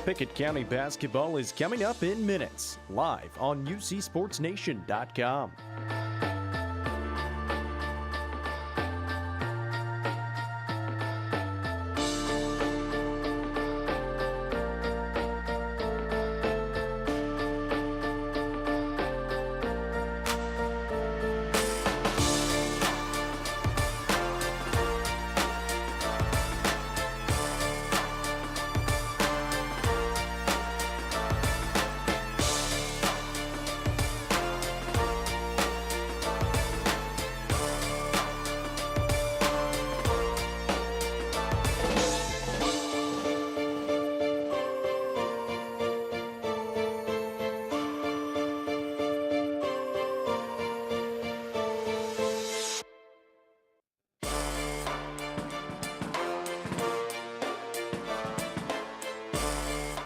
Pickett County basketball is coming up in minutes, live on UCSportsNation.com.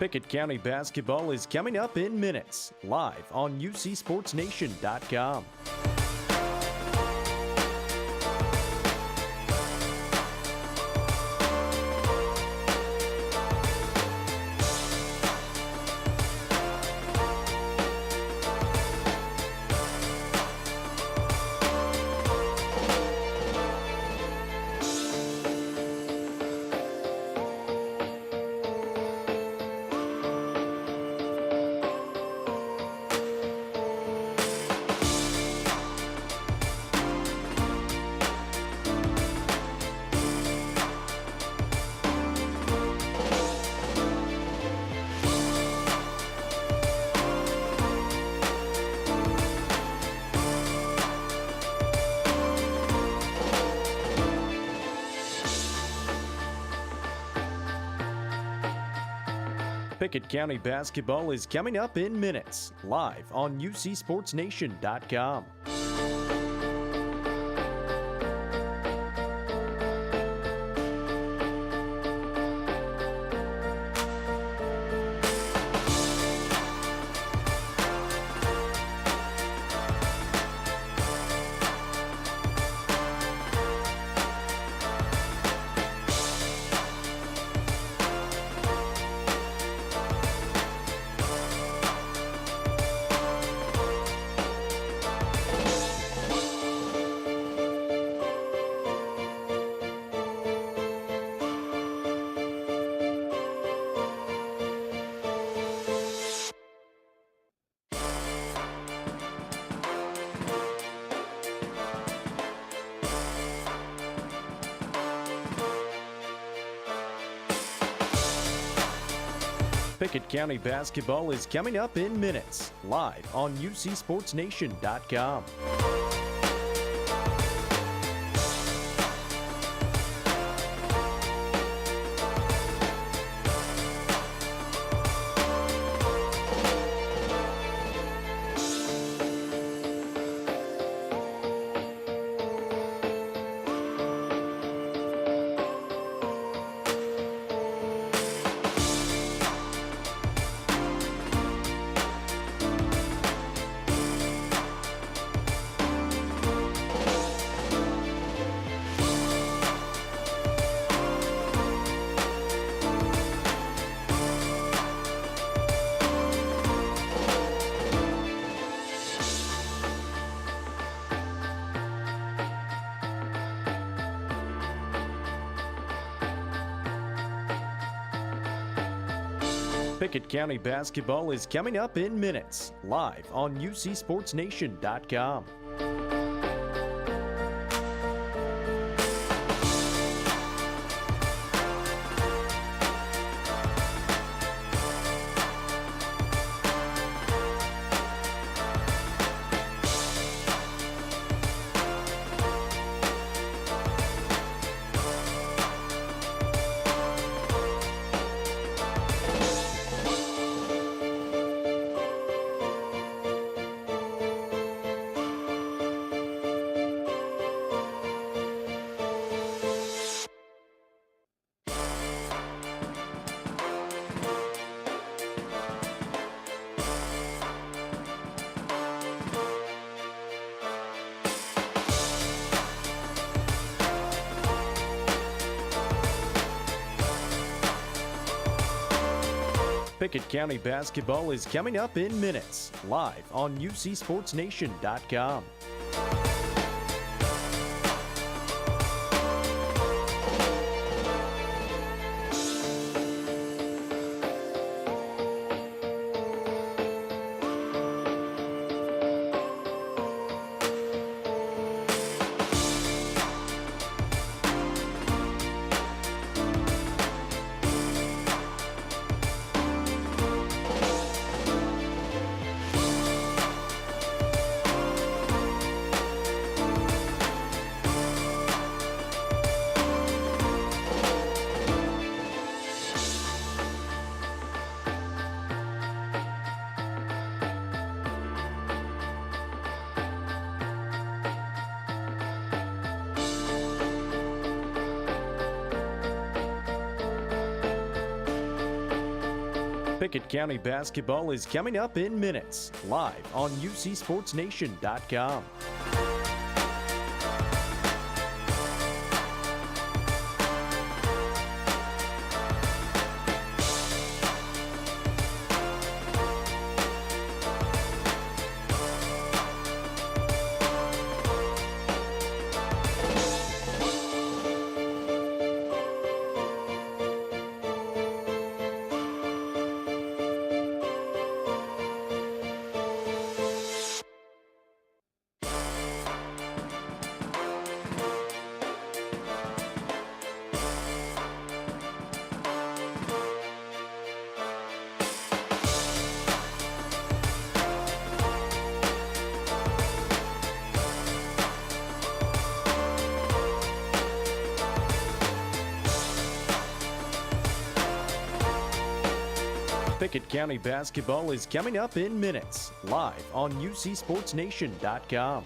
Pickett County basketball is coming up in minutes, live on UCSportsNation.com. Pickett County basketball is coming up in minutes, live on UCSportsNation.com. Pickett County basketball is coming up in minutes, live on UCSportsNation.com. Pickett County basketball is coming up in minutes, live on UCSportsNation.com. Pickett County basketball is coming up in minutes, live on UCSportsNation.com. Pickett County basketball is coming up in minutes, live on UCSportsNation.com. Pickett County basketball is coming up in minutes, live on UCSportsNation.com.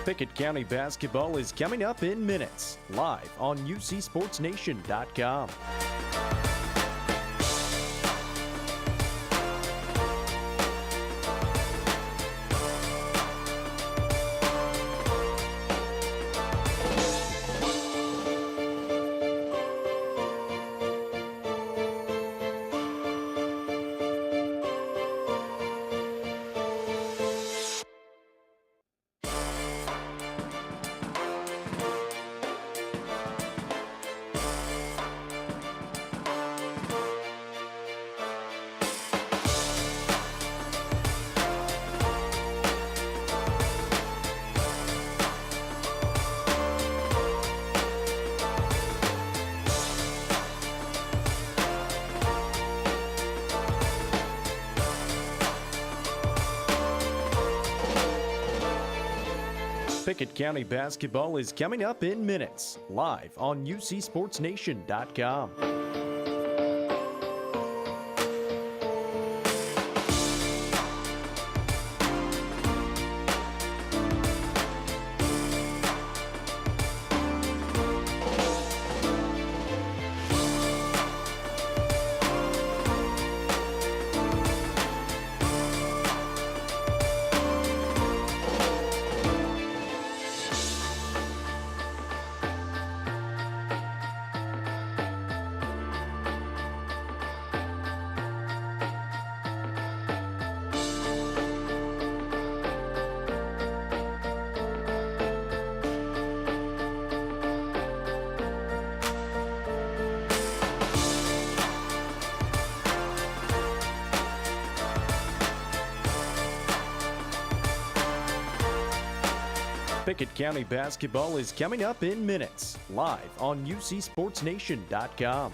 Pickett County basketball is coming up in minutes, live on UCSportsNation.com. Pickett County basketball is coming up in minutes, live on UCSportsNation.com. Pickett County basketball is coming up in minutes, live on UCSportsNation.com.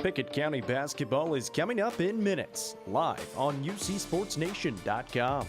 Pickett County basketball is coming up in minutes, live on UCSportsNation.com.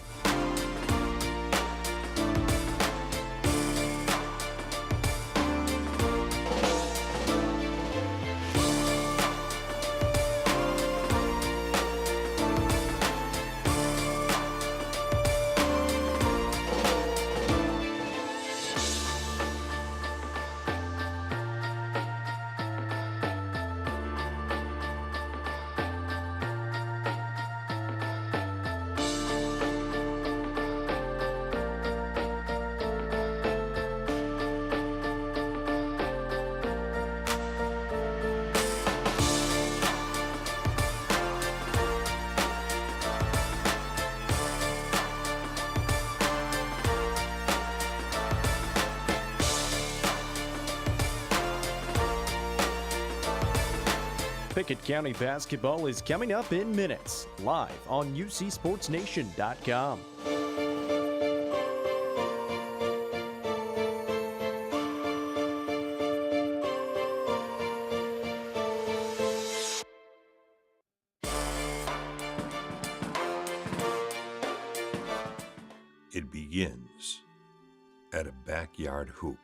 Pickett County basketball is coming up in minutes, live on UCSportsNation.com. It begins at a backyard hoop,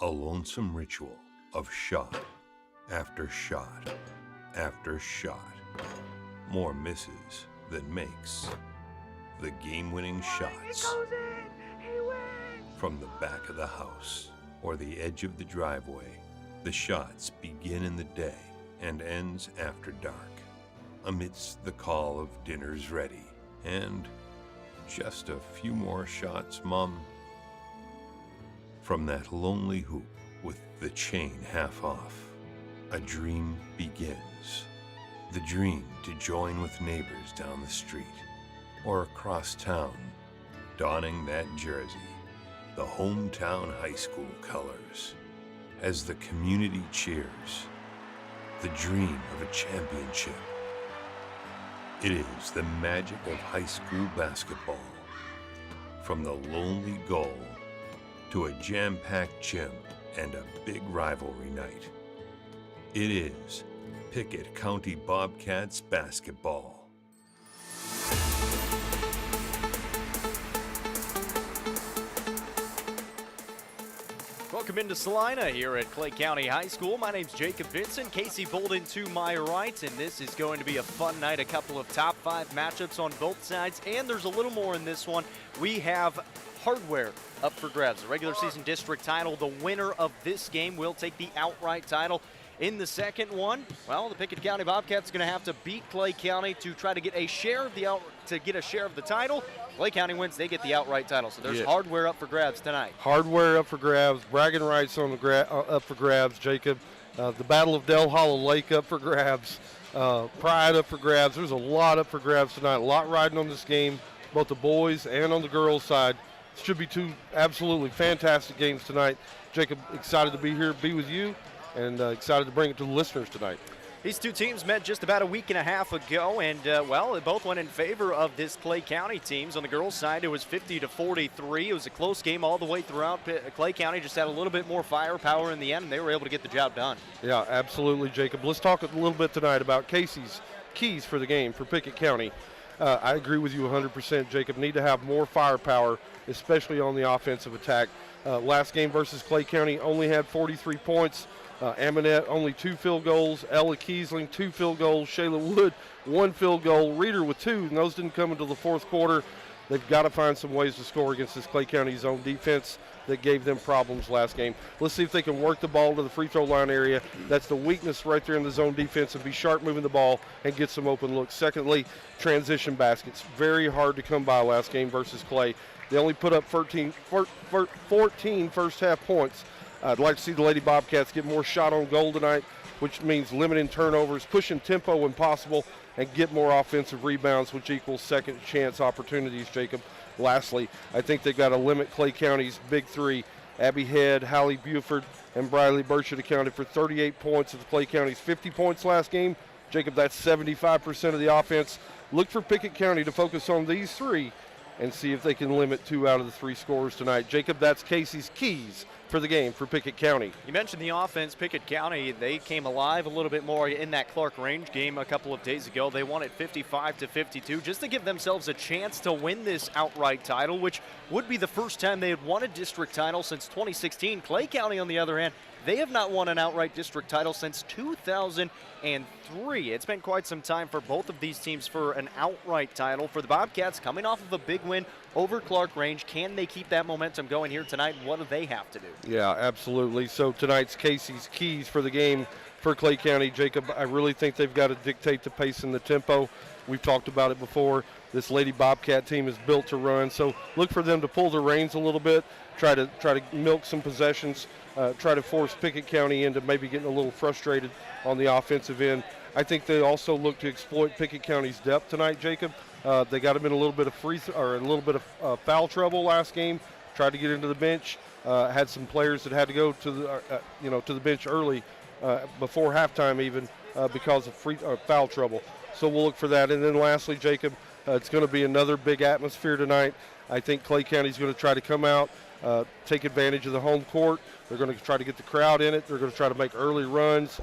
a lonesome ritual of shot after shot after shot, more misses than makes. The game-winning shots from the back of the house or the edge of the driveway. The shots begin in the day and ends after dark, amidst the call of dinner's ready and just a few more shots, Mom. From that lonely hoop with the chain half off, a dream begins. The dream to join with neighbors down the street or across town, donning that jersey, the hometown high school colors, as the community cheers. The dream of a championship. It is the magic of high school basketball. From the lonely goal to a jam-packed gym and a big rivalry night. It is Pickett County Bobcats basketball. Welcome into Salina here at Clay County High School. My name's Jacob Vincent, Casey Bolden to my right, and this is going to be a fun night. A couple of top 5 matchups on both sides, and there's a little more in this one. We have hardware up for grabs. The regular season district title. The winner of this game will take the outright title. In the second one, well, the Pickett County Bobcats are going to have to beat Clay County to try to get a share of the title. Clay County wins, they get the outright title. So there's hardware up for grabs tonight. Hardware up for grabs, bragging rights on the up for grabs, Jacob. The Battle of Del Hollow Lake up for grabs. Pride up for grabs. There's a lot up for grabs tonight. A lot riding on this game, both the boys and on the girls' side. It should be 2 absolutely fantastic games tonight. Jacob, excited to be here, be with you, and excited to bring it to the listeners tonight. These two teams met just about a week and a half ago, and, well, they both went in favor of this Clay County teams. On the girls' side, it was 50-43. It was a close game all the way throughout. Clay County just had a little bit more firepower in the end, and they were able to get the job done. Yeah, absolutely, Jacob. Let's talk a little bit tonight about Casey's keys for the game for Pickett County. I agree with you 100%, Jacob. Need to have more firepower, especially on the offensive attack. Last game versus Clay County only had 43 points. Aminette, only 2 field goals. Ella Kiesling, 2 field goals. Shayla Wood, 1 field goal. Reeder with 2, and those didn't come until the fourth quarter. They've got to find some ways to score against this Clay County zone defense that gave them problems last game. Let's see if they can work the ball to the free throw line area. That's the weakness right there in the zone defense, and be sharp moving the ball and get some open looks. Secondly, transition baskets. Very hard to come by last game versus Clay. They only put up 14 first half points. I'd like to see the Lady Bobcats get more shot on goal tonight, which means limiting turnovers, pushing tempo when possible, and get more offensive rebounds, which equals second chance opportunities, Jacob. Lastly, I think they've got to limit Clay County's big three. Abby Head, Hallie Buford, and Briley Burchett accounted for 38 points of Clay County's 50 points last game. Jacob, that's 75% of the offense. Look for Pickett County to focus on these three and see if they can limit 2 out of the 3 scorers tonight. Jacob, that's Casey's keys for the game for Pickett County. You mentioned the offense. Pickett County, they came alive a little bit more in that Clark Range game a couple of days ago. They won it 55-52 just to give themselves a chance to win this outright title, which would be the first time they had won a district title since 2016. Clay County, on the other hand, they have not won an outright district title since 2003. It's been quite some time for both of these teams for an outright title. For the Bobcats, coming off of a big win over Clark Range, can they keep that momentum going here tonight? What do they have to do? Yeah, absolutely. So tonight's Casey's keys for the game for Clay County. Jacob, I really think they've got to dictate the pace and the tempo. We've talked about it before. This Lady Bobcat team is built to run, so look for them to pull the reins a little bit, try to milk some possessions, try to force Pickett County into maybe getting a little frustrated on the offensive end. I think they also look to exploit Pickett County's depth tonight, Jacob. They got them in a little bit of foul trouble last game. Tried to get into the bench. Had some players that had to go to the bench early before halftime even because of foul trouble. So we'll look for that. And then lastly, Jacob, it's going to be another big atmosphere tonight. I think Clay County's going to try to come out, take advantage of the home court. They're going to try to get the crowd in it. They're going to try to make early runs,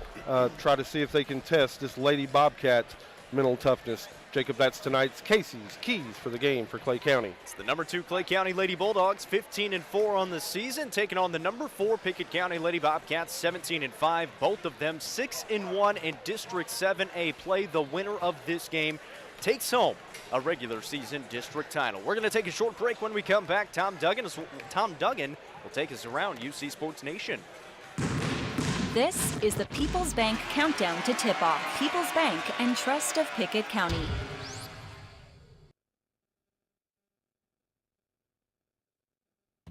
try to see if they can test this Lady Bobcat mental toughness. Jacob, that's tonight's Casey's keys for the game for Clay County. It's the number 2 Clay County Lady Bulldogs, 15-4 on the season, taking on the number 4 Pickett County Lady Bobcats, 17-5. Both of them 6-1 in District 7A play. The winner of this game takes home a regular season district title. We're going to take a short break. When we come back, Tom Duggan will take us around UC Sports Nation. This is the People's Bank Countdown to Tip-Off. People's Bank and Trust of Pickett County.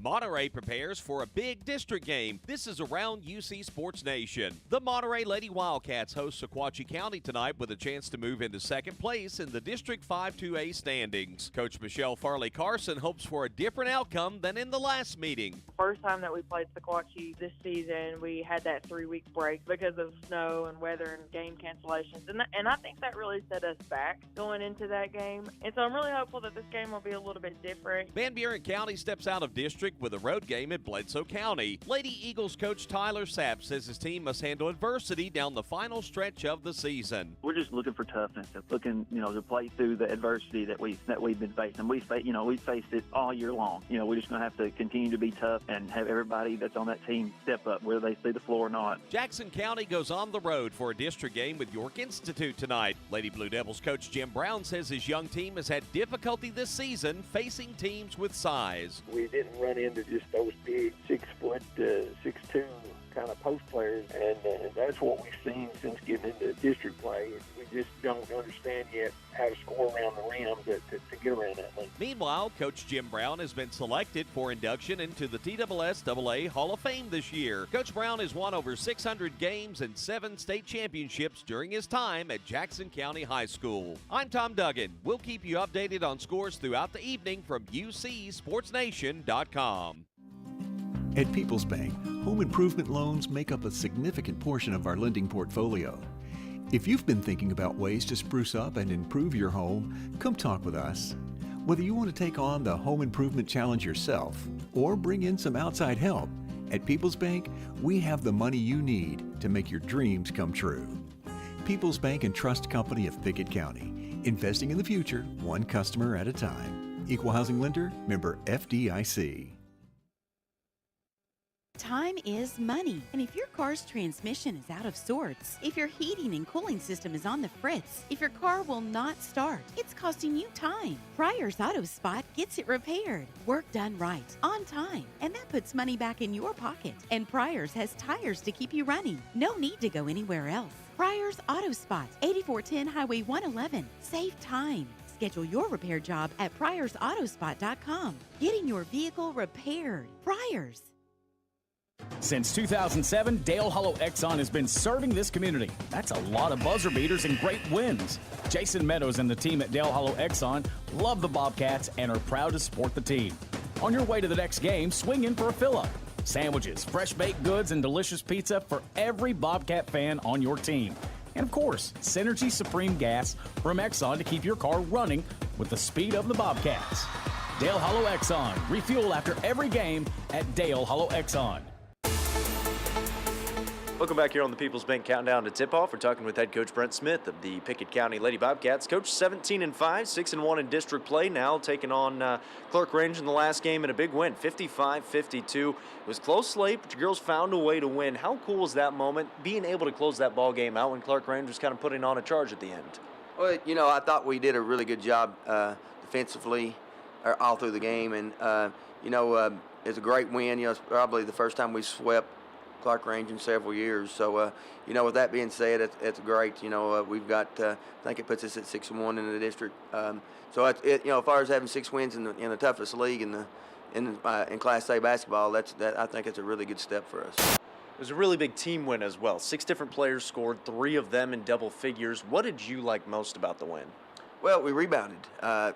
Monterey prepares for a big district game. This is Around UC Sports Nation. The Monterey Lady Wildcats host Sequatchie County tonight with a chance to move into second place in the District 5-2A standings. Coach Michelle Farley Carson hopes for a different outcome than in the last meeting. First time that we played Sequatchie this season, we had that 3-week break because of snow and weather and game cancellations. And I think that really set us back going into that game. And so I'm really hopeful that this game will be a little bit different. Van Buren County steps out of district with a road game at Bledsoe County. Lady Eagles coach Tyler Sapp says his team must handle adversity down the final stretch of the season. We're just looking for toughness, looking, to play through the adversity that we've been facing. We've faced it all year long. We're just going to have to continue to be tough and have everybody that's on that team step up, whether they see the floor or not. Jackson County goes on the road for a district game with York Institute tonight. Lady Blue Devils coach Jim Brown says his young team has had difficulty this season facing teams with size. We didn't run into just those big 6', 6'2" kind of post players, and that's what we've seen since getting into district play. We just don't understand yet how to score around the rim to get around that lane. Meanwhile, Coach Jim Brown has been selected for induction into the TSSAA Hall of Fame this year. Coach Brown has won over 600 games and 7 state championships during his time at Jackson County High School. I'm Tom Duggan. We'll keep you updated on scores throughout the evening from UCSportsNation.com. At People's Bank, home improvement loans make up a significant portion of our lending portfolio. If you've been thinking about ways to spruce up and improve your home, come talk with us. Whether you want to take on the home improvement challenge yourself or bring in some outside help, at People's Bank, we have the money you need to make your dreams come true. People's Bank and Trust Company of Pickett County, investing in the future, one customer at a time. Equal housing lender, member FDIC. Time is money, and if your car's transmission is out of sorts, if your heating and cooling system is on the fritz, if your car will not start, it's costing you time. Pryor's Auto Spot gets it repaired, work done right, on time, and that puts money back in your pocket. And Pryor's has tires to keep you running. No need to go anywhere else. Pryor's Auto Spot, 8410 Highway 111. Save time. Schedule your repair job at pryorsautospot.com. Getting your vehicle repaired. Pryor's. Since 2007, Dale Hollow Exxon has been serving this community. That's a lot of buzzer beaters and great wins. Jason Meadows and the team at Dale Hollow Exxon love the Bobcats and are proud to support the team. On your way to the next game, swing in for a fill-up. Sandwiches, fresh baked goods, and delicious pizza for every Bobcat fan on your team. And of course, Synergy Supreme Gas from Exxon to keep your car running with the speed of the Bobcats. Dale Hollow Exxon. Refuel after every game at Dale Hollow Exxon. Welcome back here on the People's Bank Countdown to Tip-Off. We're talking with head coach Brent Smith of the Pickett County Lady Bobcats. Coach 17-5, 6-1 in district play now, taking on Clark Range in the last game in a big win, 55-52. It was close late, but your girls found a way to win. How cool was that moment, being able to close that ball game out when Clark Range was kind of putting on a charge at the end? Well, you know, I thought we did a really good job defensively all through the game, and it's a great win. You know, it's probably the first time we swept Clark Range in several years. So, with that being said, it's great. We've got, I think it puts us at 6-1 in the district. So, as far as having 6 wins in the toughest league in Class A basketball, I think it's a really good step for us. It was a really big team win as well. 6 different players scored, 3 of them in double figures. What did you like most about the win? Well, we rebounded. I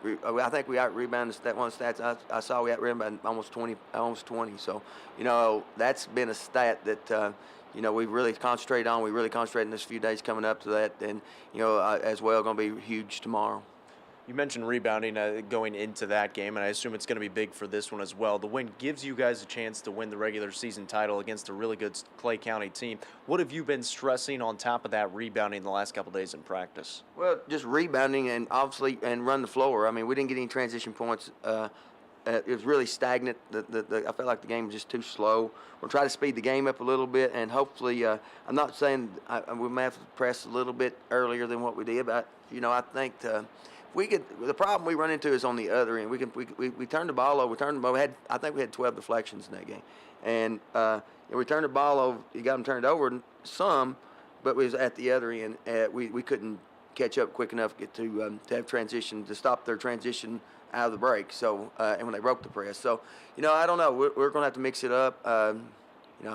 think we out-rebounded. That one stats I saw, we out-rebounded almost 20. So, that's been a stat that, we've really concentrated on. We really concentrated in this few days coming up to that. And, as well, going to be huge tomorrow. You mentioned rebounding going into that game, and I assume it's going to be big for this one as well. The win gives you guys a chance to win the regular season title against a really good Clay County team. What have you been stressing on top of that rebounding the last couple days in practice? Well, just rebounding and obviously run the floor. I mean, we didn't get any transition points. It was really stagnant. I felt like the game was just too slow. We'll try to speed the game up a little bit, and hopefully, I'm not saying we may have to press a little bit earlier than what we did, but I think the problem we run into is on the other end. We turned the ball over. I think we had 12 deflections in that game, and we turned the ball over. You got them turned over some, but we was at the other end. We couldn't catch up quick enough to have transition to stop their transition out of the break. So and when they broke the press, so I don't know. We're going to have to mix it up.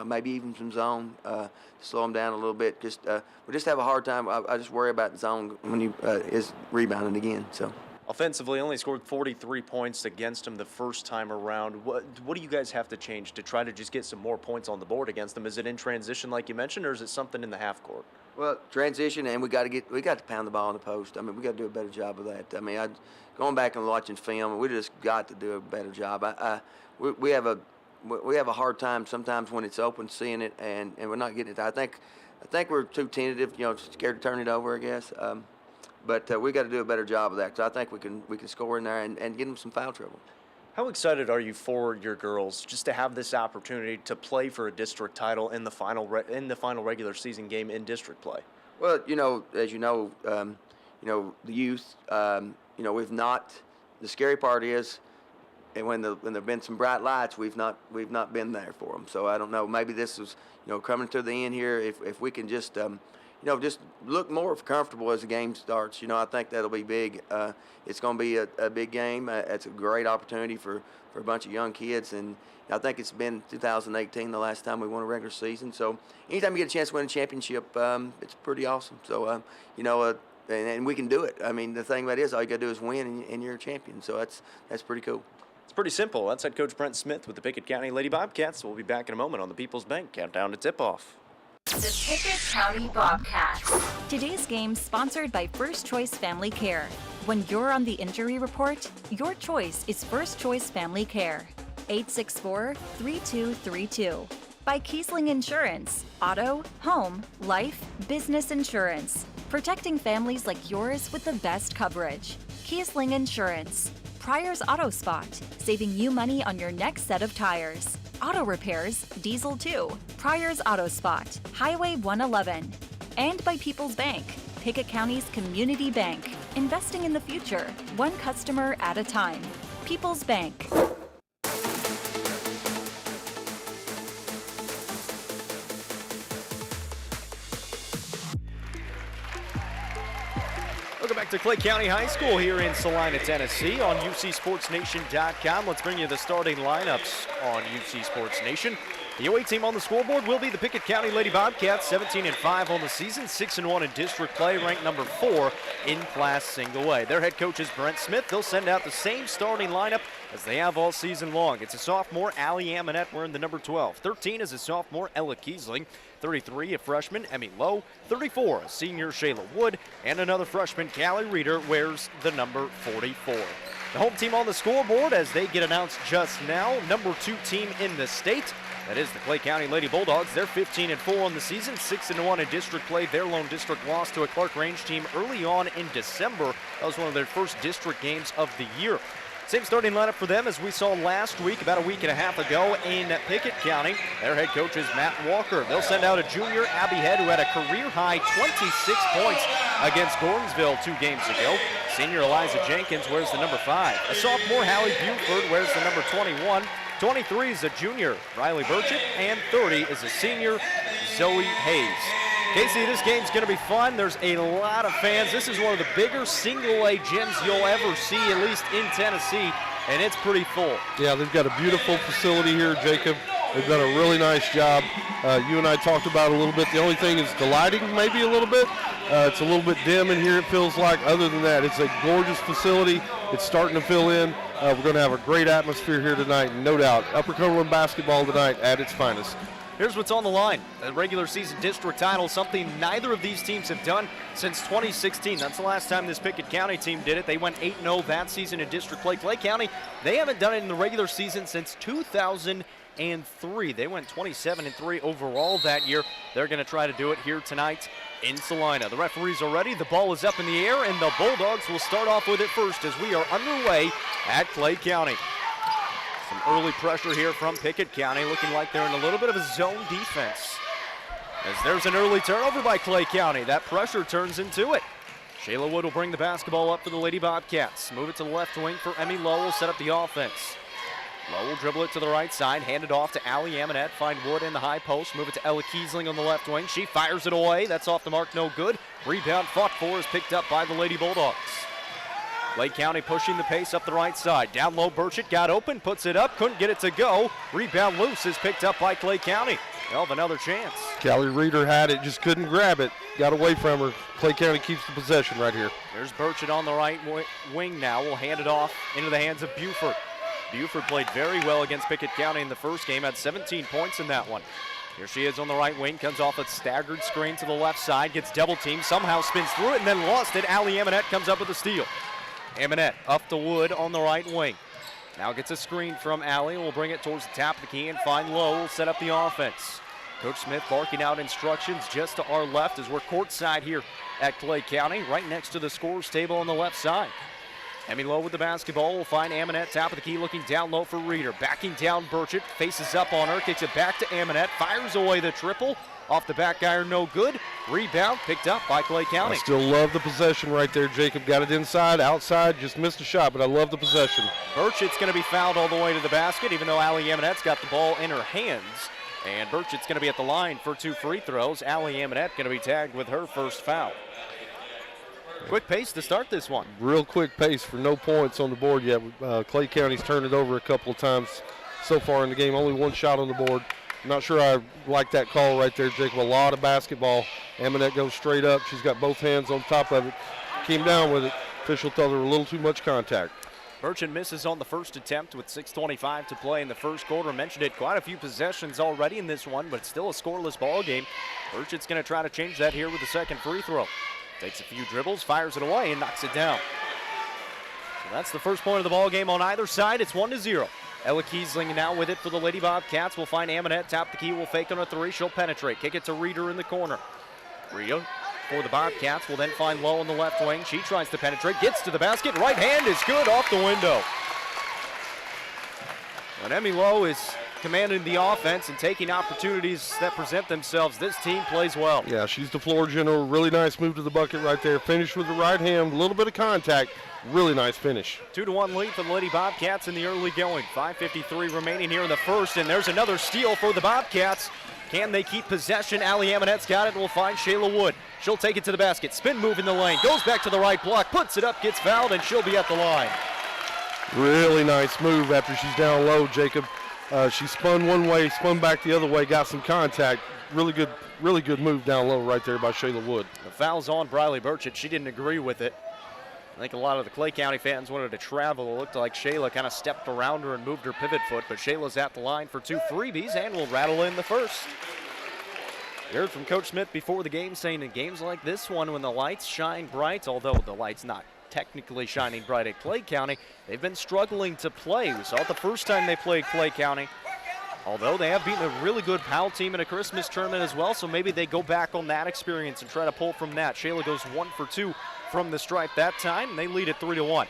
Maybe even some zone to slow them down a little bit. We just have a hard time. I just worry about the zone when he is rebounding again. So offensively, only scored 43 points against them the first time around. What do you guys have to change to try to just get some more points on the board against them? Is it in transition like you mentioned, or is it something in the half court? Well, transition, and we got to pound the ball in the post. I mean, we got to do a better job of that. I mean, going back and watching film, we just got to do a better job. We have a hard time sometimes when it's open seeing it, and we're not getting it. I think we're too tentative, scared to turn it over, I guess. But we got to do a better job of that, because I think we can score in there and get them some foul trouble. How excited are you for your girls just to have this opportunity to play for a district title in the final regular season game in district play? Well, as the youth, we've not. The scary part is, and when there've been some bright lights, we've not been there for them. So I don't know. Maybe this is coming to the end here. If we can just just look more comfortable as the game starts. I think that'll be big. It's going to be a big game. It's a great opportunity for a bunch of young kids, and I think it's been 2018 the last time we won a regular season. So anytime you get a chance to win a championship, it's pretty awesome. So and we can do it. I mean, the thing about it is all you got to do is win, and you're a champion. So that's pretty cool. It's pretty simple. That's head coach Brent Smith with the Pickett County Lady Bobcats. We'll be back in a moment on the People's Bank Countdown to Tip-Off. The Pickett County Bobcats. Today's game sponsored by First Choice Family Care. When you're on the injury report, your choice is First Choice Family Care. 864-3232. By Kiesling Insurance. Auto, home, life, business insurance. Protecting families like yours with the best coverage. Kiesling Insurance. Pryor's Auto Spot. Saving you money on your next set of tires. auto repairs, Diesel 2, Pryor's Auto Spot, Highway 111, and by People's Bank, Pickett County's community bank, investing in the future, one customer at a time. People's Bank. Welcome back to Clay County High School here in Salina, Tennessee on UCSportsNation.com. Let's bring you the starting lineups on UC Sports Nation. The away team on the scoreboard will be the Pickett County Lady Bobcats, 17-5 on the season, 6-1 in district play, ranked number 4 in Class Single A. Their head coach is Brent Smith. They'll send out the same starting lineup as they have all season long. It's a sophomore, Allie Amonette, wearing the number 12. 13 is a sophomore, Ella Kiesling. 33, a freshman, Emmy Lowe. 34, a senior, Shayla Wood. And another freshman, Callie Reeder, wears the number 44. The home team on the scoreboard as they get announced just now, number 2 team in the state. That is the Clay County Lady Bulldogs. They're 15-4 on the season, 6-1 in district play. Their lone district loss to a Clark Range team early on in December. That was one of their first district games of the year. Same starting lineup for them as we saw last week, about a week and a half ago in Pickett County. Their head coach is Matt Walker. They'll send out a junior, Abby Head, who had a career-high 26 points against Gordonsville 2 games ago. Senior Eliza Jenkins wears the number 5. A sophomore, Hallie Buford, wears the number 21. 23 is a junior, Riley Burchett, and 30 is a senior, Zoe Hayes. Casey, this game's going to be fun. There's a lot of fans. This is one of the bigger single-A gyms you'll ever see, at least in Tennessee, and it's pretty full. Yeah, they've got a beautiful facility here, Jacob. They've done a really nice job. You and I talked about it a little bit. The only thing is the lighting maybe a little bit. It's a little bit dim in here, it feels like. Other than that, it's a gorgeous facility. It's starting to fill in. We're going to have a great atmosphere here tonight, no doubt. Upper Cumberland basketball tonight at its finest. Here's what's on the line. A regular season district title, something neither of these teams have done since 2016. That's the last time this Pickett County team did it. They went 8-0 that season in district play. Clay County, they haven't done it in the regular season since 2003. They went 27-3 overall that year. They're going to try to do it here tonight in Salina. The referees are ready. The ball is up in the air, and the Bulldogs will start off with it first as we are underway at Clay County. Some early pressure here from Pickett County, looking like they're in a little bit of a zone defense. As there's an early turnover by Clay County. That pressure turns into it. Shayla Wood will bring the basketball up for the Lady Bobcats. Move it to the left wing for Emmy Lowe. Will set up the offense. Lowe will dribble it to the right side, hand it off to Allie Amonette. Find Wood in the high post. Move it to Ella Kiesling on the left wing. She fires it away. That's off the mark, no good. Rebound fought for is picked up by the Lady Bulldogs. Clay County pushing the pace up the right side. Down low, Burchett got open, puts it up, couldn't get it to go. Rebound loose is picked up by Clay County. They'll have another chance. Callie Reeder had it, just couldn't grab it. Got away from her. Clay County keeps the possession right here. There's Burchett on the right wing now. We'll hand it off into the hands of Buford. Buford played very well against Pickett County in the first game, had 17 points in that one. Here she is on the right wing, comes off a staggered screen to the left side, gets double teamed, somehow spins through it and then lost it. Allie Amonette comes up with a steal. Amonette up to Wood on the right wing. Now gets a screen from Allie. We'll bring it towards the top of the key and find Lowe. Will set up the offense. Coach Smith barking out instructions just to our left as we're courtside here at Clay County, right next to the scorer's table on the left side. Emmy Lowe with the basketball. Will find Amonette, top of the key, looking down low for Reeder. Backing down Burchett, faces up on her, kicks it back to Amonette, fires away the triple. Off the back iron, no good. Rebound picked up by Clay County. I still love the possession right there, Jacob. Got it inside, outside, just missed a shot, but I love the possession. Burchett's going to be fouled all the way to the basket, even though Allie Amonette's got the ball in her hands. And Burchett's going to be at the line for 2 free throws. Allie Amonette going to be tagged with her first foul. Quick pace to start this one. Real quick pace for no points on the board yet. Clay County's turned it over a couple of times so far in the game. Only 1 shot on the board. I'm not sure I like that call right there, Jacob. A lot of basketball. Amonette goes straight up. She's got both hands on top of it. Came down with it. Official thought there was a little too much contact. Burchett misses on the first attempt with 6:25 to play in the first quarter. Mentioned it, quite a few possessions already in this one, but still a scoreless ball game. Burchett's going to try to change that here with the second free throw. Takes a few dribbles, fires it away, and knocks it down. So that's the first point of the ball game on either side. It's 1-0. Ella Kiesling now with it for the Lady Bobcats. We'll find Amonette, top the key, will fake on a 3. She'll penetrate. Kick it to Reeder in the corner. Reeder for the Bobcats will then find Lowe on the left wing. She tries to penetrate, gets to the basket. Right hand is good, off the window. And Emmy Lowe is commanding the offense and taking opportunities that present themselves. This team plays well. Yeah, she's the floor general. Really nice move to the bucket right there. Finish with the right hand, a little bit of contact. Really nice finish. 2-1 lead for the Lady Bobcats in the early going. 5:53 remaining here in the first, and there's another steal for the Bobcats. Can they keep possession? Allie Amonette's got it, and we'll find Shayla Wood. She'll take it to the basket. Spin move in the lane. Goes back to the right block, puts it up, gets fouled, and she'll be at the line. Really nice move after she's down low, Jacob. She spun one way, spun back the other way, got some contact. Really good move down low right there by Shayla Wood. The foul's on Briley Burchett. She didn't agree with it. I think a lot of the Clay County fans wanted to travel. It looked like Shayla kind of stepped around her and moved her pivot foot, but Shayla's at the line for 2 freebies and will rattle in the first. You heard from Coach Smith before the game saying in games like this one, when the lights shine bright, although the light's not technically shining bright at Clay County, they've been struggling to play. We saw it the first time they played Clay County, although they have beaten a really good PAL team in a Christmas tournament as well, so maybe they go back on that experience and try to pull from that. Shayla goes 1 for 2 from the stripe that time. They lead at 3-1.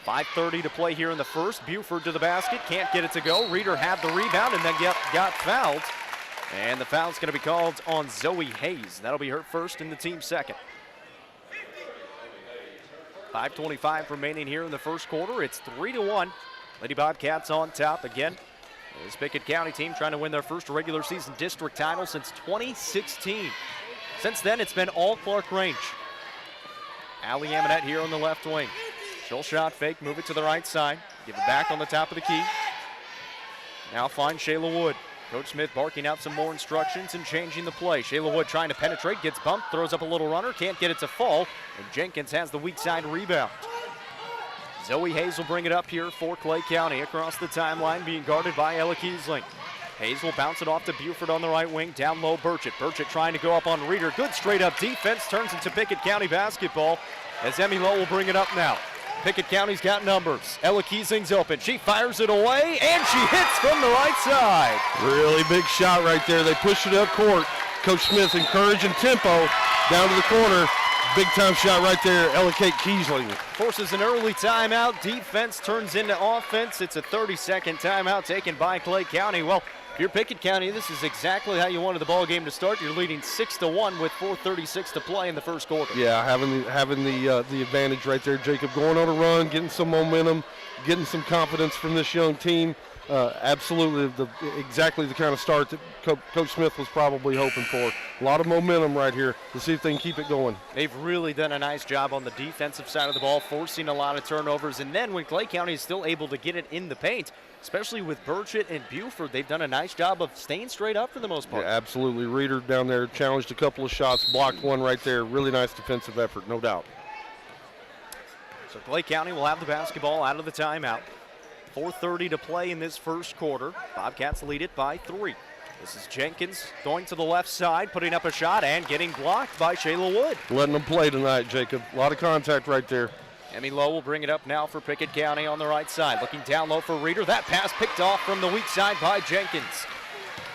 5:30 to play here in the first. Buford to the basket, can't get it to go. Reeder had the rebound and then got fouled. And the foul's going to be called on Zoe Hayes. That'll be her first and the team second. 5:25 remaining here in the first quarter. It's 3-1. Lady Bobcats on top again. This Pickett County team trying to win their first regular season district title since 2016. Since then, it's been all Clark Range. Allie Amonette here on the left wing. She'll shot fake, move it to the right side. Give it back on the top of the key. Now find Shayla Wood. Coach Smith barking out some more instructions and changing the play. Shayla Wood trying to penetrate, gets bumped, throws up a little runner, can't get it to fall, and Jenkins has the weak side rebound. Zoe Hayes will bring it up here for Clay County across the timeline, being guarded by Ella Kiesling. Hayes will bounce it off to Buford on the right wing, down low Burchett. Burchett trying to go up on Reeder. Good straight up defense, turns into Pickett County basketball as Emmy Lowe will bring it up now. Pickett County's got numbers. Ella Kiesling's open. She fires it away, and she hits from the right side. Really big shot right there. They push it up court. Coach Smith encouraging tempo down to the corner. Big time shot right there, Ella Kate Kiesling. Forces an early timeout. Defense turns into offense. It's a 30-second timeout taken by Clay County. Well, if you're Pickett County, this is exactly how you wanted the ball game to start. You're leading 6-1 with 4:36 to play in the first quarter. Yeah, having the advantage right there, Jacob. Going on a run, getting some momentum, getting some confidence from this young team. Absolutely, exactly the kind of start that Coach Smith was probably hoping for. A lot of momentum right here to see if they can keep it going. They've really done a nice job on the defensive side of the ball, forcing a lot of turnovers. And then when Clay County is still able to get it in the paint, especially with Burchett and Buford, they've done a nice job of staying straight up for the most part. Yeah, absolutely. Reeder down there challenged a couple of shots, blocked one right there. Really nice defensive effort, no doubt. So Clay County will have the basketball out of the timeout. 4:30 to play in this first quarter. Bobcats lead it by 3. This is Jenkins going to the left side, putting up a shot and getting blocked by Shayla Wood. Letting them play tonight, Jacob. A lot of contact right there. Emmy Lowe will bring it up now for Pickett County on the right side. Looking down low for Reeder. That pass picked off from the weak side by Jenkins.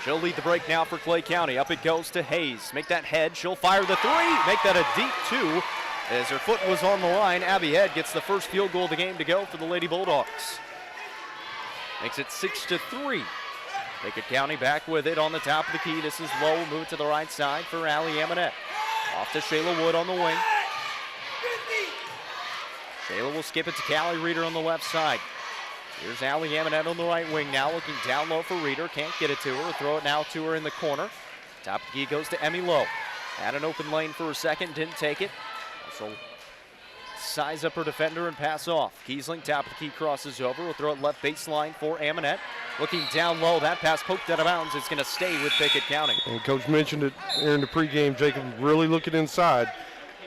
She'll lead the break now for Clay County. Up it goes to Hayes. Make that head. She'll fire the 3. Make that a deep 2. As her foot was on the line, Abby Head gets the first field goal of the game to go for the Lady Bulldogs. Makes it 6-3. Pickett County back with it on the top of the key. This is Lowe, move to the right side for Allie Amonette. Off to Shayla Wood on the wing. Shayla will skip it to Callie Reeder on the left side. Here's Allie Amonette on the right wing now, looking down low for Reeder. Can't get it to her. Throw it now to her in the corner. Top of the key goes to Emmy Lowe. Had an open lane for a second, didn't take it. Also size up her defender and pass off. Kiesling, top of the key, crosses over. We'll throw it left baseline for Amonette. Looking down low, that pass poked out of bounds. It's going to stay with Pickett County. And Coach mentioned it here in the pregame, Jacob, really looking inside.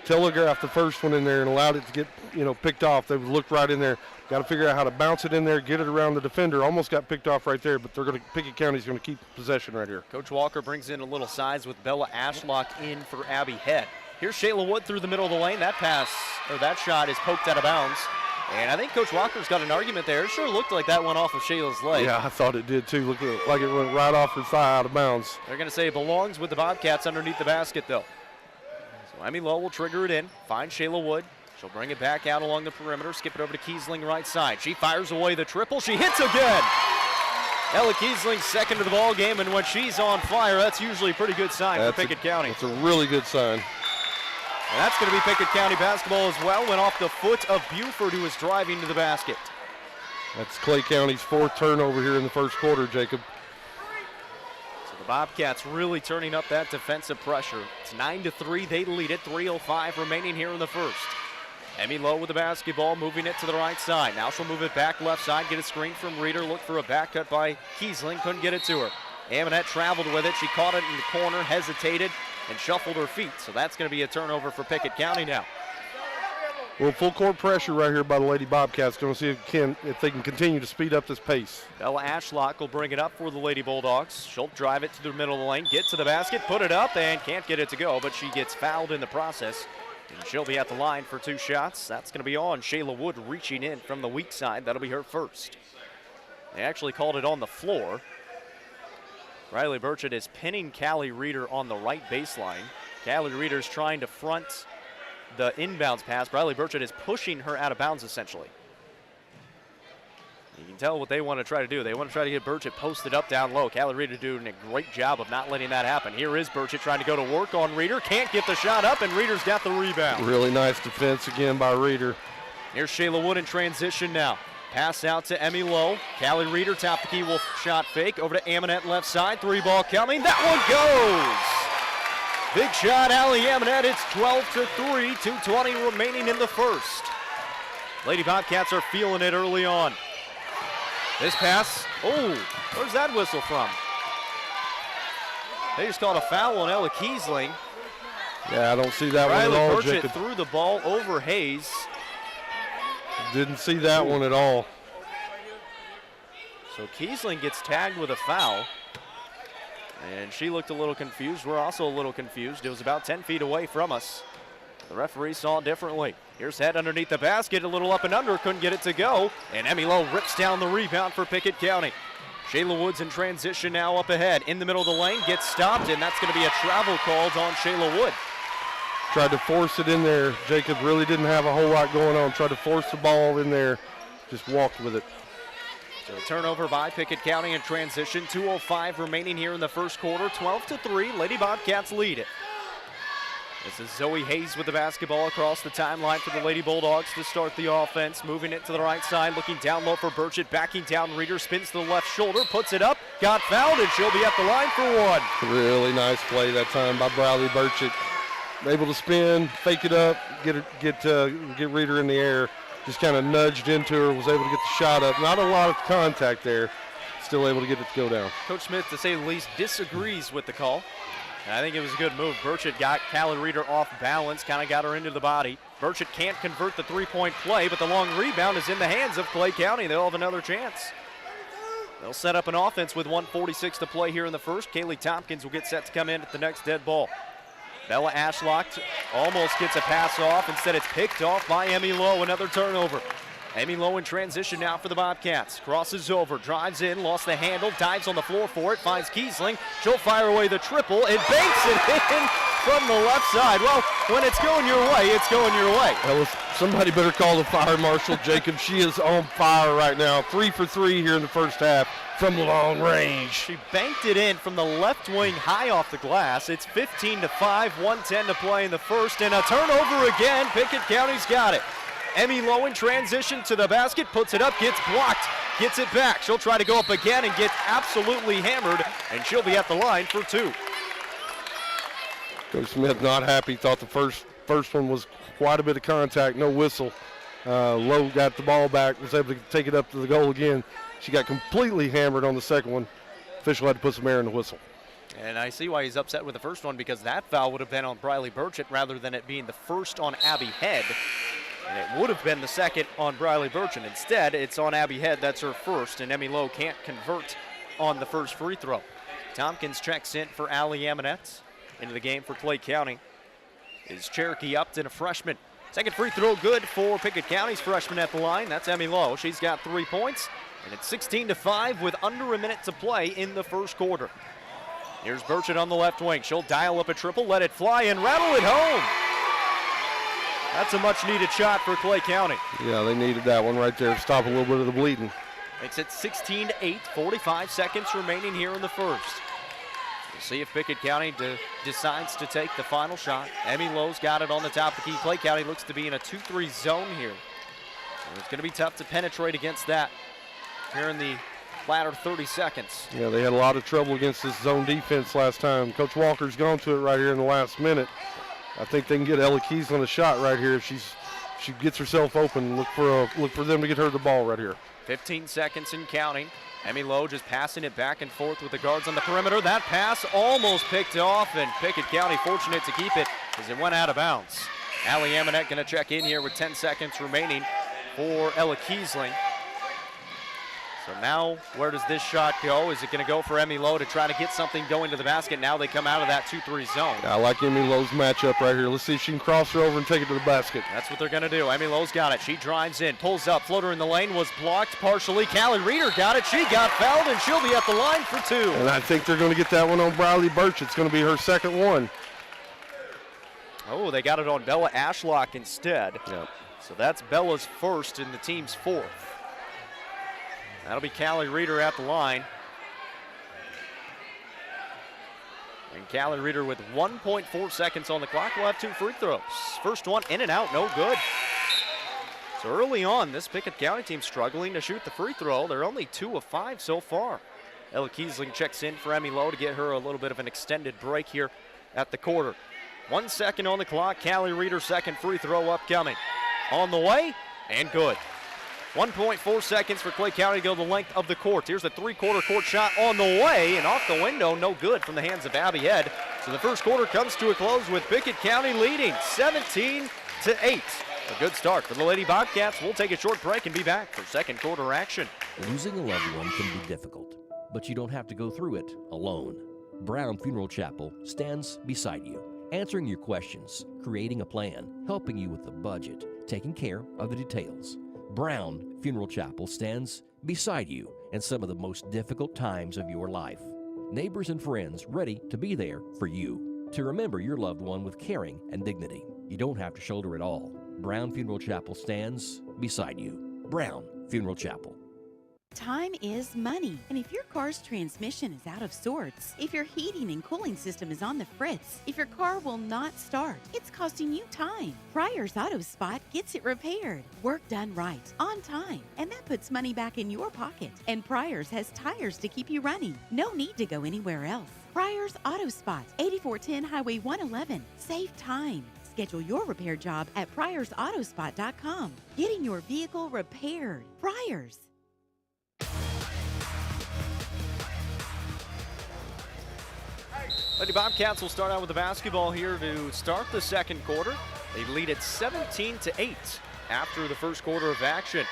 Telegraphed the first one in there and allowed it to get, picked off. They would look right in there. Got to figure out how to bounce it in there, get it around the defender. Almost got picked off right there, but Pickett County's going to keep possession right here. Coach Walker brings in a little size with Bella Ashlock in for Abby Head. Here's Shayla Wood through the middle of the lane. That shot is poked out of bounds. And I think Coach Walker's got an argument there. It sure looked like that went off of Shayla's leg. Yeah, I thought it did too. Looked like it went right off her thigh out of bounds. They're going to say it belongs with the Bobcats underneath the basket, though. So Emmy Lowe will trigger it in, find Shayla Wood. She'll bring it back out along the perimeter, skip it over to Kiesling right side. She fires away the triple. She hits again. Ella Kiesling second to the ball game, and when she's on fire, that's usually a pretty good sign for Pickett County. It's a really good sign. And that's going to be Pickett County basketball as well. Went off the foot of Buford, who was driving to the basket. That's Clay County's 4th turnover here in the first quarter, Jacob. So the Bobcats really turning up that defensive pressure. It's 9-3. They lead it. 3:05 remaining here in the first. Emmy Lowe with the basketball, moving it to the right side. Now she'll move it back left side, get a screen from Reeder, look for a back cut by Kiesling, couldn't get it to her. Amonette traveled with it. She caught it in the corner, hesitated, and shuffled her feet. So that's going to be a turnover for Pickett County now. Well, full court pressure right here by the Lady Bobcats. Going to see if they can continue to speed up this pace. Bella Ashlock will bring it up for the Lady Bulldogs. She'll drive it to the middle of the lane, get to the basket, put it up, and can't get it to go, but she gets fouled in the process. And she'll be at the line for 2 shots. That's going to be on Shayla Wood reaching in from the weak side. That'll be her first. They actually called it on the floor. Riley Burchett is pinning Callie Reeder on the right baseline. Callie Reeder's trying to front the inbounds pass. Riley Burchett is pushing her out of bounds, essentially. You can tell what they want to try to do. They want to try to get Burchett posted up down low. Callie Reeder doing a great job of not letting that happen. Here is Burchett trying to go to work on Reeder. Can't get the shot up, and Reeder's got the rebound. Really nice defense again by Reeder. Here's Shayla Wood in transition now. Pass out to Emmy Lowe. Callie Reeder, top the key, will shot fake. Over to Amonette left side. 3-ball coming. That one goes. Big shot, Allie Amonette. It's 12-3. 2:20 remaining in the first. Lady Bobcats are feeling it early on. This pass. Oh, where's that whistle from? They just called a foul on Ella Kiesling. Yeah, I don't see that Riley one at all, Burchett Jacob. threw the ball over Hayes. Didn't see that one at all. So Kiesling gets tagged with a foul. And she looked a little confused. We're also a little confused. It was about 10 feet away from us. The referee saw it differently. Here's Head underneath the basket, a little up and under, couldn't get it to go. And Emmy Lowe rips down the rebound for Pickett County. Shayla Woods in transition now up ahead. In the middle of the lane, gets stopped, and that's going to be a travel called on Shayla Wood. Tried to force it in there. Jacob really didn't have a whole lot going on. Tried to force the ball in there. Just walked with it. So a turnover by Pickett County in transition. 2:05 remaining here in the first quarter. 12-3, Lady Bobcats lead it. This is Zoe Hayes with the basketball across the timeline for the Lady Bulldogs to start the offense. Moving it to the right side, looking down low for Burchett, backing down Reeder, spins to the left shoulder, puts it up, got fouled, and she'll be at the line for one. Really nice play that time by Riley Burchett. Able to spin, fake it up, get Reeder in the air. Just kind of nudged into her, was able to get the shot up. Not a lot of contact there. Still able to get it to go down. Coach Smith, to say the least, disagrees with the call. And I think it was a good move. Burchett got Callie Reeder off balance, kind of got her into the body. Burchett can't convert the three-point play, but the long rebound is in the hands of Clay County. They'll have another chance. They'll set up an offense with 1:46 to play here in the first. Kaylee Tompkins will get set to come in at the next dead ball. Bella Ashlock almost gets a pass off. Instead, it's picked off by Emmy Lowe. Another turnover. Emmy Lowe in transition now for the Bobcats. Crosses over, drives in, lost the handle, dives on the floor for it, finds Kiesling. She'll fire away the triple and banks it in from the left side. Well, when it's going your way, it's going your way. Somebody better call the fire marshal, Jacob. She is on fire right now. 3 for 3 here in the first half from long range. She banked it in from the left wing high off the glass. It's 15-5, 1:10 to play in the first, and a turnover again. Pickett County's got it. Emmy Lowe in transition to the basket, puts it up, gets blocked, gets it back. She'll try to go up again and get absolutely hammered, and she'll be at the line for 2. Coach Smith not happy, thought the first one was quite a bit of contact, no whistle. Lowe got the ball back, was able to take it up to the goal again. She got completely hammered on the second one. Official had to put some air in the whistle. And I see why he's upset with the first one, because that foul would have been on Briley Burchett rather than it being the first on Abby Head. And it would have been the second on Briley Burchett. Instead, it's on Abby Head. That's her first, and Emmy Lowe can't convert on the first free throw. Tompkins checks in for Allie Amonette. Into the game for Clay County is Cherokee Upton, a freshman. Second free throw good for Pickett County's freshman at the line. That's Emmy Lowe. She's got 3 points, and it's 16-5 with under a minute to play in the first quarter. Here's Burchett on the left wing. She'll dial up a triple, let it fly, and rattle it home. That's a much-needed shot for Clay County. Yeah, they needed that one right there to stop a little bit of the bleeding. Makes it 16-8, 45 seconds remaining here in the first. We'll see if Pickett County decides to take the final shot. Emmy Lowe's got it on the top of the key. Clay County looks to be in a 2-3 zone here. And it's going to be tough to penetrate against that here in the latter 30 seconds. Yeah, they had a lot of trouble against this zone defense last time. Coach Walker's gone to it right here in the last minute. I think they can get Ella Keeslin a shot right here if she gets herself open. Look for them to get her the ball right here. 15 seconds and counting. Emmy Lowe just passing it back and forth with the guards on the perimeter. That pass almost picked off, and Pickett County fortunate to keep it as it went out of bounds. Allie Amonette going to check in here with 10 seconds remaining for Ella Keesling. So now, where does this shot go? Is it going to go for Emmy Lowe to try to get something going to the basket? Now they come out of that 2-3 zone. Yeah, I like Emmy Lowe's matchup right here. Let's see if she can cross her over and take it to the basket. That's what they're going to do. Emmy Lowe's got it. She drives in, pulls up, floater in the lane, was blocked partially. Callie Reeder got it. She got fouled, and she'll be at the line for two. And I think they're going to get that one on Briley Birch. It's going to be her second one. Oh, they got it on Bella Ashlock instead. Yep. So that's Bella's first and the team's fourth. That'll be Callie Reeder at the line. And Callie Reeder with 1.4 seconds on the clock will have two free throws. First one in and out, no good. So early on, this Pickett County team struggling to shoot the free throw. They're only 2 of 5 so far. Ella Keesling checks in for Emmy Lowe to get her a little bit of an extended break here at the quarter. 1 second on the clock. Callie Reeder second free throw upcoming. On the way and good. 1.4 seconds for Clay County to go the length of the court. Here's a three-quarter court shot on the way and off the window, no good from the hands of Abby Head. So the first quarter comes to a close with Pickett County leading 17-8. A good start for the Lady Bobcats. We'll take a short break and be back for second quarter action. Losing a loved one can be difficult, but you don't have to go through it alone. Brown Funeral Chapel stands beside you, answering your questions, creating a plan, helping you with the budget, taking care of the details. Brown Funeral Chapel stands beside you in some of the most difficult times of your life. Neighbors and friends ready to be there for you, to remember your loved one with caring and dignity. You don't have to shoulder it all. Brown Funeral Chapel stands beside you. Brown Funeral Chapel. Time is money, and if your car's transmission is out of sorts, if your heating and cooling system is on the fritz, if your car will not start, it's costing you time. Pryor's Auto Spot gets it repaired. Work done right, on time, and that puts money back in your pocket. And Pryor's has tires to keep you running. No need to go anywhere else. Pryor's Auto Spot, 8410 Highway 111. Save time. Schedule your repair job at pryorsautospot.com. Getting your vehicle repaired. Pryor's. Lady Bobcats will start out with the basketball here to start the second quarter. They lead at 17-8 after the first quarter of action.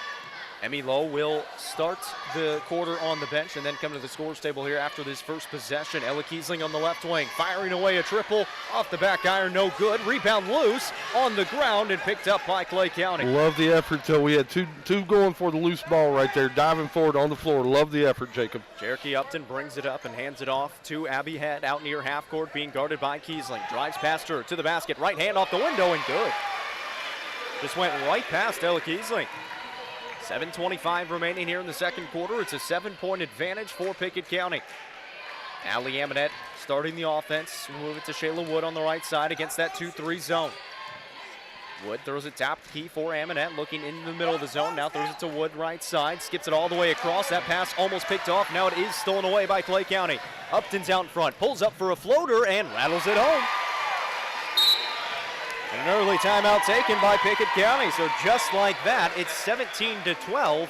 Emmy Lowe will start the quarter on the bench and then come to the scores table here after this first possession. Ella Keesling on the left wing, firing away a triple off the back iron, no good. Rebound loose on the ground and picked up by Clay County. Love the effort till we had two going for the loose ball right there, diving forward on the floor. Love the effort, Jacob. Cherokee Upton brings it up and hands it off to Abby Head out near half court, being guarded by Keesling. Drives past her to the basket, right hand off the window and good. Just went right past Ella Keesling. 7:25 remaining here in the second quarter. It's a 7-point advantage for Pickett County. Allie Amonette starting the offense. We'll move it to Shayla Wood on the right side against that 2-3 zone. Wood throws it top key for Amonette, looking in the middle of the zone. Now throws it to Wood right side, skips it all the way across. That pass almost picked off. Now it is stolen away by Clay County. Upton's out in front, pulls up for a floater and rattles it home. An early timeout taken by Pickett County, so just like that, it's 17-12,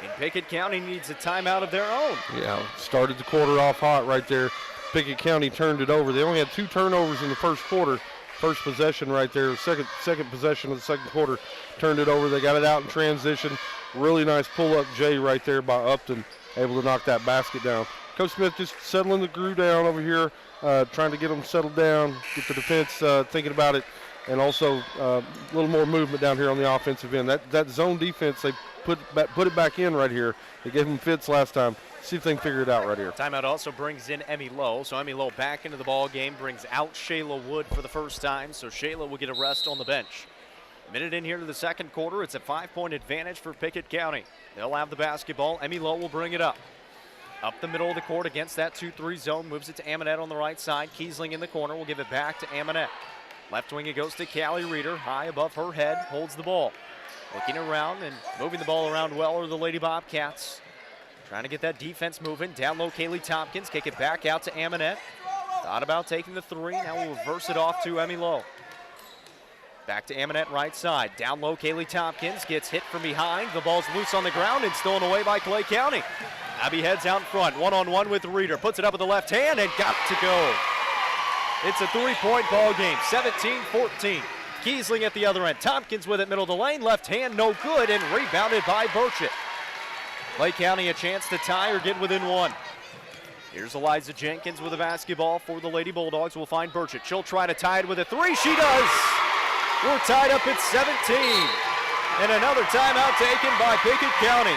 and Pickett County needs a timeout of their own. Yeah, started the quarter off hot right there. Pickett County turned it over. They only had 2 turnovers in the first quarter. First possession right there, second possession of the second quarter, turned it over. They got it out in transition. Really nice pull-up J right there by Upton, able to knock that basket down. Coach Smith just settling the crew down over here, trying to get them settled down, get the defense thinking about it. And also a little more movement down here on the offensive end. That zone defense, they put it back in right here. They gave them fits last time. See if they can figure it out right here. Timeout also brings in Emmy Lowe. So Emmy Lowe back into the ball game, brings out Shayla Wood for the first time. So Shayla will get a rest on the bench. Minute in here to the second quarter. It's a 5-point advantage for Pickett County. They'll have the basketball. Emmy Lowe will bring it up. Up the middle of the court against that 2-3 zone. Moves it to Amonette on the right side. Kiesling in the corner will give it back to Amonette. Left wing it goes to Callie Reeder. High above her head. Holds the ball. Looking around and moving the ball around well are the Lady Bobcats. Trying to get that defense moving. Down low, Kaylee Tompkins. Kick it back out to Amonette. Thought about taking the three. Now we'll reverse it off to Emmy Lowe. Back to Amonette right side. Down low, Kaylee Tompkins gets hit from behind. The ball's loose on the ground and stolen away by Clay County. Abby heads out in front. One-on-one with Reeder. Puts it up with the left hand and got to go. It's a 3-point ball game. 17-14. Kiesling at the other end. Tompkins with it middle of the lane. Left hand no good and rebounded by Burchett. Clay County a chance to tie or get within one. Here's Eliza Jenkins with the basketball for the Lady Bulldogs. We'll find Burchett. She'll try to tie it with a three. She does. We're tied up at 17. And another timeout taken by Pickett County.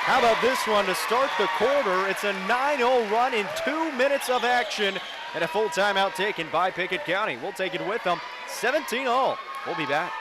How about this one to start the quarter? It's a 9-0 run in 2 minutes of action. And a full timeout taken by Pickett County. We'll take it with them. 17-0. We'll be back.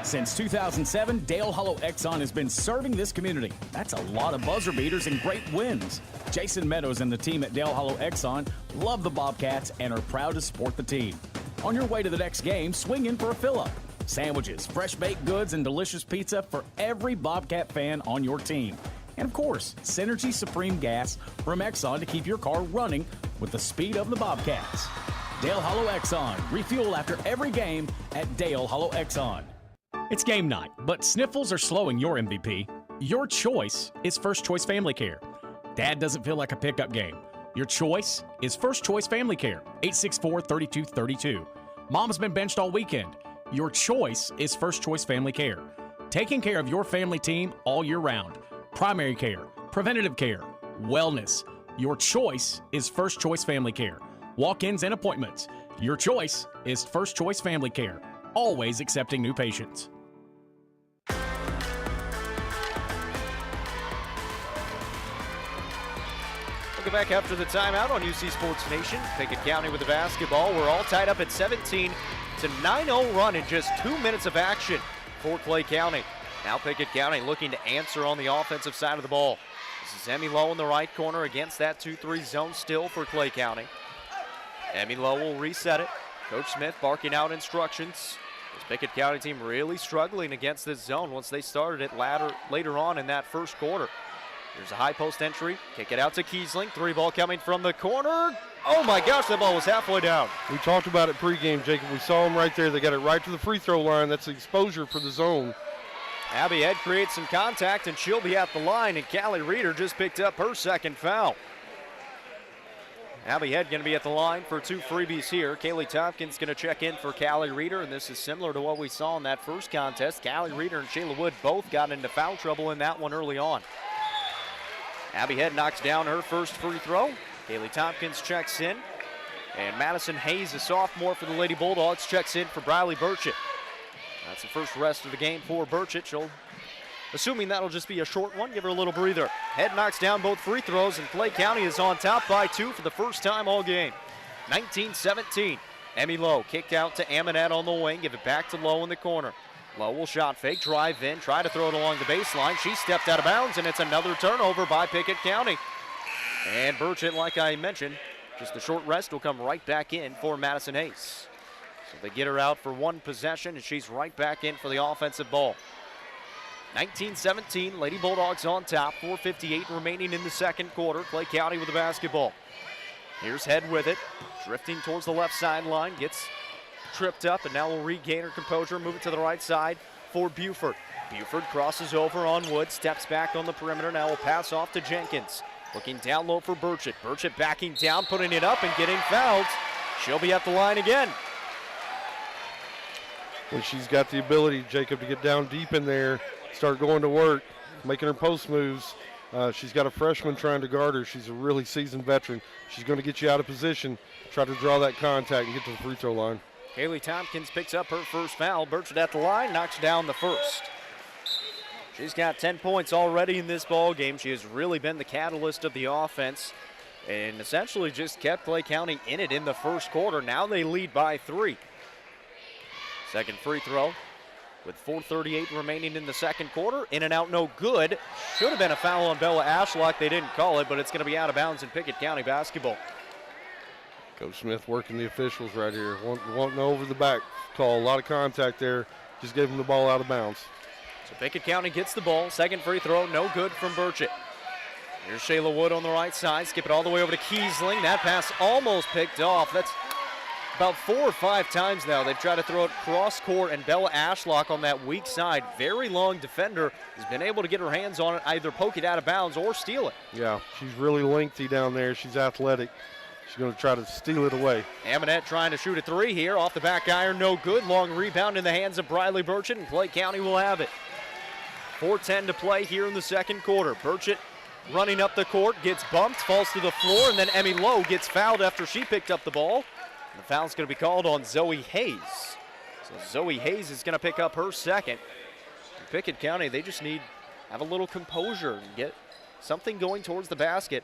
Since 2007, Dale Hollow Exxon has been serving this community. That's a lot of buzzer beaters and great wins. Jason Meadows and the team at Dale Hollow Exxon love the Bobcats and are proud to support the team. On your way to the next game, swing in for a fill-up. Sandwiches, fresh baked goods, and delicious pizza for every Bobcat fan on your team. And of course, Synergy Supreme Gas from Exxon to keep your car running with the speed of the Bobcats. Dale Hollow Exxon. Refuel after every game at Dale Hollow Exxon. It's game night, but sniffles are slowing your MVP. Your choice is First Choice Family Care. Dad doesn't feel like a pickup game. Your choice is First Choice Family Care, 864-3232. Mom's been benched all weekend. Your choice is First Choice Family Care. Taking care of your family team all year round. Primary care, preventative care, wellness. Your choice is First Choice Family Care. Walk-ins and appointments. Your choice is First Choice Family Care. Always accepting new patients. Welcome back after the timeout on UC Sports Nation. Pickett County with the basketball. We're all tied up at 17. It's a 9-0 run in just 2 minutes of action for Clay County. Now Pickett County looking to answer on the offensive side of the ball. This is Emmy Lowe in the right corner against that 2-3 zone still for Clay County. Emmy Lowe will reset it. Coach Smith barking out instructions. This Pickett County team really struggling against this zone once they started it later on in that first quarter. There's a high post entry. Kick it out to Kiesling. Three ball coming from the corner. Oh my gosh, that ball was halfway down. We talked about it pregame, Jacob. We saw them right there. They got it right to the free throw line. That's the exposure for the zone. Abby Head creates some contact, and she'll be at the line, and Callie Reeder just picked up her second foul. Abby Head going to be at the line for two freebies here. Kaylee Tompkins going to check in for Callie Reeder, and this is similar to what we saw in that first contest. Callie Reeder and Shayla Wood both got into foul trouble in that one early on. Abby Head knocks down her first free throw. Kaylee Tompkins checks in, and Madison Hayes, a sophomore for the Lady Bulldogs, checks in for Briley Burchett. That's the first rest of the game for Burchett. She'll, assuming that'll just be a short one, give her a little breather. Head knocks down both free throws, and Clay County is on top by 2 for the first time all game. 19-17. Emmy Lowe kicked out to Amonette on the wing. Give it back to Lowe in the corner. Lowe will shot fake, drive in, try to throw it along the baseline. She stepped out of bounds, and it's another turnover by Pickett County. And Burchett, like I mentioned, just the short rest will come right back in for Madison Hayes. So they get her out for one possession, and she's right back in for the offensive ball. 19-17, Lady Bulldogs on top. 4:58 remaining in the second quarter. Clay County with the basketball. Here's Head with it, drifting towards the left sideline, gets tripped up, and now will regain her composure, move it to the right side for Buford. Buford crosses over on Wood, steps back on the perimeter, now will pass off to Jenkins. Looking down low for Burchett. Burchett backing down, putting it up and getting fouled. She'll be at the line again. When she's got the ability, Jacob, to get down deep in there, start going to work, making her post moves. She's got a freshman trying to guard her. She's a really seasoned veteran. She's going to get you out of position, try to draw that contact and get to the free throw line. Kaylee Tompkins picks up her first foul. Burchett at the line, knocks down the first. She's got 10 points already in this ball game. She has really been the catalyst of the offense and essentially just kept Clay County in it in the first quarter. Now they lead by 3. Second free throw with 4:38 remaining in the second quarter. In and out, no good. Should have been a foul on Bella Ashlock. They didn't call it, but it's going to be out of bounds in Pickett County basketball. Coach Smith working the officials right here. Wanting over the back call. A lot of contact there. Just gave him the ball out of bounds. So Pickett County gets the ball. Second free throw, no good from Burchett. Here's Shayla Wood on the right side. Skip it all the way over to Kiesling. That pass almost picked off. That's about 4 or 5 times now they've tried to throw it cross court, and Bella Ashlock on that weak side, very long defender, has been able to get her hands on it, either poke it out of bounds or steal it. Yeah, she's really lengthy down there. She's athletic. She's going to try to steal it away. Amonette trying to shoot a 3 here. Off the back iron, no good. Long rebound in the hands of Briley Burchett, and Clay County will have it. 4:10 to play here in the second quarter. Burchett running up the court, gets bumped, falls to the floor, and then Emmy Lowe gets fouled after she picked up the ball. The foul's going to be called on Zoe Hayes. So Zoe Hayes is going to pick up her second. In Pickett County, they just need to have a little composure and get something going towards the basket.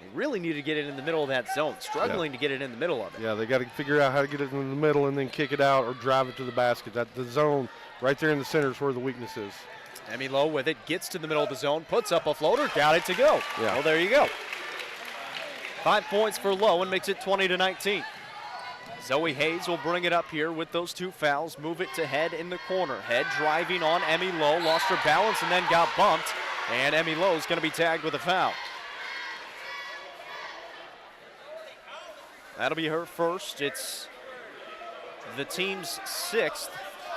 They really need to get it in the middle of that zone, struggling to get it in the middle of it. Yeah, they got to figure out how to get it in the middle and then kick it out or drive it to the basket. The zone right there in the center is where the weakness is. Emmy Lowe with it, gets to the middle of the zone, puts up a floater, got it to go. Yeah. Well, there you go. 5 points for Lowe and makes it 20-19. Zoe Hayes will bring it up here with those 2 fouls, move it to Head in the corner. Head driving on Emmy Lowe, lost her balance and then got bumped, and Emmy Lowe is going to be tagged with a foul. That'll be her first. It's the team's 6th.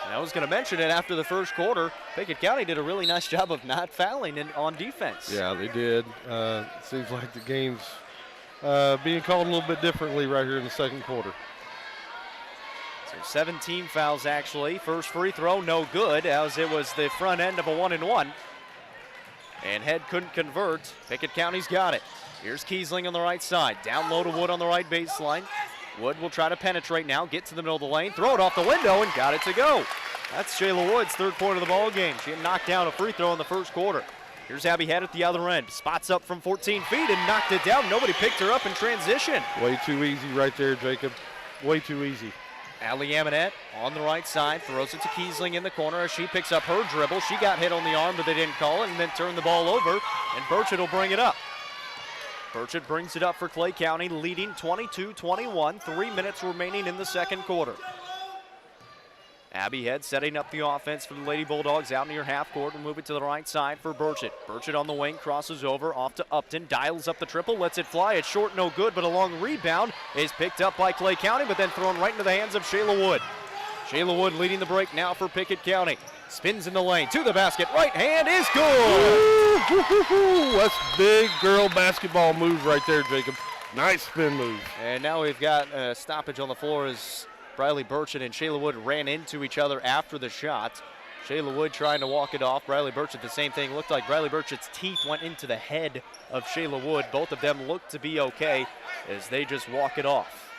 And I was going to mention it after the first quarter. Pickett County did a really nice job of not fouling on defense. Yeah, they did. Seems like the game's being called a little bit differently right here in the second quarter. So 17 fouls actually. First free throw, no good, as it was the front end of a 1-and-1. And Head couldn't convert. Pickett County's got it. Here's Kiesling on the right side. Down low to Wood on the right baseline. Wood will try to penetrate now, get to the middle of the lane, throw it off the window, and got it to go. That's Shayla Wood's 3rd point of the ball game. She had knocked down a free throw in the first quarter. Here's Abby Head at the other end. Spots up from 14 feet and knocked it down. Nobody picked her up in transition. Way too easy right there, Jacob. Way too easy. Allie Amonette on the right side, throws it to Kiesling in the corner as she picks up her dribble. She got hit on the arm, but they didn't call it, and then turned the ball over, and Burchett will bring it up. Burchett brings it up for Clay County, leading 22-21, 3 minutes remaining in the second quarter. Abby Head setting up the offense for the Lady Bulldogs out near half court and move it to the right side for Burchett. Burchett on the wing, crosses over, off to Upton, dials up the triple, lets it fly. It's short, no good, but a long rebound is picked up by Clay County, but then thrown right into the hands of Shayla Wood. Shayla Wood leading the break now for Pickett County. Spins in the lane, to the basket, right hand is good! That's big girl basketball move right there, Jacob. Nice spin move. And now we've got a stoppage on the floor as Briley Burchett and Shayla Wood ran into each other after the shot. Shayla Wood trying to walk it off. Briley Burchett, the same thing. Looked like Briley Burchett's teeth went into the head of Shayla Wood. Both of them look to be okay as they just walk it off.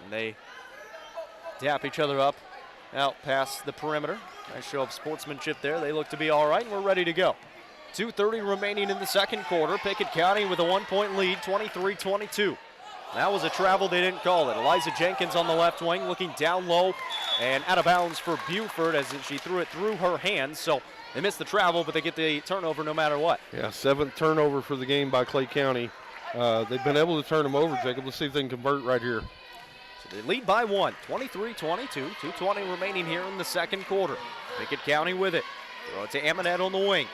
And they dap each other up out past the perimeter. Nice show of sportsmanship there. They look to be all right, and we're ready to go. 2:30 remaining in the second quarter. Pickett County with a 1-point lead, 23-22. That was a travel, they didn't call it. Eliza Jenkins on the left wing looking down low and out of bounds for Buford as she threw it through her hands. So they missed the travel, but they get the turnover no matter what. Yeah, 7th turnover for the game by Clay County. They've been able to turn them over, Jacob. Let's see if they can convert right here. So they lead by 1, 23-22. 2:20 remaining here in the second quarter. Pickett County with it. Throw it to Amonette on the wing.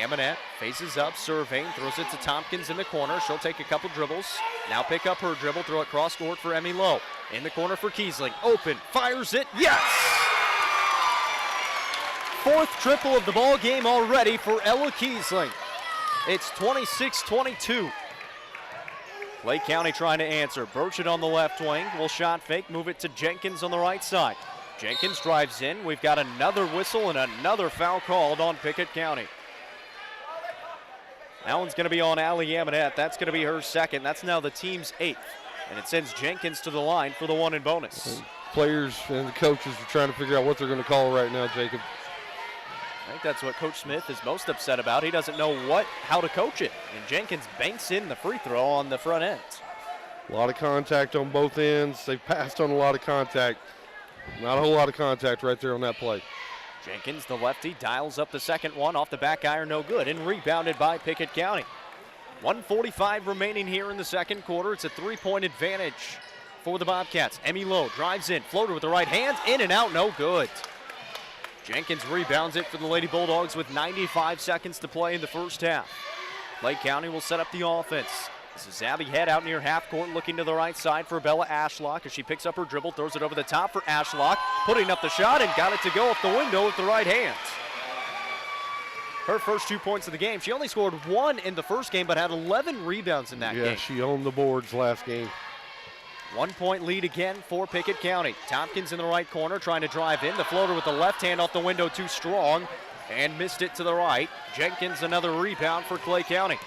Amonette faces up, surveying, throws it to Tompkins in the corner. She'll take a couple dribbles. Now pick up her dribble, throw it cross court for Emmy Lowe. In the corner for Kiesling. Open, fires it, yes! 4th triple of the ball game already for Ella Kiesling. It's 26-22. Clay County trying to answer. Burchett on the left wing will shot fake, move it to Jenkins on the right side. Jenkins drives in. We've got another whistle and another foul called on Pickett County. That one's going to be on Allie Amonette. That's going to be her second. That's now the team's 8th. And it sends Jenkins to the line for the 1 in bonus. And players and the coaches are trying to figure out what they're going to call right now, Jacob. I think that's what Coach Smith is most upset about. He doesn't know how to coach it. And Jenkins banks in the free throw on the front end. A lot of contact on both ends. They've passed on a lot of contact. Not a whole lot of contact right there on that play. Jenkins, the lefty, dials up the second one off the back iron, no good, and rebounded by Pickett County. 1:45 remaining here in the second quarter. It's a 3-point advantage for the Bobcats. Emmy Lowe drives in, floater with the right hand, in and out, no good. Jenkins rebounds it for the Lady Bulldogs with 95 seconds to play in the first half. Clay County will set up the offense. This is Abby Head out near half court, looking to the right side for Bella Ashlock as she picks up her dribble, throws it over the top for Ashlock, putting up the shot and got it to go off the window with the right hand. Her first 2 points of the game. She only scored 1 in the first game, but had 11 rebounds in that game. Yeah, she owned the boards last game. 1-point lead again for Pickett County. Tompkins in the right corner trying to drive in. The floater with the left hand off the window too strong and missed it to the right. Jenkins another rebound for Clay County.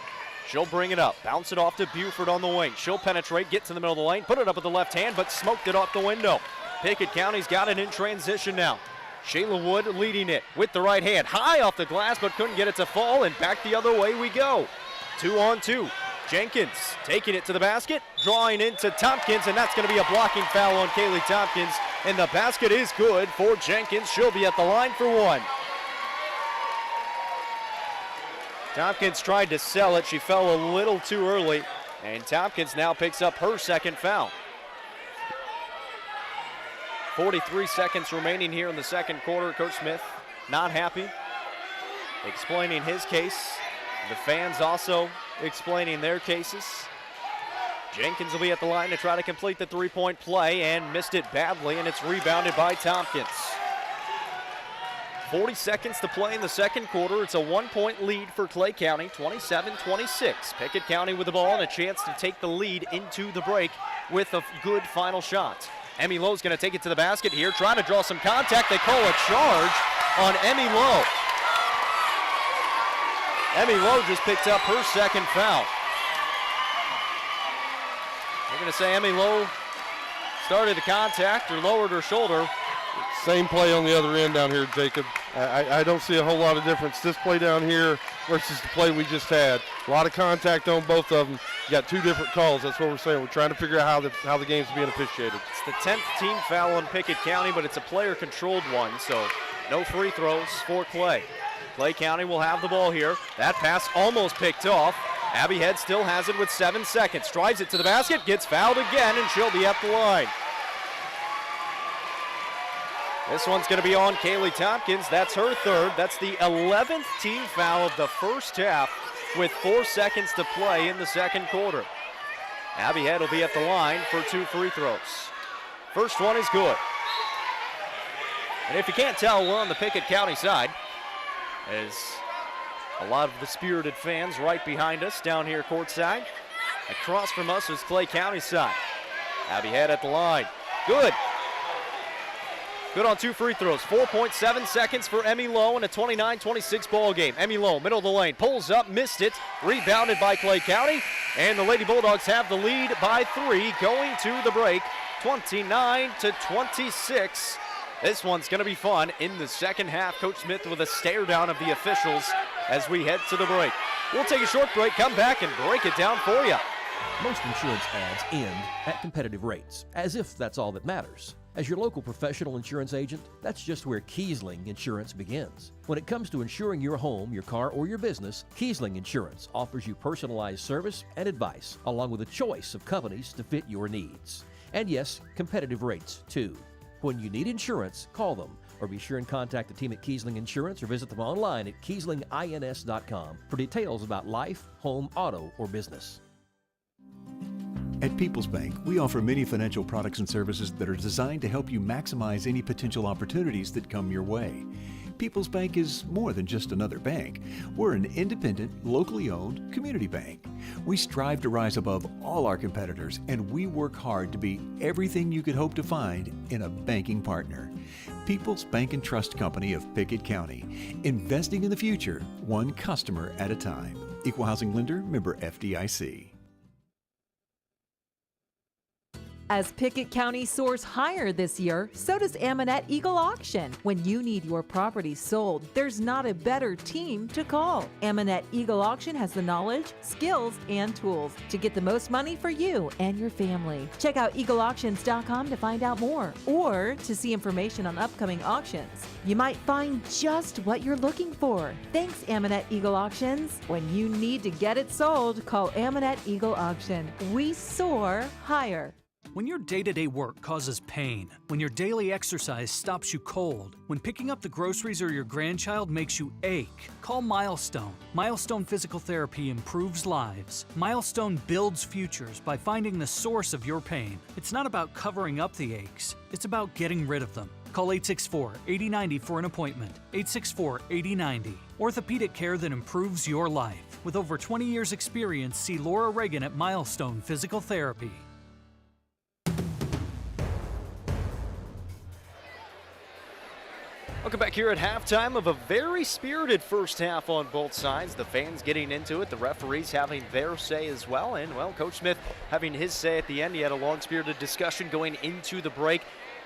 She'll bring it up, bounce it off to Buford on the wing. She'll penetrate, get to the middle of the lane, put it up with the left hand, but smoked it off the window. Pickett County's got it in transition now. Shayla Wood leading it with the right hand. High off the glass, but couldn't get it to fall, and back the other way we go. 2-on-2. Jenkins taking it to the basket, drawing into Tompkins, and that's going to be a blocking foul on Kaylee Tompkins. And the basket is good for Jenkins. She'll be at the line for 1. Tompkins tried to sell it. She fell a little too early, and Tompkins now picks up her second foul. 43 seconds remaining here in the second quarter. Coach Smith not happy, explaining his case. The fans also explaining their cases. Jenkins will be at the line to try to complete the 3-point play and missed it badly, and it's rebounded by Tompkins. 40 seconds to play in the second quarter. It's a 1-point lead for Clay County, 27-26. Pickett County with the ball and a chance to take the lead into the break with a good final shot. Emmy Lowe's going to take it to the basket here, trying to draw some contact. They call a charge on Emmy Lowe. Emmy Lowe just picked up her second foul. We're going to say Emmy Lowe started the contact or lowered her shoulder. Same play on the other end down here, Jacob. I don't see a whole lot of difference. This play down here versus the play we just had. A lot of contact on both of them. You got 2 different calls. That's what we're saying. We're trying to figure out how the game's being officiated. It's the 10th team foul on Pickett County, but it's a player-controlled one, so no free throws for Clay. Clay County will have the ball here. That pass almost picked off. Abby Head still has it with 7 seconds. Drives it to the basket, gets fouled again, and she'll be at the line. This one's going to be on Kaylee Tompkins. That's her third. That's the 11th team foul of the first half with 4 seconds to play in the second quarter. Abby Head will be at the line for 2 free throws. First one is good. And if you can't tell, we're on the Pickett County side, as a lot of the spirited fans right behind us down here courtside. Across from us is Clay County side. Abby Head at the line. Good. Good on 2 free throws. 4.7 seconds for Emmy Lowe in a 29-26 ball game. Emmy Lowe, middle of the lane, pulls up, missed it, rebounded by Clay County, and the Lady Bulldogs have the lead by 3 going to the break, 29-26. This one's going to be fun in the second half. Coach Smith with a stare down of the officials as we head to the break. We'll take a short break, come back, and break it down for you. Most insurance ads end at competitive rates, as if that's all that matters. As your local professional insurance agent, that's just where Kiesling Insurance begins. When it comes to insuring your home, your car, or your business, Kiesling Insurance offers you personalized service and advice, along with a choice of companies to fit your needs. And yes, competitive rates, too. When you need insurance, call them, or be sure and contact the team at Kiesling Insurance or visit them online at KieslingINS.com for details about life, home, auto, or business. At People's Bank, we offer many financial products and services that are designed to help you maximize any potential opportunities that come your way. People's Bank is more than just another bank. We're an independent, locally owned community bank. We strive to rise above all our competitors, and we work hard to be everything you could hope to find in a banking partner. People's Bank and Trust Company of Pickett County, investing in the future, one customer at a time. Equal housing lender, member FDIC. As Pickett County soars higher this year, so does Amanette Eagle Auction. When you need your property sold, there's not a better team to call. Amanette Eagle Auction has the knowledge, skills, and tools to get the most money for you and your family. Check out eagleauctions.com to find out more or to see information on upcoming auctions. You might find just what you're looking for. Thanks, Amanette Eagle Auctions. When you need to get it sold, call Amanette Eagle Auction. We soar higher. When your day-to-day work causes pain, when your daily exercise stops you cold, when picking up the groceries or your grandchild makes you ache, call Milestone. Milestone Physical Therapy improves lives. Milestone builds futures by finding the source of your pain. It's not about covering up the aches, it's about getting rid of them. Call 864-8090 for an appointment. 864-8090. Orthopedic care that improves your life. With over 20 years experience, see Laura Reagan at Milestone Physical Therapy. Welcome back here at halftime of a very spirited first half on both sides. The fans getting into it, the referees having their say as well, and, well, Coach Smith having his say at the end. He had a long spirited discussion going into the break,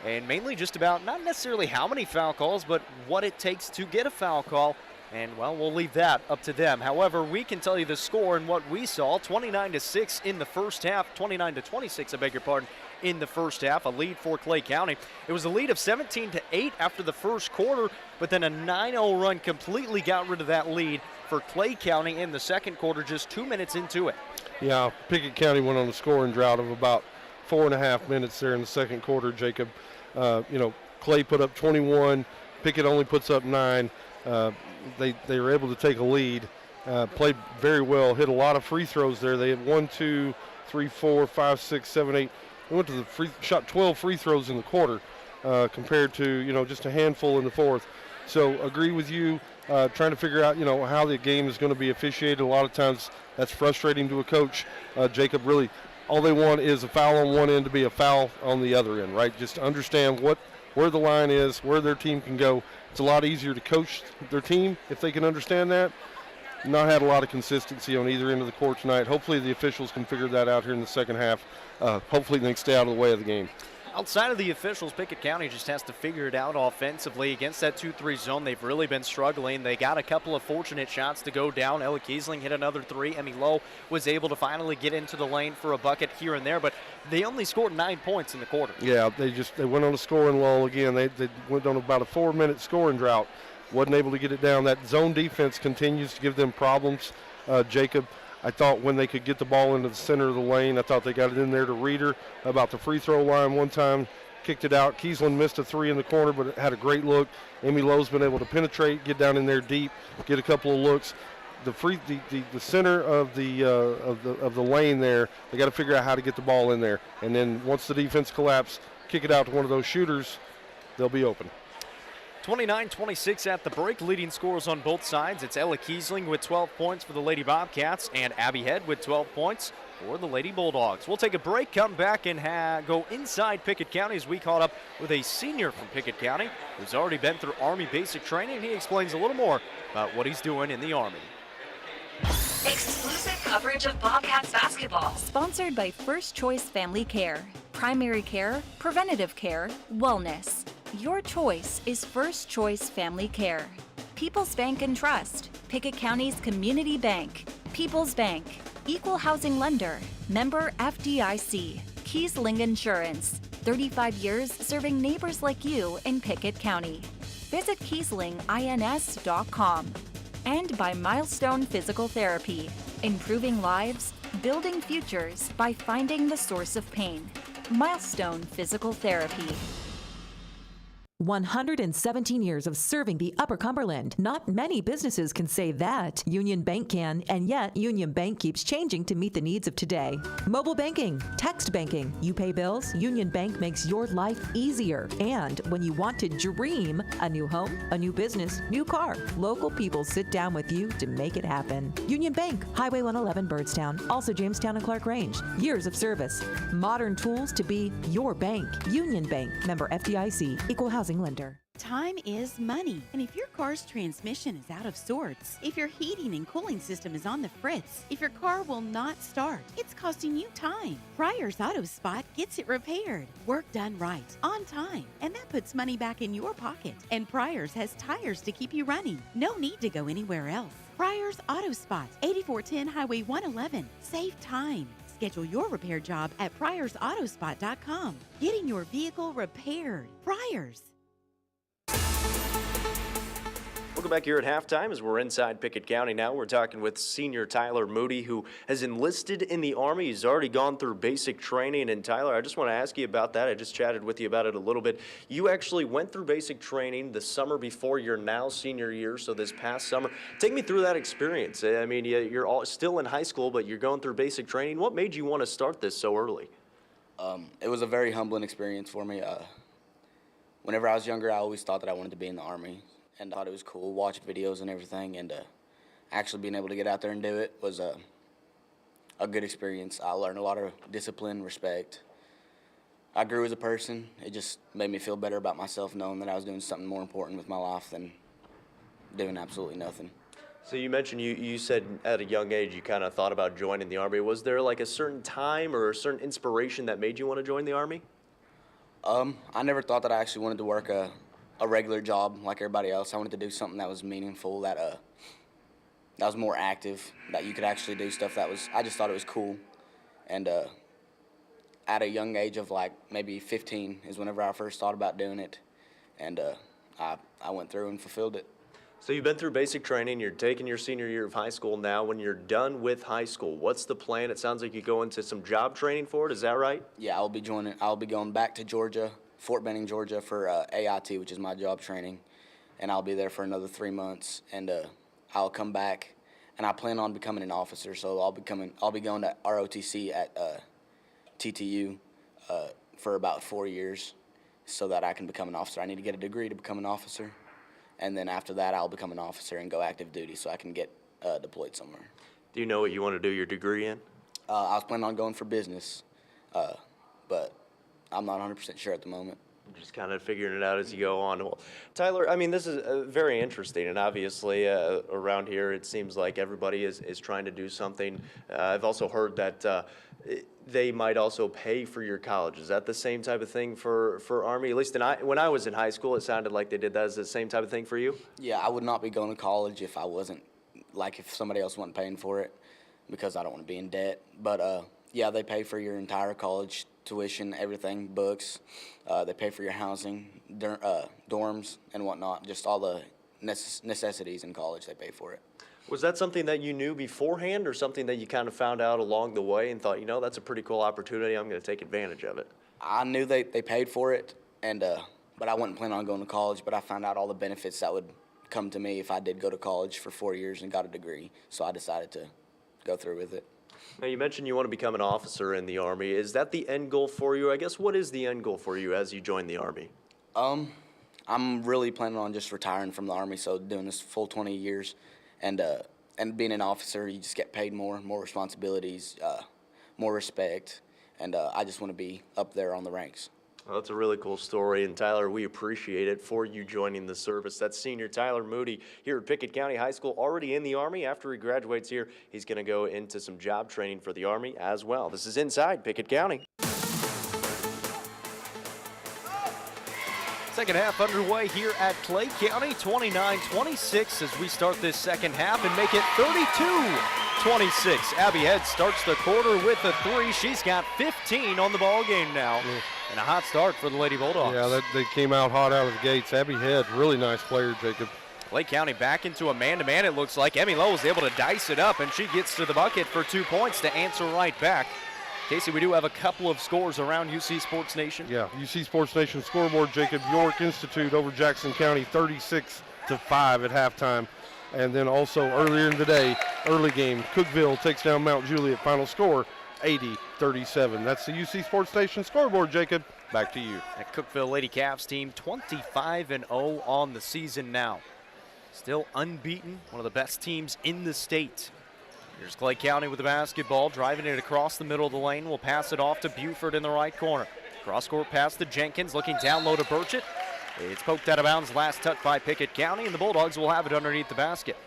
and mainly just about not necessarily how many foul calls, but what it takes to get a foul call. And, well, we'll leave that up to them. However, we can tell you the score and what we saw. 29-6 in the first half. 29-26, I beg your pardon, in the first half. A lead for Clay County. It was a lead of 17-8 after the first quarter, but then a 9-0 run completely got rid of that lead for Clay County in the second quarter, just 2 minutes into it. Yeah, Pickett County went on a scoring drought of about 4.5 minutes there in the second quarter, Jacob. Clay put up 21. Pickett only puts up 9. They were able to take a lead, played very well, hit a lot of free throws there. They had 1, 2, 3, 4, 5, 6, 7, 8. They went to shot 12 free throws in the quarter compared to, just a handful in the fourth. So agree with you, trying to figure out, how the game is going to be officiated. A lot of times that's frustrating to a coach. Jacob, really, all they want is a foul on one end to be a foul on the other end, right? Just understand where the line is, where their team can go. It's a lot easier to coach their team if they can understand that. Not had a lot of consistency on either end of the court tonight. Hopefully the officials can figure that out here in the second half. Hopefully they can stay out of the way of the game. Outside of the officials, Pickett County just has to figure it out offensively. Against that 2-3 zone, they've really been struggling. They got a couple of fortunate shots to go down. Ella Kiesling hit another 3. Emmy Lowe was able to finally get into the lane for a bucket here and there, but they only scored 9 points in the quarter. Yeah, they went on a scoring lull again. They went on about a 4-minute scoring drought. Wasn't able to get it down. That zone defense continues to give them problems, Jacob. I thought when they could get the ball into the center of the lane, I thought they got it in there to Reeder about the free throw line one time, kicked it out. Kiesling missed a 3 in the corner, but it had a great look. Emmy Lowe's been able to penetrate, get down in there deep, get a couple of looks. The center of the lane there, they got to figure out how to get the ball in there. And then once the defense collapses, kick it out to one of those shooters, they'll be open. 29-26 at the break. Leading scorers on both sides. It's Ella Kiesling with 12 points for the Lady Bobcats and Abby Head with 12 points for the Lady Bulldogs. We'll take a break, come back, and go inside Pickett County as we caught up with a senior from Pickett County who's already been through Army basic training. He explains a little more about what he's doing in the Army. Exclusive coverage of Bobcats basketball. Sponsored by First Choice Family Care. Primary care, preventative care, wellness. Your choice is First Choice Family Care. People's Bank and Trust. Pickett County's community bank. People's Bank. Equal housing lender. Member FDIC. Kiesling Insurance. 35 years serving neighbors like you in Pickett County. Visit KieslingINS.com. And by Milestone Physical Therapy. Improving lives, building futures by finding the source of pain. Milestone Physical Therapy. 117 years of serving the Upper Cumberland. Not many businesses can say that. Union Bank can, and yet Union Bank keeps changing to meet the needs of today. Mobile banking, text banking. You pay bills, Union Bank makes your life easier. And when you want to dream a new home, a new business, new car, local people sit down with you to make it happen. Union Bank, Highway 111 Birdstown, also Jamestown and Clark Range. Years of service, modern tools to be your bank. Union Bank, member FDIC, equal housing lender. Time is money, and if your car's transmission is out of sorts, if your heating and cooling system is on the fritz, if your car will not start, it's costing you time. Pryor's Auto Spot gets it repaired. Work done right, on time, and that puts money back in your pocket. And Pryor's has tires to keep you running. No need to go anywhere else. Pryor's Auto Spot, 8410 Highway 111. Save time. Schedule your repair job at pryorsautospot.com. Getting your vehicle repaired. Pryor's. Welcome back here at halftime as we're inside Pickett County now. We're talking with senior Tyler Moody, who has enlisted in the Army. He's already gone through basic training. And Tyler, I just want to ask you about that. I just chatted with you about it a little bit. You actually went through basic training the summer before your now senior year, so this past summer. Take me through that experience. I mean, you're all still in high school, but you're going through basic training. What made you want to start this so early? It was a very humbling experience for me. Whenever I was younger, I always thought that I wanted to be in the Army. And thought it was cool, watching videos and everything, and actually being able to get out there and do it was a good experience. I learned a lot of discipline, respect. I grew as a person. It just made me feel better about myself, knowing that I was doing something more important with my life than doing absolutely nothing. So you mentioned you said at a young age you kind of thought about joining the Army. Was there like a certain time or a certain inspiration that made you want to join the Army? I never thought that I actually wanted to work a regular job like everybody else. I wanted to do something that was meaningful, that was more active, that you could actually do stuff I just thought it was cool. And at a young age of like maybe 15 is whenever I first thought about doing it. And I went through and fulfilled it. So you've been through basic training, you're taking your senior year of high school now. When you're done with high school, what's the plan? It sounds like you go into some job training for it, is that right? Yeah, I'll be going back to Georgia, Fort Benning, Georgia for AIT, which is my job training. And I'll be there for another 3 months, and I'll come back, and I plan on becoming an officer. So I'll be going to ROTC at TTU for about 4 years so that I can become an officer. I need to get a degree to become an officer. And then after that, I'll become an officer and go active duty so I can get deployed somewhere. Do you know what you want to do your degree in? I was planning on going for business, but I'm not 100% sure at the moment. Just kind of figuring it out as you go on. Well, Tyler, I mean, this is very interesting, and obviously around here it seems like everybody is trying to do something. I've also heard that they might also pay for your college. Is that the same type of thing for Army? At least when I was in high school, it sounded like they did that. Is it the same type of thing for you? Yeah, I would not be going to college if I wasn't, like if somebody else wasn't paying for it, because I don't want to be in debt. But yeah, they pay for your entire college tuition, everything, books. They pay for your housing, dorms and whatnot, just all the necessities in college, they pay for it. Was that something that you knew beforehand or something that you kind of found out along the way and thought, you know, that's a pretty cool opportunity, I'm going to take advantage of it? I knew they paid for it, and but I wasn't planning on going to college, but I found out all the benefits that would come to me if I did go to college for 4 years and got a degree, so I decided to go through with it. Now, you mentioned you want to become an officer in the Army. Is that the end goal for you? I guess, what is the end goal for you as you join the Army? I'm really planning on just retiring from the Army, so doing this full 20 years. And being an officer, you just get paid more responsibilities, more respect, and I just want to be up there on the ranks. Well, that's a really cool story, and Tyler, we appreciate it for you joining the service. That's senior Tyler Moody here at Pickett County High School, already in the Army. After he graduates here, he's going to go into some job training for the Army as well. This is Inside Pickett County. Second half underway here at Clay County, 29-26 as we start this second half and make it 32-26. Abby Head starts the quarter with a three. She's got 15 on the ball game now. Yeah. And a hot start for the Lady Bulldogs. Yeah, they came out hot out of the gates. Abby Head, really nice player, Jacob. Clay County back into a man-to-man, it looks like. Emmy Lowe was able to dice it up, and she gets to the bucket for 2 points to answer right back. Casey, we do have a couple of scores around UC Sports Nation. Yeah, UC Sports Nation scoreboard, Jacob. York Institute over Jackson County, 36-5 at halftime. And then also earlier in the day, early game, Cookeville takes down Mount Juliet. Final score, 80-37. That's the UC Sports Nation scoreboard, Jacob. Back to you. That Cookeville Lady Cavs team, 25-0 on the season now. Still unbeaten, one of the best teams in the state. Here's Clay County with the basketball, driving it across the middle of the lane. We'll pass it off to Buford in the right corner. Cross-court pass to Jenkins, looking down low to Burchett. It's poked out of bounds, last touch by Pickett County, and the Bulldogs will have it underneath the basket.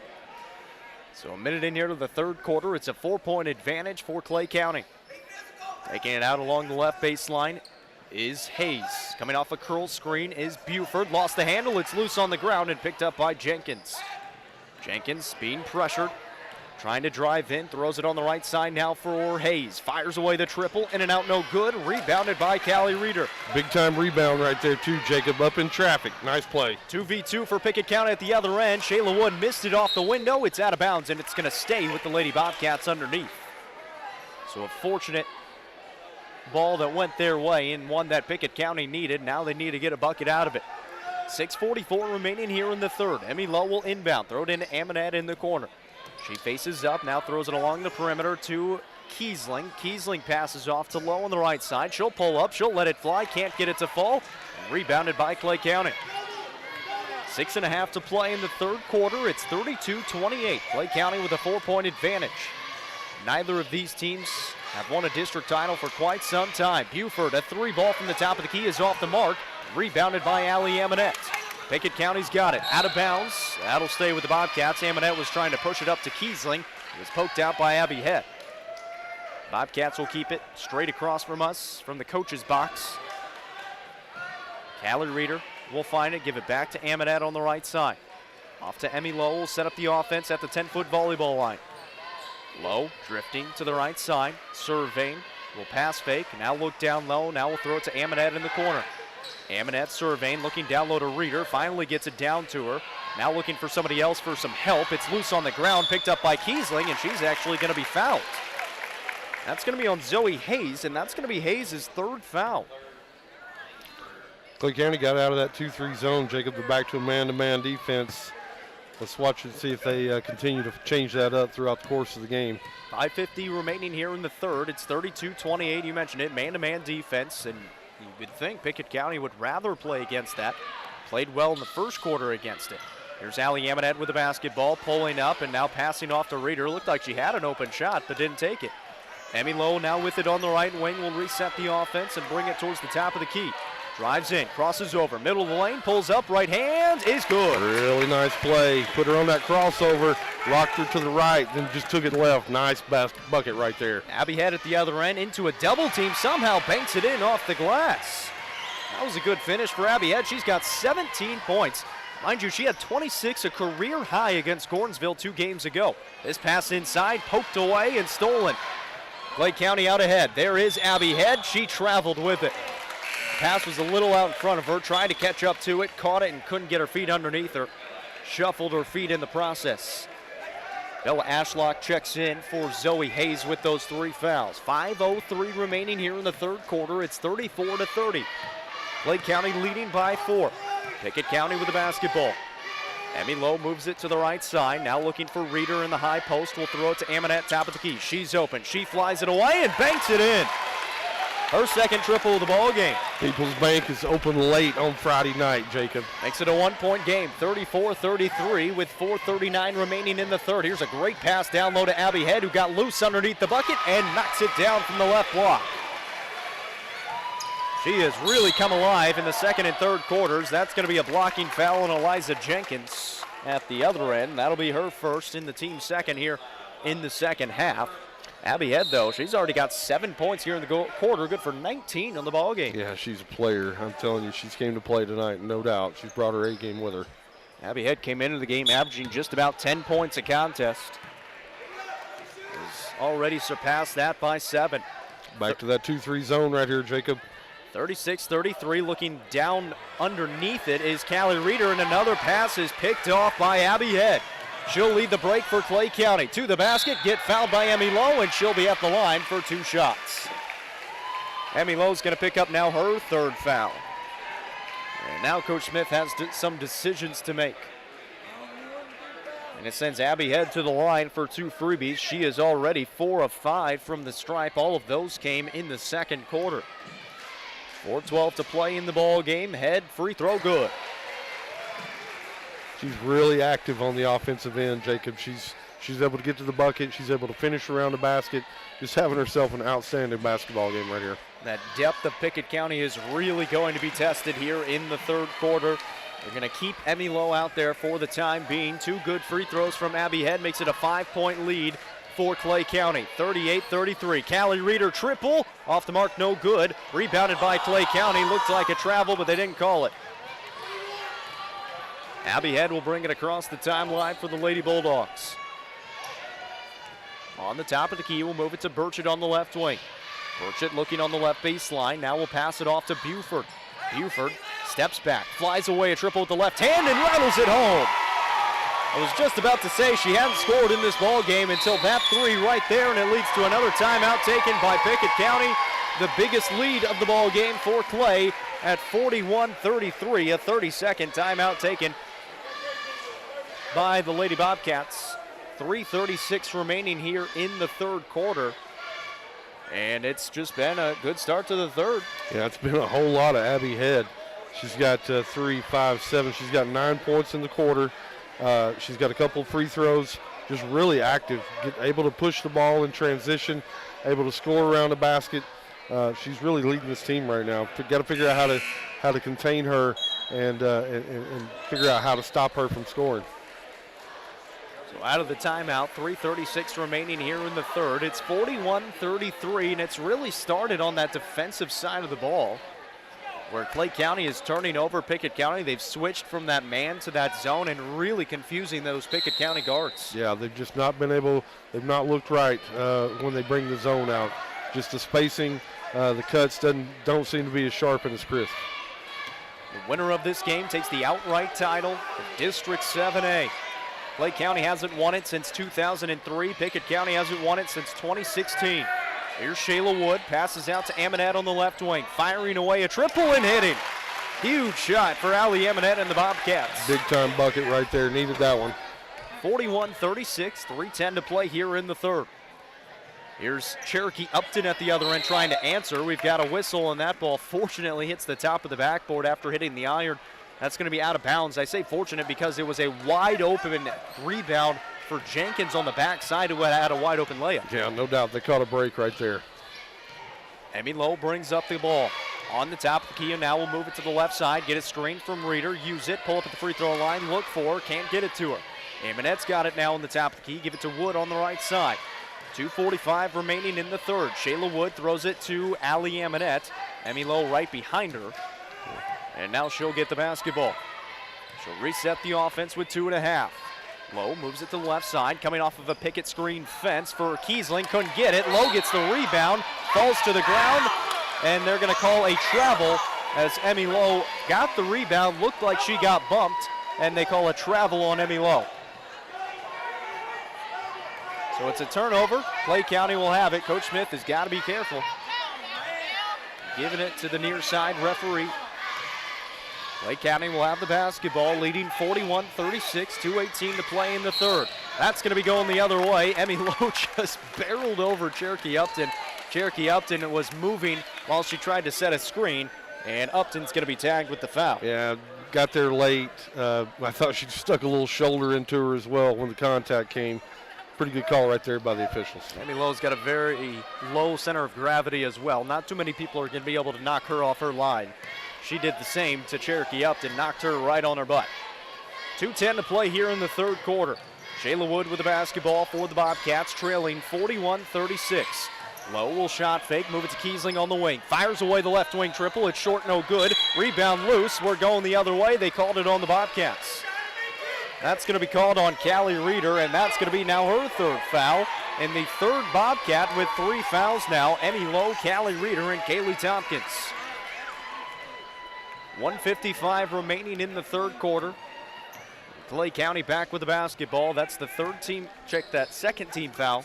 So a minute in here to the third quarter. It's a 4-point advantage for Clay County. Taking it out along the left baseline is Hayes. Coming off a curl screen is Buford. Lost the handle. It's loose on the ground and picked up by Jenkins. Jenkins being pressured. Trying to drive in. Throws it on the right side now for Hayes. Fires away the triple. In and out, no good. Rebounded by Callie Reeder. Big time rebound right there too, Jacob. Up in traffic. Nice play. 2v2 for Pickett County at the other end. Shayla Wood missed it off the window. It's out of bounds, and it's going to stay with the Lady Bobcats underneath. So a fortunate ball that went their way and one that Pickett County needed. Now they need to get a bucket out of it. 6:44 remaining here in the third. Emmy Lowe will inbound. Throw it into Amonette in the corner. She faces up, now throws it along the perimeter to Kiesling. Kiesling passes off to Lowe on the right side. She'll pull up, she'll let it fly, can't get it to fall. Rebounded by Clay County. 6.5 to play in the third quarter. It's 32-28. Clay County with a 4-point advantage. Neither of these teams have won a district title for quite some time. Buford, a three ball from the top of the key is off the mark. Rebounded by Allie Amonette. Pickett County's got it. Out of bounds. That'll stay with the Bobcats. Amonette was trying to push it up to Kiesling. It was poked out by Abby Head. Bobcats will keep it straight across from us from the coach's box. Callie Reeder will find it, give it back to Amonette on the right side. Off to Emmy Lowe will set up the offense at the 10-foot volleyball line. Lowe drifting to the right side. Surveying. Will pass fake. Now look down low. Now we'll throw it to Amonette in the corner. Amonette surveying, looking down low to Reeder. Finally gets it down to her. Now looking for somebody else for some help. It's loose on the ground, picked up by Kiesling, and she's actually going to be fouled. That's going to be on Zoe Hayes, and that's going to be Hayes' third foul. Clay County got out of that 2-3 zone, Jacob. They're back to a man-to-man defense. Let's watch and see if they continue to change that up throughout the course of the game. 5:50 remaining here in the third. It's 32-28. You mentioned it, man-to-man defense, and you would think Pickett County would rather play against that. Played well in the first quarter against it. Here's Allie Amonette with the basketball, pulling up and now passing off to Reeder. Looked like she had an open shot, but didn't take it. Emmy Lowe now with it on the right wing will reset the offense and bring it towards the top of the key. Drives in, crosses over, middle of the lane, pulls up, right hand is good. Really nice play. Put her on that crossover, rocked her to the right, then just took it left. Nice bucket right there. Abby Head at the other end into a double team, somehow banks it in off the glass. That was a good finish for Abby Head. She's got 17 points. Mind you, she had 26, a career high against Gordonsville 2 games ago. This pass inside, poked away and stolen. Clay County out ahead. There is Abby Head. She traveled with it. Pass was a little out in front of her, trying to catch up to it, caught it and couldn't get her feet underneath her. Shuffled her feet in the process. Bella Ashlock checks in for Zoe Hayes with those 3 fouls. 5:03 remaining here in the third quarter. It's 34-30. Clay County leading by 4. Pickett County with the basketball. Emmy Lowe moves it to the right side. Now looking for Reeder in the high post. Will throw it to Amonette, top of the key. She's open. She flies it away and banks it in. Her second triple of the ball game. People's Bank is open late on Friday night, Jacob. Makes it a 1-point game, 34-33 with 4:39 remaining in the third. Here's a great pass down low to Abby Head, who got loose underneath the bucket and knocks it down from the left block. She has really come alive in the second and third quarters. That's going to be a blocking foul on Eliza Jenkins at the other end. That'll be her first in the team's second here in the second half. Abby Head, though, she's already got 7 points here in the quarter, good for 19 on the ball game. Yeah, she's a player. I'm telling you, she's came to play tonight, no doubt. She's brought her A game with her. Abby Head came into the game averaging just about 10 points a contest. Has already surpassed that by 7. Back to that 2-3 zone right here, Jacob. 36-33, looking down underneath it is Callie Reeder, and another pass is picked off by Abby Head. She'll lead the break for Clay County. To the basket, get fouled by Emmy Lowe, and she'll be at the line for 2 shots. Emmy Lowe's going to pick up now her third foul. And now Coach Smith has some decisions to make. And it sends Abby Head to the line for 2 freebies. She is already 4 of 5 from the stripe. All of those came in the second quarter. 4:12 to play in the ball game. Head free throw good. She's really active on the offensive end, Jacob. She's able to get to the bucket. She's able to finish around the basket. Just having herself an outstanding basketball game right here. That depth of Pickett County is really going to be tested here in the third quarter. They're going to keep Emmy Lowe out there for the time being. 2 good free throws from Abby Head makes it a 5-point lead for Clay County. 38-33. Callie Reeder triple. Off the mark, no good. Rebounded by Clay County. Looked like a travel, but they didn't call it. Abby Head will bring it across the timeline for the Lady Bulldogs. On the top of the key, we'll move it to Burchett on the left wing. Burchett looking on the left baseline. Now we'll pass it off to Buford. Buford steps back, flies away a triple with the left hand and rattles it home. I was just about to say she hadn't scored in this ball game until that 3 right there, and it leads to another timeout taken by Pickett County. The biggest lead of the ball game for Clay at 41-33, a 30-second timeout taken by the Lady Bobcats. 3:36 remaining here in the third quarter. And it's just been a good start to the third. Yeah, it's been a whole lot of Abby Head. She's got 3, 5, 7. She's got 9 points in the quarter. She's got a couple of free throws. Just really active, able to push the ball in transition, able to score around the basket. She's really leading this team right now. Got to figure out how to contain her and figure out how to stop her from scoring. So out of the timeout, 3:36 remaining here in the third. It's 41-33, and it's really started on that defensive side of the ball where Clay County is turning over Pickett County. They've switched from that man to that zone and really confusing those Pickett County guards. Yeah, they've just not been able, they've not looked right when they bring the zone out. Just the spacing, the cuts don't seem to be as sharp and as crisp. The winner of this game takes the outright title of District 7A. Clay County hasn't won it since 2003. Pickett County hasn't won it since 2016. Here's Shayla Wood, passes out to Amonette on the left wing, firing away a triple and hitting. Huge shot for Allie Amonette and the Bobcats. Big time bucket right there, needed that one. 41-36, 3:10 to play here in the third. Here's Cherokee Upton at the other end trying to answer. We've got a whistle, and that ball fortunately hits the top of the backboard after hitting the iron. That's going to be out of bounds. I say fortunate because it was a wide open rebound for Jenkins on the backside who had a wide open layup. Yeah, no doubt. They caught a break right there. Emmy Lowe brings up the ball on the top of the key, and now we'll move it to the left side, get it screened from Reeder, use it, pull up at the free throw line, look for her, can't get it to her. Amonette's got it now on the top of the key, give it to Wood on the right side. 2:45 remaining in the third. Shayla Wood throws it to Allie Amonette. Emmy Lowe right behind her. And now she'll get the basketball. She'll reset the offense with 2.5. Lowe moves it to the left side, coming off of a Pickett screen fence for Kiesling. Couldn't get it. Lowe gets the rebound, falls to the ground, and they're going to call a travel as Emmy Lowe got the rebound. Looked like she got bumped, and they call a travel on Emmy Lowe. So it's a turnover. Clay County will have it. Coach Smith has got to be careful. Giving it to the near side referee. Clay County will have the basketball, leading 41-36, 2:18 to play in the third. That's going to be going the other way. Emmy Lowe just barreled over Cherokee Upton. Cherokee Upton was moving while she tried to set a screen, and Upton's going to be tagged with the foul. Yeah, got there late. I thought she stuck a little shoulder into her as well when the contact came. Pretty good call right there by the officials. Emmy Lowe's got a very low center of gravity as well. Not too many people are going to be able to knock her off her line. She did the same to Cherokee Upton, knocked her right on her butt. 2:10 to play here in the third quarter. Shayla Wood with the basketball for the Bobcats, trailing 41-36. Lowe will shot fake, move it to Kiesling on the wing. Fires away the left wing triple. It's short, no good. Rebound loose. We're going the other way. They called it on the Bobcats. That's going to be called on Callie Reeder, and that's going to be now her third foul. And the third Bobcat with 3 fouls now. Emmy Lowe, Callie Reeder, and Kaylee Tompkins. 1:55 remaining in the third quarter. Clay County back with the basketball. That's the second team foul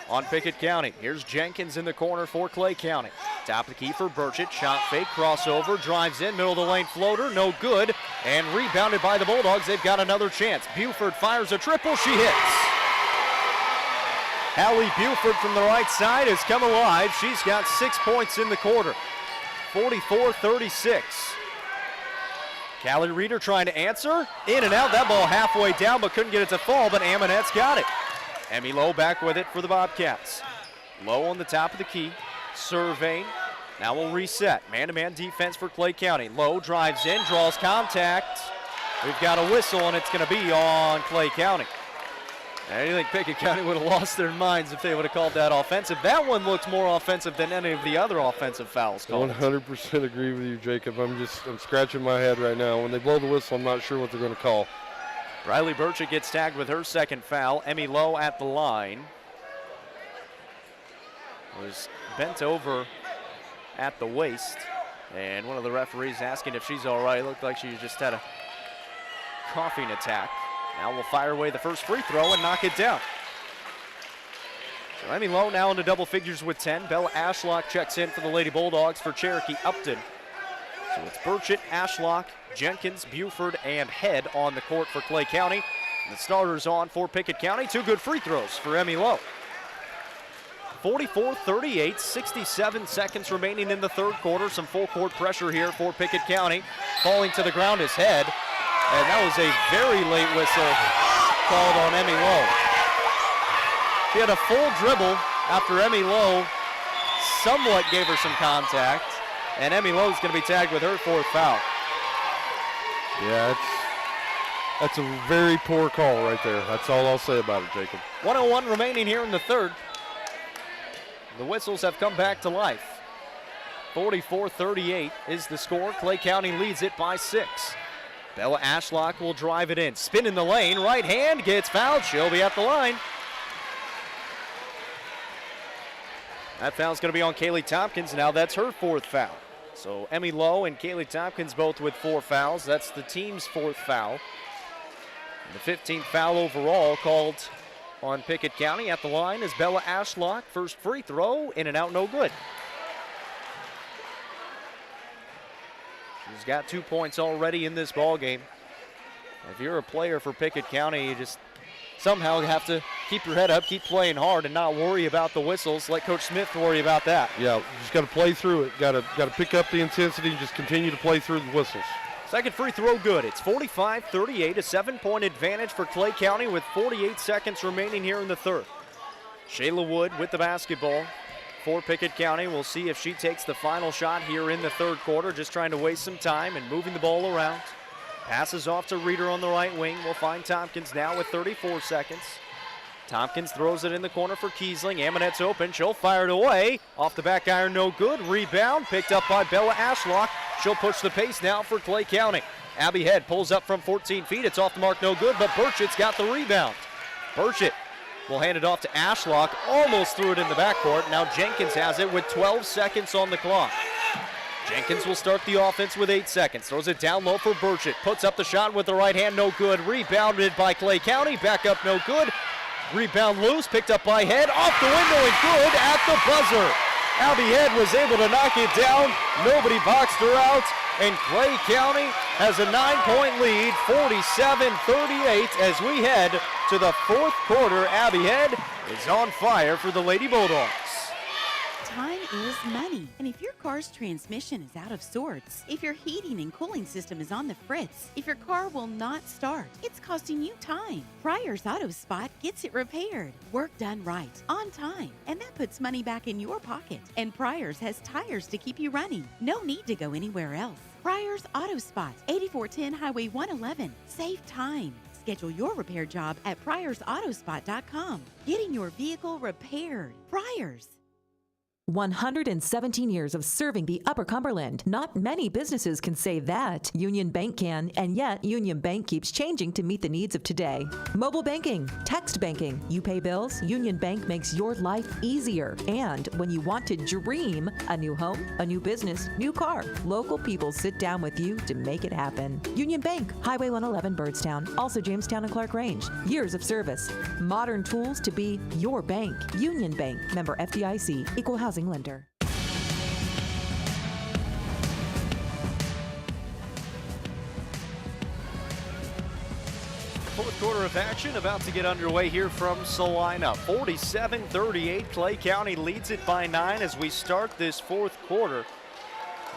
on Pickett County. Here's Jenkins in the corner for Clay County. Top of the key for Burchett. Shot fake, crossover, drives in, middle of the lane floater, no good. And rebounded by the Bulldogs. They've got another chance. Buford fires a triple. She hits. Hallie Buford from the right side has come alive. She's got 6 points in the quarter. 44-36. Callie Reeder trying to answer. In and out. That ball halfway down, but couldn't get it to fall, but Amonette's got it. Emmy Lowe back with it for the Bobcats. Lowe on the top of the key. Surveying. Now we'll reset. Man-to-man defense for Clay County. Lowe drives in, draws contact. We've got a whistle, and it's going to be on Clay County. I think Pickett County would have lost their minds if they would have called that offensive. That one looks more offensive than any of the other offensive fouls called. 100% agree with you, Jacob. I'm scratching my head right now. When they blow the whistle, I'm not sure what they're going to call. Riley Burchett gets tagged with her second foul. Emmy Lowe at the line. Was bent over at the waist, and one of the referees asking if she's all right. It looked like she just had a coughing attack. Now we'll fire away the first free throw and knock it down. So Emmy Lowe now into double figures with 10. Bella Ashlock checks in for the Lady Bulldogs for Cherokee Upton. So it's Burchett, Ashlock, Jenkins, Buford, and Head on the court for Clay County. And the starters on for Pickett County. 2 good free throws for Emmy Lowe. 44-38, 67 seconds remaining in the third quarter. Some full court pressure here for Pickett County. Falling to the ground is Head. And that was a very late whistle called on Emmy Lowe. She had a full dribble after Emmy Lowe somewhat gave her some contact. And Emmy Lowe's going to be tagged with her 4th foul. Yeah, that's a very poor call right there. That's all I'll say about it, Jacob. 1:01 remaining here in the third. The whistles have come back to life. 44-38 is the score. Clay County leads it by 6. Bella Ashlock will drive it in. Spin in the lane. Right hand gets fouled. She'll be at the line. That foul's going to be on Kaylee Tompkins. Now that's her 4th foul. So Emmy Lowe and Kaylee Tompkins both with 4 fouls. That's the team's 4th foul. And the 15th foul overall called on Pickett County. At the line is Bella Ashlock. First free throw, in and out, no good. She's got 2 points already in this ball game. If you're a player for Pickett County, you just somehow have to keep your head up, keep playing hard, and not worry about the whistles. Let Coach Smith worry about that. Yeah, just got to play through it. Got to pick up the intensity and just continue to play through the whistles. Second free throw good. It's 45-38, a 7-point advantage for Clay County with 48 seconds remaining here in the third. Shayla Wood with the basketball for Pickett County. We'll see if she takes the final shot here in the third quarter, just trying to waste some time and moving the ball around. Passes off to Reeder on the right wing. We'll find Tompkins now with 34 seconds. Tompkins throws it in the corner for Kiesling. Amonette's open. She'll fire it away. Off the back iron, no good. Rebound picked up by Bella Ashlock. She'll push the pace now for Clay County. Abby Head pulls up from 14 feet. It's off the mark, no good, but Burchett's got the rebound. Burchett will hand it off to Ashlock. Almost threw it in the backcourt. Now Jenkins has it with 12 seconds on the clock. Jenkins will start the offense with 8 seconds. Throws it down low for Burchett. Puts up the shot with the right hand, no good. Rebounded by Clay County. Back up, no good. Rebound loose, picked up by Head. Off the window and good at the buzzer. Abby Head was able to knock it down. Nobody boxed her out. And Clay County has a 9-point lead, 47-38, as we head to the fourth quarter. Abby Head is on fire for the Lady Bulldogs. Time is money. And if your car's transmission is out of sorts, if your heating and cooling system is on the fritz, if your car will not start, it's costing you time. Pryor's Auto Spot gets it repaired. Work done right, on time, and that puts money back in your pocket. And Pryor's has tires to keep you running. No need to go anywhere else. Pryor's Auto Spot, 8410 Highway 111. Save time. Schedule your repair job at pryorsautospot.com. Getting your vehicle repaired. Pryor's. 117 years of serving the Upper Cumberland. Not many businesses can say that. Union Bank can, and yet Union Bank keeps changing to meet the needs of today. Mobile banking, text banking, you pay bills, Union Bank makes your life easier. And when you want to dream a new home, a new business, new car, local people sit down with you to make it happen. Union Bank, Highway 111 Birdstown, also Jamestown and Clark Range. Years of service, modern tools to be your bank. Union Bank, member FDIC, equal housing lender. Fourth quarter of action about to get underway here from Salina. 47-38, Clay County leads it by 9 as we start this fourth quarter.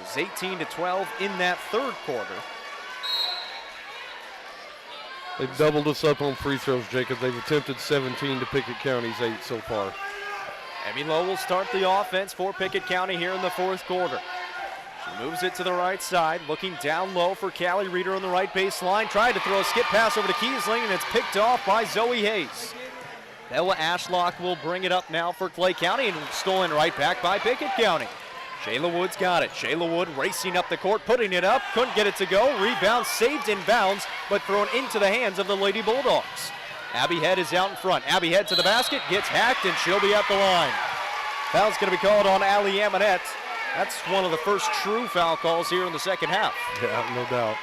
It's 18-12 in that third quarter. They've doubled us up on free throws, Jacob. They've attempted 17 to Pickett County's 8 so far. Emmy Lowe will start the offense for Pickett County here in the fourth quarter. She moves it to the right side, looking down low for Callie Reeder on the right baseline. Tried to throw a skip pass over to Kiesling, and it's picked off by Zoe Hayes. Bella Ashlock will bring it up now for Clay County, and stolen right back by Pickett County. Shayla Wood's got it. Shayla Wood racing up the court, putting it up. Couldn't get it to go. Rebound saved in bounds, but thrown into the hands of the Lady Bulldogs. Abby Head is out in front. Abby Head to the basket, gets hacked, and she'll be at the line. Foul's going to be called on Allie Amonette. That's one of the first true foul calls here in the second half. Yeah, no doubt.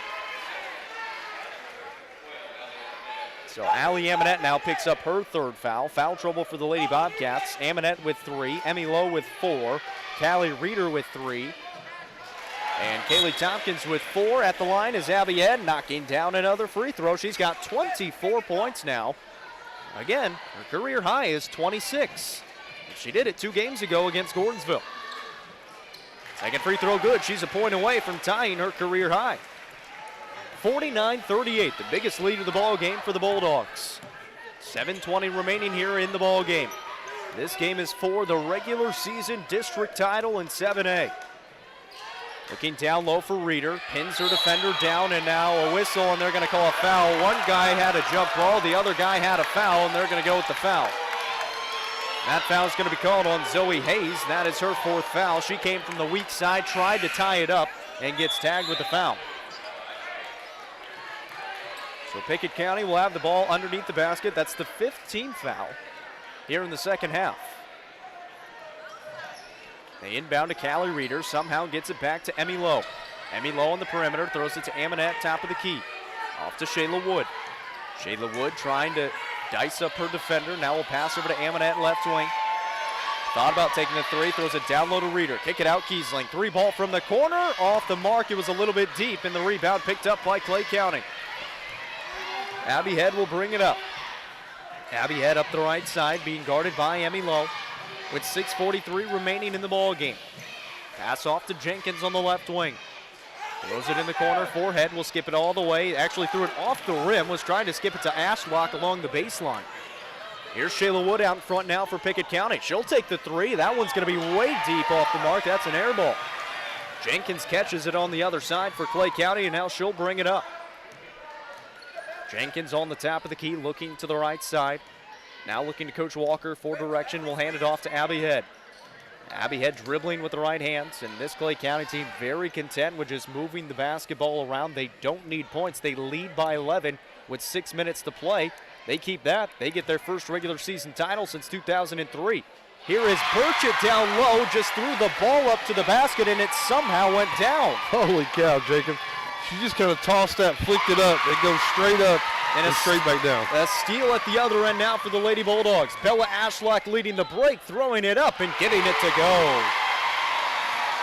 So Allie Amonette now picks up her third foul. Foul trouble for the Lady Bobcats. Amonette with 3, Emmy Lowe with 4, Callie Reeder with 3, and Kaylee Tompkins with 4. At the line is Abby Head, knocking down another free throw. She's got 24 points now. Again, her career high is 26. She did it 2 games ago against Gordonsville. Second free throw good. She's a point away from tying her career high. 49-38, the biggest lead of the ball game for the Bulldogs. 7:20 remaining here in the ball game. This game is for the regular season district title in 7A. Looking down low for Reeder, pins her defender down, and now a whistle, and they're going to call a foul. One guy had a jump ball, the other guy had a foul, and they're going to go with the foul. That foul is going to be called on Zoe Hayes. That is her 4th foul. She came from the weak side, tried to tie it up, and gets tagged with the foul. So Pickett County will have the ball underneath the basket. That's the 15th foul here in the second half. They inbound to Callie Reeder, somehow gets it back to Emmy Lowe. Emmy Lowe on the perimeter, throws it to Amonette, top of the key. Off to Shayla Wood. Shayla Wood trying to dice up her defender. Now will pass over to Amonette, left wing. Thought about taking the 3, throws it down low to Reeder. Kick it out, Kiesling. 3 ball from the corner, off the mark. It was a little bit deep, and the rebound picked up by Clay County. Abby Head will bring it up. Abby Head up the right side, being guarded by Emmy Lowe with 6:43 remaining in the ball game. Pass off to Jenkins on the left wing. Throws it in the corner for Head, will skip it all the way. Actually threw it off the rim, was trying to skip it to Ashlock along the baseline. Here's Shayla Wood out in front now for Pickett County. She'll take the 3. That one's going to be way deep off the mark. That's an air ball. Jenkins catches it on the other side for Clay County, and now she'll bring it up. Jenkins on the top of the key, looking to the right side. Now looking to Coach Walker for direction. Will hand it off to Abby Head. Abby Head dribbling with the right hands, and this Clay County team very content with just moving the basketball around. They don't need points. They lead by 11 with 6 minutes to play. They keep that. They get their first regular season title since 2003. Here is Burchett down low, just threw the ball up to the basket, and it somehow went down. Holy cow, Jacob. She just kind of tossed that, flicked it up. It goes straight up and straight back down. A steal at the other end now for the Lady Bulldogs. Bella Ashlock leading the break, throwing it up and getting it to go.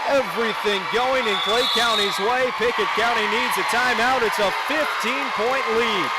Everything going in Clay County's way. Pickett County needs a timeout. It's a 15-point lead.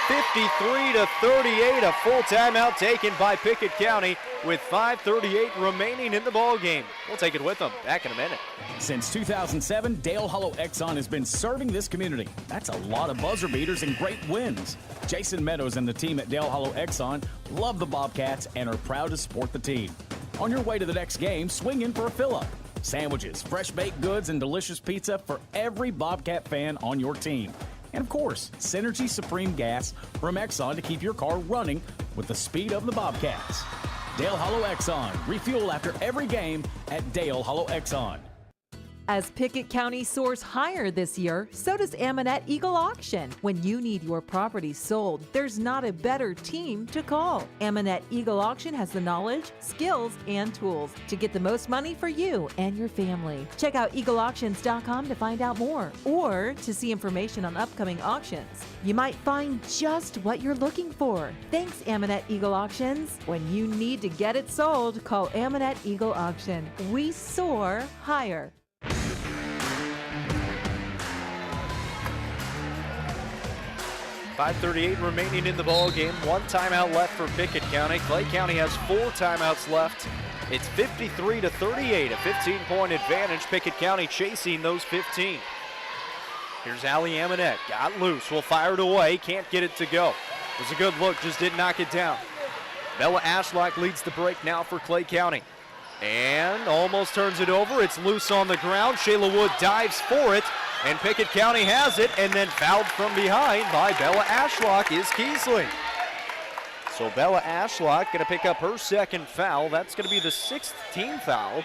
53-38, a full timeout taken by Pickett County with 5:38 remaining in the ball game. We'll take it with them. Back in a minute. Since 2007, Dale Hollow Exxon has been serving this community. That's a lot of buzzer beaters and great wins. Jason Meadows and the team at Dale Hollow Exxon love the Bobcats and are proud to support the team. On your way to the next game, swing in for a fill-up. Sandwiches, fresh baked goods, and delicious pizza for every Bobcat fan on your team. And of course, Synergy Supreme Gas from Exxon to keep your car running with the speed of the Bobcats. Dale Hollow Exxon. Refuel after every game at Dale Hollow Exxon. As Pickett County soars higher this year, so does Amonette Eagle Auction. When you need your property sold, there's not a better team to call. Amonette Eagle Auction has the knowledge, skills, and tools to get the most money for you and your family. Check out eagleauctions.com to find out more or to see information on upcoming auctions. You might find just what you're looking for. Thanks, Amonette Eagle Auctions. When you need to get it sold, call Amonette Eagle Auction. We soar higher. 5:38 remaining in the ball game. 1 timeout left for Pickett County. Clay County has 4 timeouts left. It's 53-38, a 15-point advantage. Pickett County chasing those 15. Here's Allie Amonette. Got loose. Will fire it away. Can't get it to go. It was a good look. Just didn't knock it down. Bella Ashlock leads the break now for Clay County. And almost turns it over. It's loose on the ground. Shayla Wood dives for it, and Pickett County has it, and then fouled from behind by Bella Ashlock is Kiesling. So Bella Ashlock going to pick up her second foul. That's going to be the 6th team foul.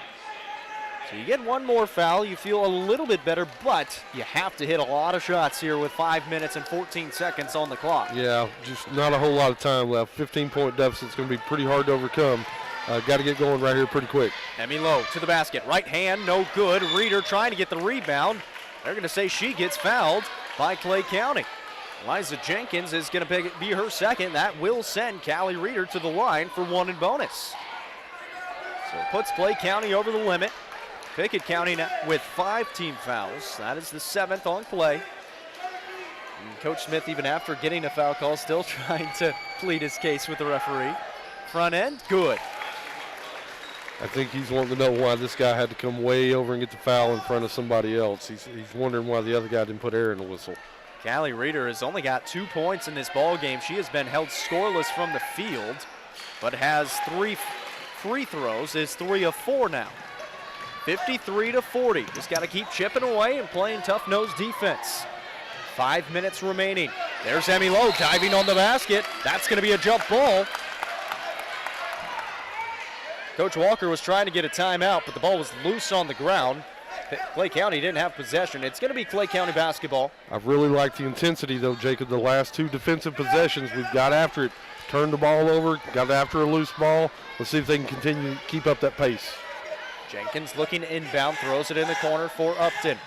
So you get one more foul, you feel a little bit better, but you have to hit a lot of shots here with 5 minutes and 14 seconds on the clock. Yeah, just not a whole lot of time left. 15-point deficit's going to be pretty hard to overcome. Got to get going right here pretty quick. Emmy Lowe to the basket. Right hand, no good. Reeder trying to get the rebound. They're going to say she gets fouled by Clay County. Liza Jenkins is going to be her second. That will send Callie Reeder to the line for 1 and bonus. So it puts Clay County over the limit. Pickett County now with 5 team fouls. That is the 7th on play. And Coach Smith, even after getting a foul call, still trying to plead his case with the referee. Front end, good. I think he's wanting to know why this guy had to come way over and get the foul in front of somebody else. He's wondering why the other guy didn't put air in the whistle. Callie Reeder has only got 2 points in this ball game. She has been held scoreless from the field, but has 3 free throws, is 3 of 4 now. 53-40. Just got to keep chipping away and playing tough-nosed defense. 5 minutes remaining. There's Emmy Lowe diving on the basket. That's going to be a jump ball. Coach Walker was trying to get a timeout, but the ball was loose on the ground. Clay County didn't have possession. It's going to be Clay County basketball. I've really liked the intensity, though, Jacob. The last 2 defensive possessions, we've got after it. Turned the ball over, got after a loose ball. Let's see if they can continue to keep up that pace. Jenkins looking inbound, throws it in the corner for Upton.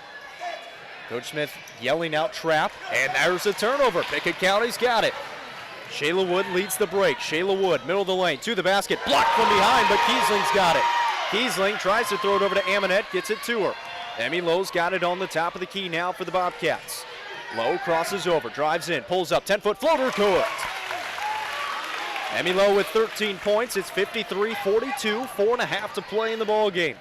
Coach Smith yelling out trap, and there's a turnover. Pickett County's got it. Shayla Wood leads the break. Shayla Wood, middle of the lane, to the basket, blocked from behind, but Kiesling's got it. Kiesling tries to throw it over to Amonette, gets it to her. Emmy Lowe's got it on the top of the key now for the Bobcats. Lowe crosses over, drives in, pulls up, 10-foot floater, good. Emmy Lowe with 13 points. It's 53-42, 4.5 to play in the ball game.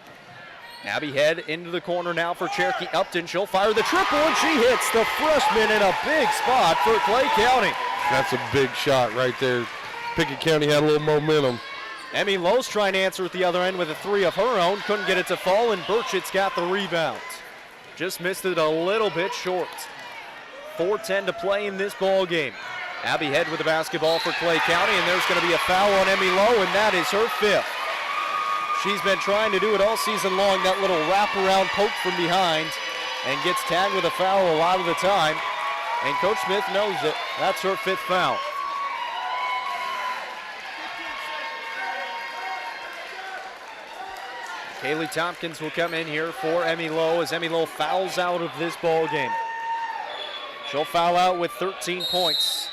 Abby Head into the corner now for Cherokee Upton. She'll fire the triple, and she hits the freshman in a big spot for Clay County. That's a big shot right there. Pickett County had a little momentum. Emmy Lowe's trying to answer at the other end with a 3 of her own. Couldn't get it to fall, and Burchett's got the rebound. Just missed it a little bit short. 4:10 to play in this ball game. Abby Head with the basketball for Clay County, and there's going to be a foul on Emmy Lowe, and that is her 5th. She's been trying to do it all season long, that little wraparound poke from behind, and gets tagged with a foul a lot of the time. And Coach Smith knows it. That's her 5th foul. Kaylee Tompkins will come in here for Emmy Lowe as Emmy Lowe fouls out of this ball game. She'll foul out with 13 points.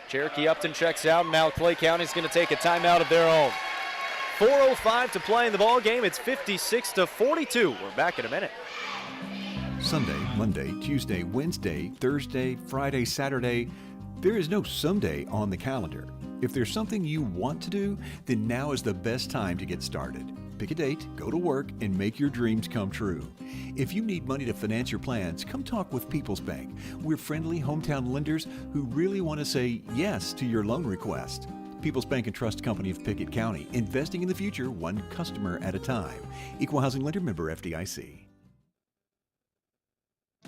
Cherokee Upton checks out, and now Clay County's going to take a timeout of their own. 4:05 to play in the ball game. It's 56-42. We're back in a minute. Sunday, Monday, Tuesday, Wednesday, Thursday, Friday, Saturday. There is no someday on the calendar. If there's something you want to do, then now is the best time to get started. Pick a date, go to work, and make your dreams come true. If you need money to finance your plans, come talk with People's Bank. We're friendly hometown lenders who really want to say yes to your loan request. People's Bank and Trust Company of Pickett County, investing in the future one customer at a time. Equal housing lender, member FDIC.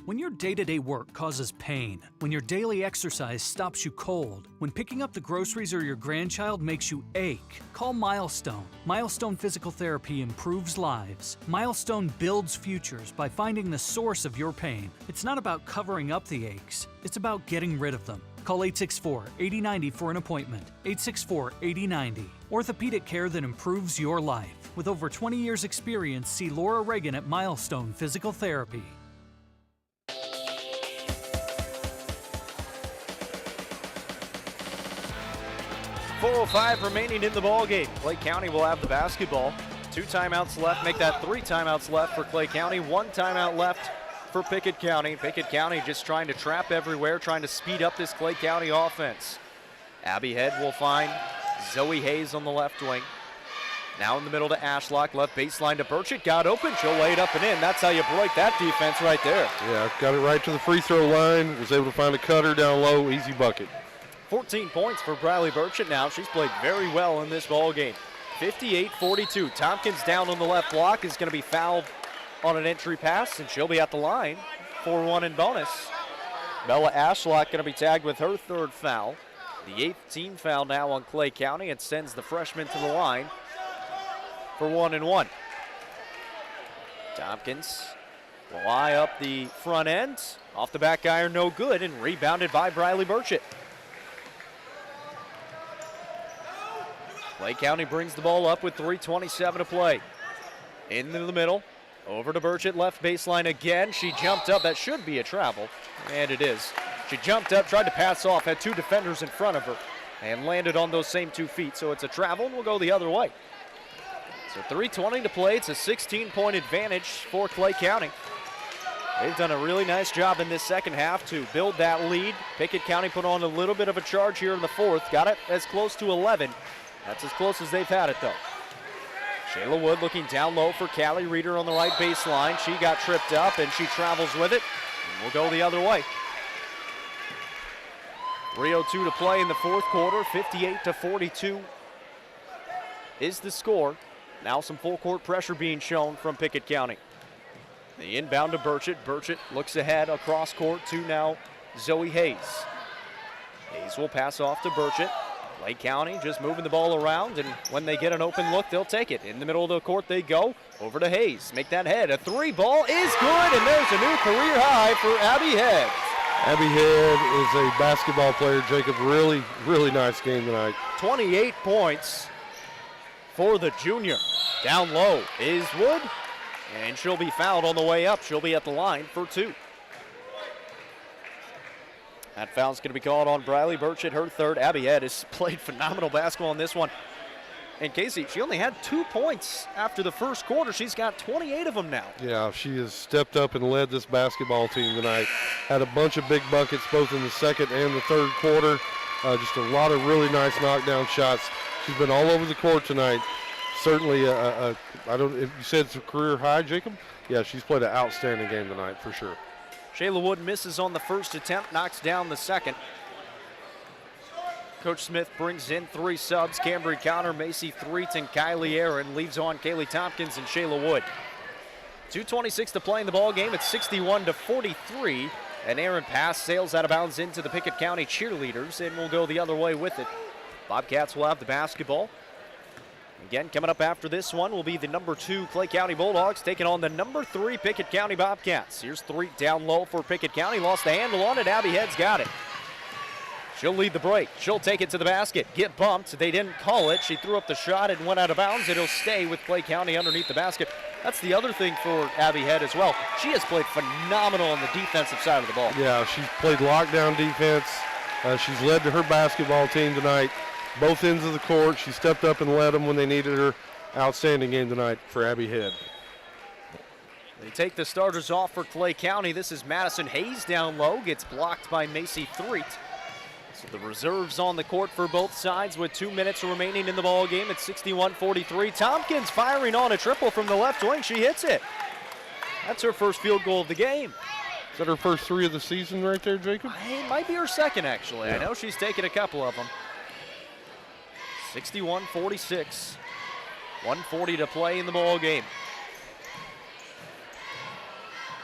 When your day-to-day work causes pain, when your daily exercise stops you cold, when picking up the groceries or your grandchild makes you ache, call Milestone. Milestone Physical Therapy improves lives. Milestone builds futures by finding the source of your pain. It's not about covering up the aches, it's about getting rid of them. Call 864-8090 for an appointment. 864-8090. Orthopedic care that improves your life. With over 20 years experience, see Laura Reagan at Milestone Physical Therapy. 4:05 remaining in the ball game. Clay County will have the basketball. 2 timeouts left, make that 3 timeouts left for Clay County. 1 timeout left for Pickett County. Pickett County just trying to trap everywhere, trying to speed up this Clay County offense. Abby Head will find Zoe Hayes on the left wing. Now in the middle to Ashlock, left baseline to Burchett, got open, she'll lay it up and in. That's how you break that defense right there. Yeah, got it right to the free throw line, was able to find a cutter down low, easy bucket. 14 points for Briley Burchett now. She's played very well in this ball game. 58-42. Tompkins down on the left block is going to be fouled on an entry pass, and she'll be at the line for 1 in bonus. Bella Ashlock going to be tagged with her 3rd foul. The 8th team foul now on Clay County, and sends the freshman to the line for 1 and 1. Tompkins will eye up the front end. Off the back iron, no good, and rebounded by Briley Burchett. Clay County brings the ball up with 3:27 to play. Into the middle, over to Burchett, left baseline again. She jumped up, that should be a travel, and it is. She jumped up, tried to pass off, had 2 defenders in front of her, and landed on those same 2 feet, so it's a travel, and we'll go the other way. So 3:20 to play. It's a 16-point advantage for Clay County. They've done a really nice job in this second half to build that lead. Pickett County put on a little bit of a charge here in the 4th. Got it as close to 11. That's as close as they've had it, though. Shayla Wood looking down low for Callie Reeder on the right baseline. She got tripped up, and she travels with it. And we'll go the other way. 3:02 to play in the 4th quarter. 58-42 is the score. Now some full court pressure being shown from Pickett County. The inbound to Burchett. Burchett looks ahead across court to now Zoe Hayes. Hayes will pass off to Burchett. Clay County just moving the ball around, and when they get an open look, they'll take it. In the middle of the court they go. Over to Hayes. Make that head. A 3 ball is good, and there's a new career high for Abby Head. Abby Head is a basketball player, Jacob. Really, really nice game tonight. 28 points for the junior. Down low is Wood, and she'll be fouled on the way up. She'll be at the line for 2. That foul's going to be called on Briley Burchett, her 3rd. Abby Head has played phenomenal basketball in this one. And Casey, she only had 2 points after the 1st quarter. She's got 28 of them now. Yeah, she has stepped up and led this basketball team tonight. Had a bunch of big buckets both in the 2nd and the 3rd quarter. Just a lot of really nice knockdown shots. She's been all over the court tonight. Certainly, I don't. You said it's a career high, Jacob? Yeah, she's played an outstanding game tonight for sure. Shayla Wood misses on the 1st attempt, knocks down the 2nd. Coach Smith brings in 3 subs. Cambry Connor, Macy Threet, and Kylie Aaron. Leaves on Kaylee Tompkins and Shayla Wood. 2:26 to play in the ball game. It's 61-43. An Aaron pass sails out of bounds into the Pickett County cheerleaders, and we'll go the other way with it. Bobcats will have the basketball. Again, coming up after this one will be the number 2 Clay County Bulldogs taking on the number 3 Pickett County Bobcats. Here's Threet down low for Pickett County. Lost the handle on it. Abby Head's got it. She'll lead the break. She'll take it to the basket. Get bumped. They didn't call it. She threw up the shot and went out of bounds. It'll stay with Clay County underneath the basket. That's the other thing for Abby Head as well. She has played phenomenal on the defensive side of the ball. Yeah, she's played lockdown defense. She's led to her basketball team tonight. Both ends of the court. She stepped up and led them when they needed her. Outstanding game tonight for Abby Head. They take the starters off for Clay County. This is Madison Hayes down low. Gets blocked by Macy Threet. So the reserves on the court for both sides with 2 minutes remaining in the ball game. It's 61-43. Tompkins firing on a triple from the left wing. She hits it. That's her first field goal of the game. Is that her first 3 of the season right there, Jacob? It might be her 2nd, actually. Yeah. I know she's taken a couple of them. 61-46. 1:40 to play in the ball game.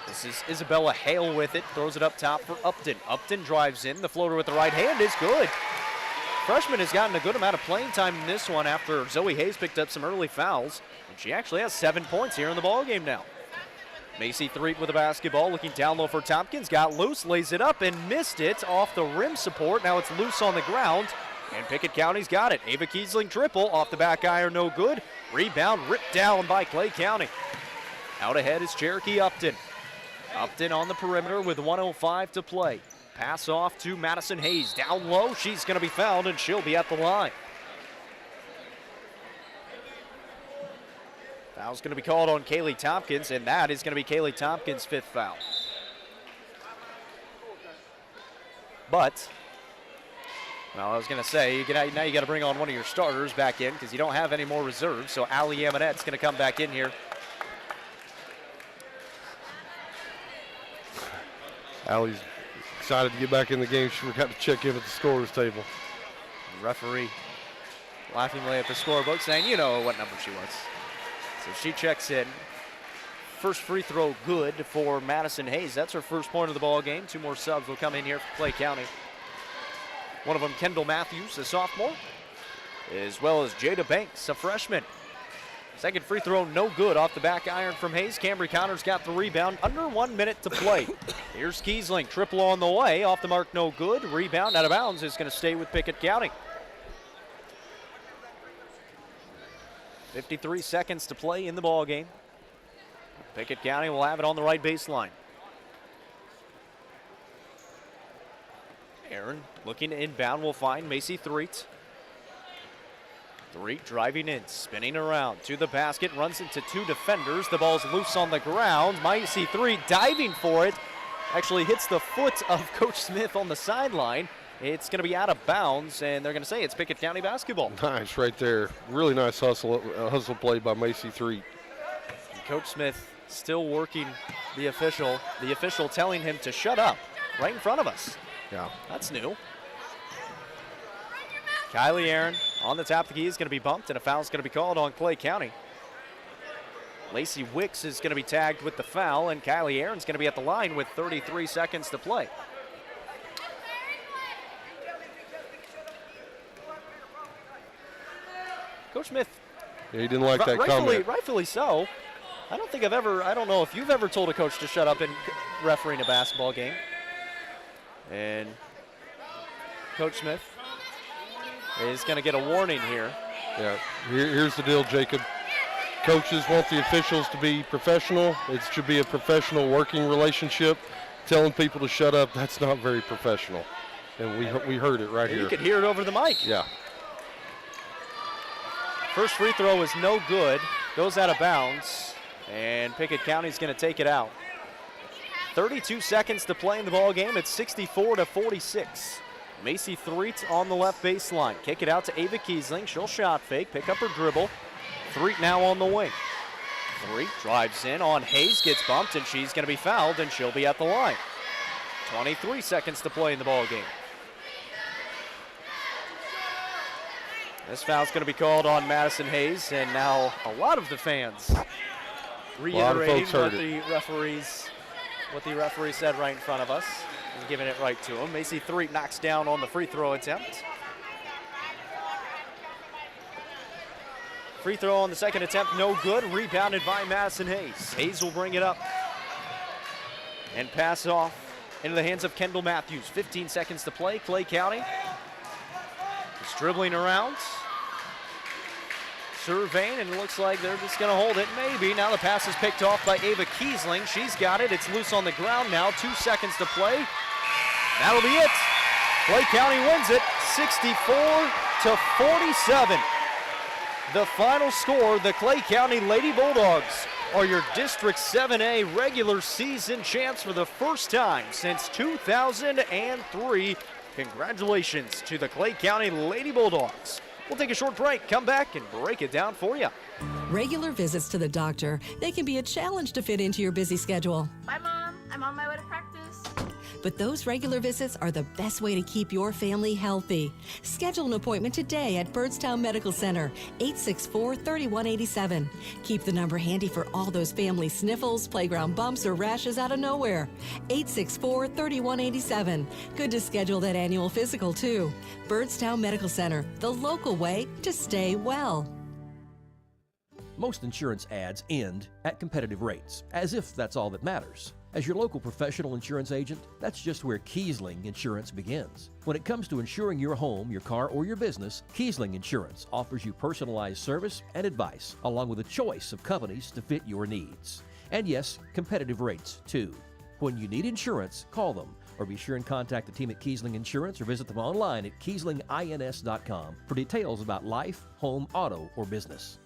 This is Isabella Hale with it. Throws it up top for Upton. Upton drives in. The floater with the right hand is good. Freshman has gotten a good amount of playing time in this one after Zoe Hayes picked up some early fouls. And she actually has 7 points here in the ball game now. Macy Threet with the basketball, looking down low for Tompkins. Got loose, lays it up and missed it off the rim support. Now it's loose on the ground. And Pickett County's got it. Ava Kiesling triple off the back iron, no good. Rebound ripped down by Clay County. Out ahead is Cherokee Upton. Upton on the perimeter with 1:05 to play. Pass off to Madison Hayes. Down low, she's going to be fouled and she'll be at the line. Foul's going to be called on Kaylee Tompkins, and that is going to be Kaylee Tompkins' 5th foul. But, well, I was going to say, now you got to bring on one of your starters back in because you don't have any more reserves. So Allie Amonette's going to come back in here. Allie's excited to get back in the game. She forgot to check in at the scorer's table. The referee laughingly at the scorebook saying, you know what number she was. So she checks in. First free throw good for Madison Hayes. That's her first point of the ball game. 2 more subs will come in here for Clay County. One of them, Kendall Matthews, a sophomore, as well as Jada Banks, a freshman. Second free throw, no good off the back iron from Hayes. Cambry Connors got the rebound. Under 1 minute to play. Here's Kiesling, triple on the way. Off the mark, no good. Rebound out of bounds is going to stay with Pickett County. 53 seconds to play in the ball game. Pickett County will have it on the right baseline. Aaron looking to inbound, will find Macy Threet. Threet driving in, spinning around to the basket, runs into 2 defenders. The ball's loose on the ground. Macy Threet diving for it. Actually hits the foot of Coach Smith on the sideline. It's going to be out of bounds, and they're going to say it's Pickett County basketball. Nice right there. Really nice hustle play by Macy Threet. Coach Smith still working the official telling him to shut up right in front of us. Yeah. That's new. Kylie Aaron on the top of the key is going to be bumped, and a foul is going to be called on Clay County. Lacey Wicks is going to be tagged with the foul, and Kylie Aaron's going to be at the line with 33 seconds to play. Coach Smith. Yeah, he didn't like that comment. Rightfully so. I don't know if you've ever told a coach to shut up in refereeing a basketball game. And Coach Smith is going to get a warning here. Yeah, here's the deal, Jacob. Coaches want the officials to be professional. It should be a professional working relationship. Telling people to shut up, that's not very professional. And we heard it right here. You could hear it over the mic. Yeah. First free throw is no good. Goes out of bounds. And Pickett County's going to take it out. 32 seconds to play in the ball game. It's 64-46. Macy Threet on the left baseline. Kick it out to Ava Kiesling. She'll shot fake, pick up her dribble. Threet now on the wing. Threet drives in on Hayes, gets bumped, and she's going to be fouled, and she'll be at the line. 23 seconds to play in the ball game. This foul's going to be called on Madison Hayes, and now a lot of the fans reiterating what the referee said right in front of us and giving it right to him. Macy Threet knocks down on the free throw attempt. Free throw on the second attempt, no good. Rebounded by Madison Hayes. Hayes will bring it up and pass off into the hands of Kendall Matthews. 15 seconds to play. Clay County is dribbling around, surveying, and it looks like they're just going to hold it. Maybe. Now the pass is picked off by Ava Kiesling. She's got it. It's loose on the ground now. 2 seconds to play. That'll be it. Clay County wins it 64-47. The final score, the Clay County Lady Bulldogs are your District 7A regular season champs for the first time since 2003. Congratulations to the Clay County Lady Bulldogs. We'll take a short break, come back, and break it down for you. Regular visits to the doctor, they can be a challenge to fit into your busy schedule. Bye, Mom. I'm on my way to practice. But those regular visits are the best way to keep your family healthy. Schedule an appointment today at Byrdstown Medical Center, 864-3187. Keep the number handy for all those family sniffles, playground bumps, or rashes out of nowhere. 864-3187. Good to schedule that annual physical, too. Byrdstown Medical Center, the local way to stay well. Most insurance ads end at competitive rates, as if that's all that matters. As your local professional insurance agent, that's just where Kiesling Insurance begins. When it comes to insuring your home, your car, or your business, Kiesling Insurance offers you personalized service and advice, along with a choice of companies to fit your needs. And yes, competitive rates, too. When you need insurance, call them, or be sure and contact the team at Kiesling Insurance or visit them online at KieslingINS.com for details about life, home, auto, or business.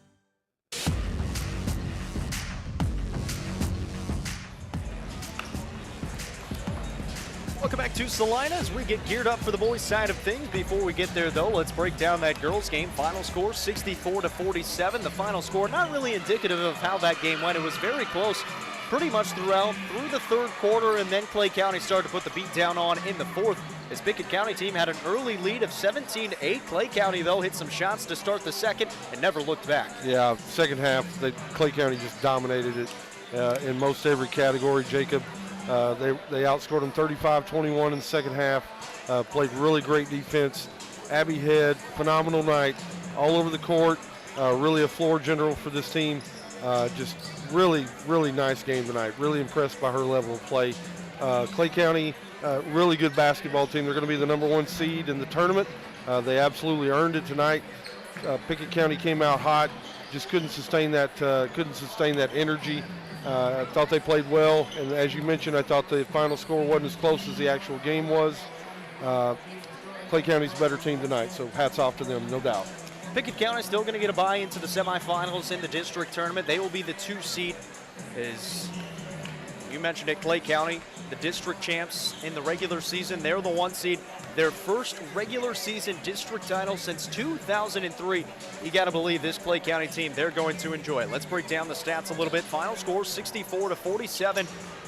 Welcome back to Salina as we get geared up for the boys' side of things. Before we get there, though, let's break down that girls' game. Final score, 64-47. The final score not really indicative of how that game went. It was very close pretty much through the third quarter, and then Clay County started to put the beat down on in the fourth. This Pickett County team had an early lead of 17-8. Clay County, though, hit some shots to start the second and never looked back. Yeah, second half, Clay County just dominated it in most every category. Jacob, they outscored them 35-21 in the second half. Played really great defense. Abby Head, phenomenal night all over the court. Really a floor general for this team. Just really, really nice game tonight. Really impressed by her level of play. Clay County, really good basketball team. They're going to be the #1 seed in the tournament. They absolutely earned it tonight. Pickett County came out hot, just couldn't sustain that energy. I thought they played well, and as you mentioned, I thought the final score wasn't as close as the actual game was. Clay County's a better team tonight, so hats off to them, no doubt. Pickett County still going to get a bye into the semifinals in the district tournament. They will be the 2 seed. As you mentioned it, Clay County, the district champs in the regular season. They're the 1 seed. Their first regular season district title since 2003. You got to believe this Clay County team, they're going to enjoy it. Let's break down the stats a little bit. Final score 64-47.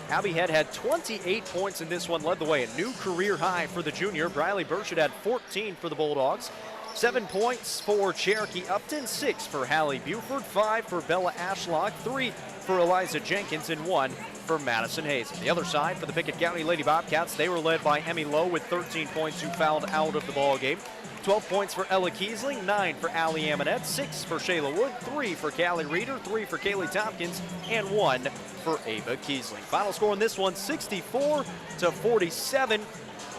Abby Head had 28 points in this one, led the way. A new career high for the junior. Briley Burchett had 14 for the Bulldogs. 7 points for Cherokee Upton, 6 for Hallie Buford, 5 for Bella Ashlock, 3 for Eliza Jenkins, and 1 for Madison Hayes. On the other side, for the Pickett County Lady Bobcats, they were led by Emmy Lowe with 13 points, who fouled out of the ball game. 12 points for Ella Kiesling, 9 for Allie Amonette, 6 for Shayla Wood, 3 for Callie Reeder, 3 for Kaylee Tompkins, and 1 for Ava Kiesling. Final score in this one, 64-47.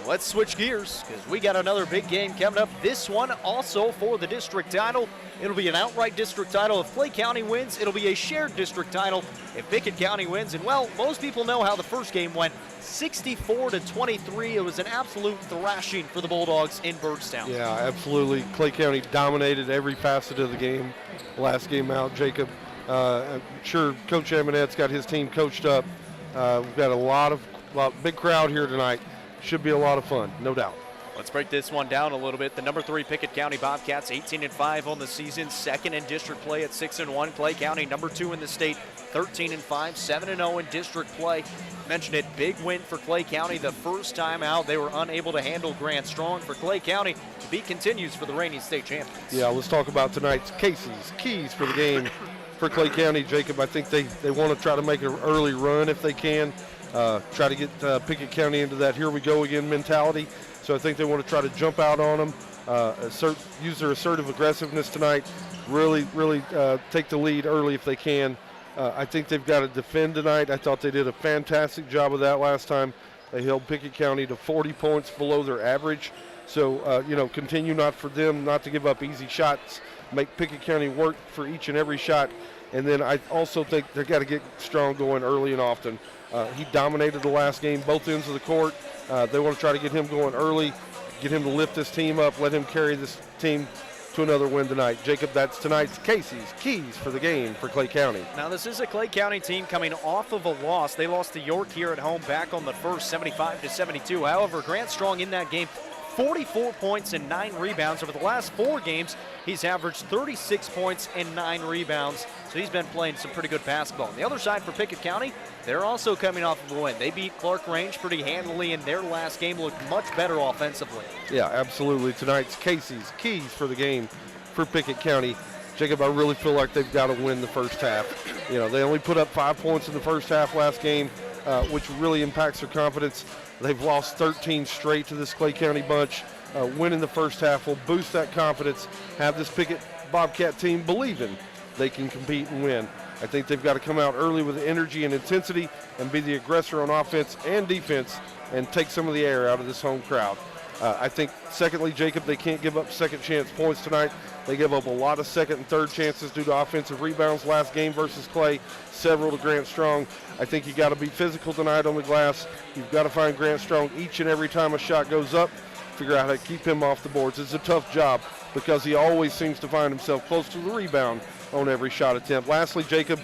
Let's switch gears because we got another big game coming up. This one also for the district title. It'll be an outright district title if Clay County wins. It'll be a shared district title if Pickett County wins. And, well, most people know how the first game went. 64-23. It was an absolute thrashing for the Bulldogs in Byrdstown. Yeah, absolutely. Clay County dominated every facet of the game. Last game out, Jacob. I'm sure Coach Amonette's got his team coached up. We've got a big crowd here tonight. Should be a lot of fun, no doubt. Let's break this one down a little bit. The #3 Pickett County Bobcats, 18-5 on the season, second in district play at 6-1. Clay County, #2 in the state, 13-5, 7-0 in district play. Mentioned it, big win for Clay County the first time out. They were unable to handle Grant Strong. For Clay County, the beat continues for the reigning state champions. Yeah, let's talk about tonight's keys for the game for Clay County. Jacob, I think they want to try to make an early run if they can. Try to get Pickett County into that here we go again mentality. So I think they want to try to jump out on them, use their assertive aggressiveness tonight, really take the lead early if they can. I think they've got to defend tonight. I thought they did a fantastic job of that last time. They held Pickett County to 40 points below their average. So, continue not to give up easy shots, make Pickett County work for each and every shot. And then I also think they've got to get Strong going early and often. He dominated the last game, both ends of the court. They want to try to get him going early, get him to lift this team up, let him carry this team to another win tonight. Jacob, that's tonight's Casey's keys for the game for Clay County. Now, this is a Clay County team coming off of a loss. They lost to York here at home back on the first, 75-72. However, Grant Strong in that game, 44 points and 9 rebounds. Over the last 4 games, he's averaged 36 points and 9 rebounds. So he's been playing some pretty good basketball. On the other side for Pickett County, they're also coming off of a win. They beat Clark Range pretty handily, and their last game looked much better offensively. Yeah, absolutely. Tonight's Casey's keys for the game for Pickett County. Jacob, I really feel like they've got to win the first half. They only put up 5 points in the first half last game, which really impacts their confidence. They've lost 13 straight to this Clay County bunch. Winning the first half will boost that confidence, have this Pickett Bobcat team believing they can compete and win. I think they've got to come out early with energy and intensity and be the aggressor on offense and defense and take some of the air out of this home crowd. I think, secondly, Jacob, they can't give up second chance points tonight. They give up a lot of second and third chances due to offensive rebounds last game versus Clay, several to Grant Strong. I think you got to be physical tonight on the glass. You've got to find Grant Strong each and every time a shot goes up, figure out how to keep him off the boards. It's a tough job because he always seems to find himself close to the rebound on every shot attempt. Lastly, Jacob,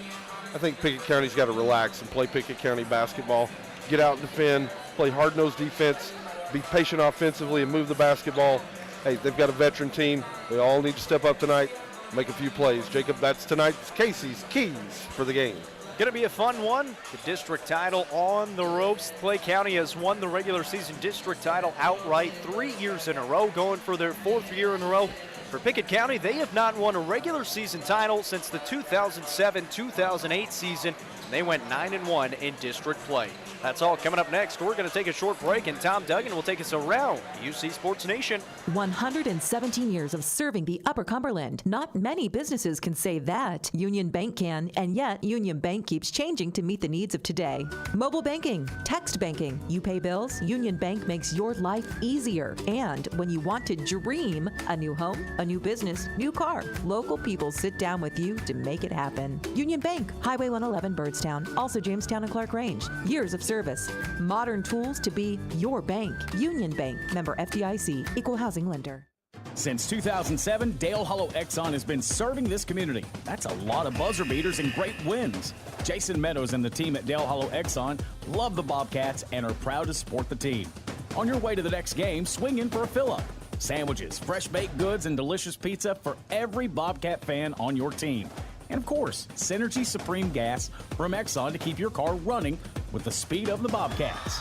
I think Pickett County's got to relax and play Pickett County basketball. Get out and defend, play hard-nosed defense, be patient offensively and move the basketball. Hey, they've got a veteran team. They all need to step up tonight, make a few plays. Jacob, that's tonight's Casey's keys for the game. Going to be a fun one. The district title on the ropes. Clay County has won the regular season district title outright 3 years in a row, going for their 4th year in a row. For Pickett County, they have not won a regular season title since the 2007-2008 season. They went 9-1 in district play. That's all coming up next. We're going to take a short break, and Tom Duggan will take us around UC Sports Nation. 117 years of serving the Upper Cumberland. Not many businesses can say that. Union Bank can, and yet Union Bank keeps changing to meet the needs of today. Mobile banking, text banking, you pay bills, Union Bank makes your life easier. And when you want to dream a new home, a new business, new car, local people sit down with you to make it happen. Union Bank, Highway 111 Birdstown, also Jamestown and Clark Range. Years of service, modern tools to be your bank. Union Bank, member FDIC, equal housing lender. Since 2007, Dale Hollow Exxon has been serving this community. That's a lot of buzzer beaters and great wins. Jason Meadows and the team at Dale Hollow Exxon love the Bobcats and are proud to support the team. On your way to the next game, swing in for a fill-up. Sandwiches, fresh baked goods, and delicious pizza for every Bobcat fan on your team. And of course, Synergy Supreme Gas from Exxon to keep your car running with the speed of the Bobcats.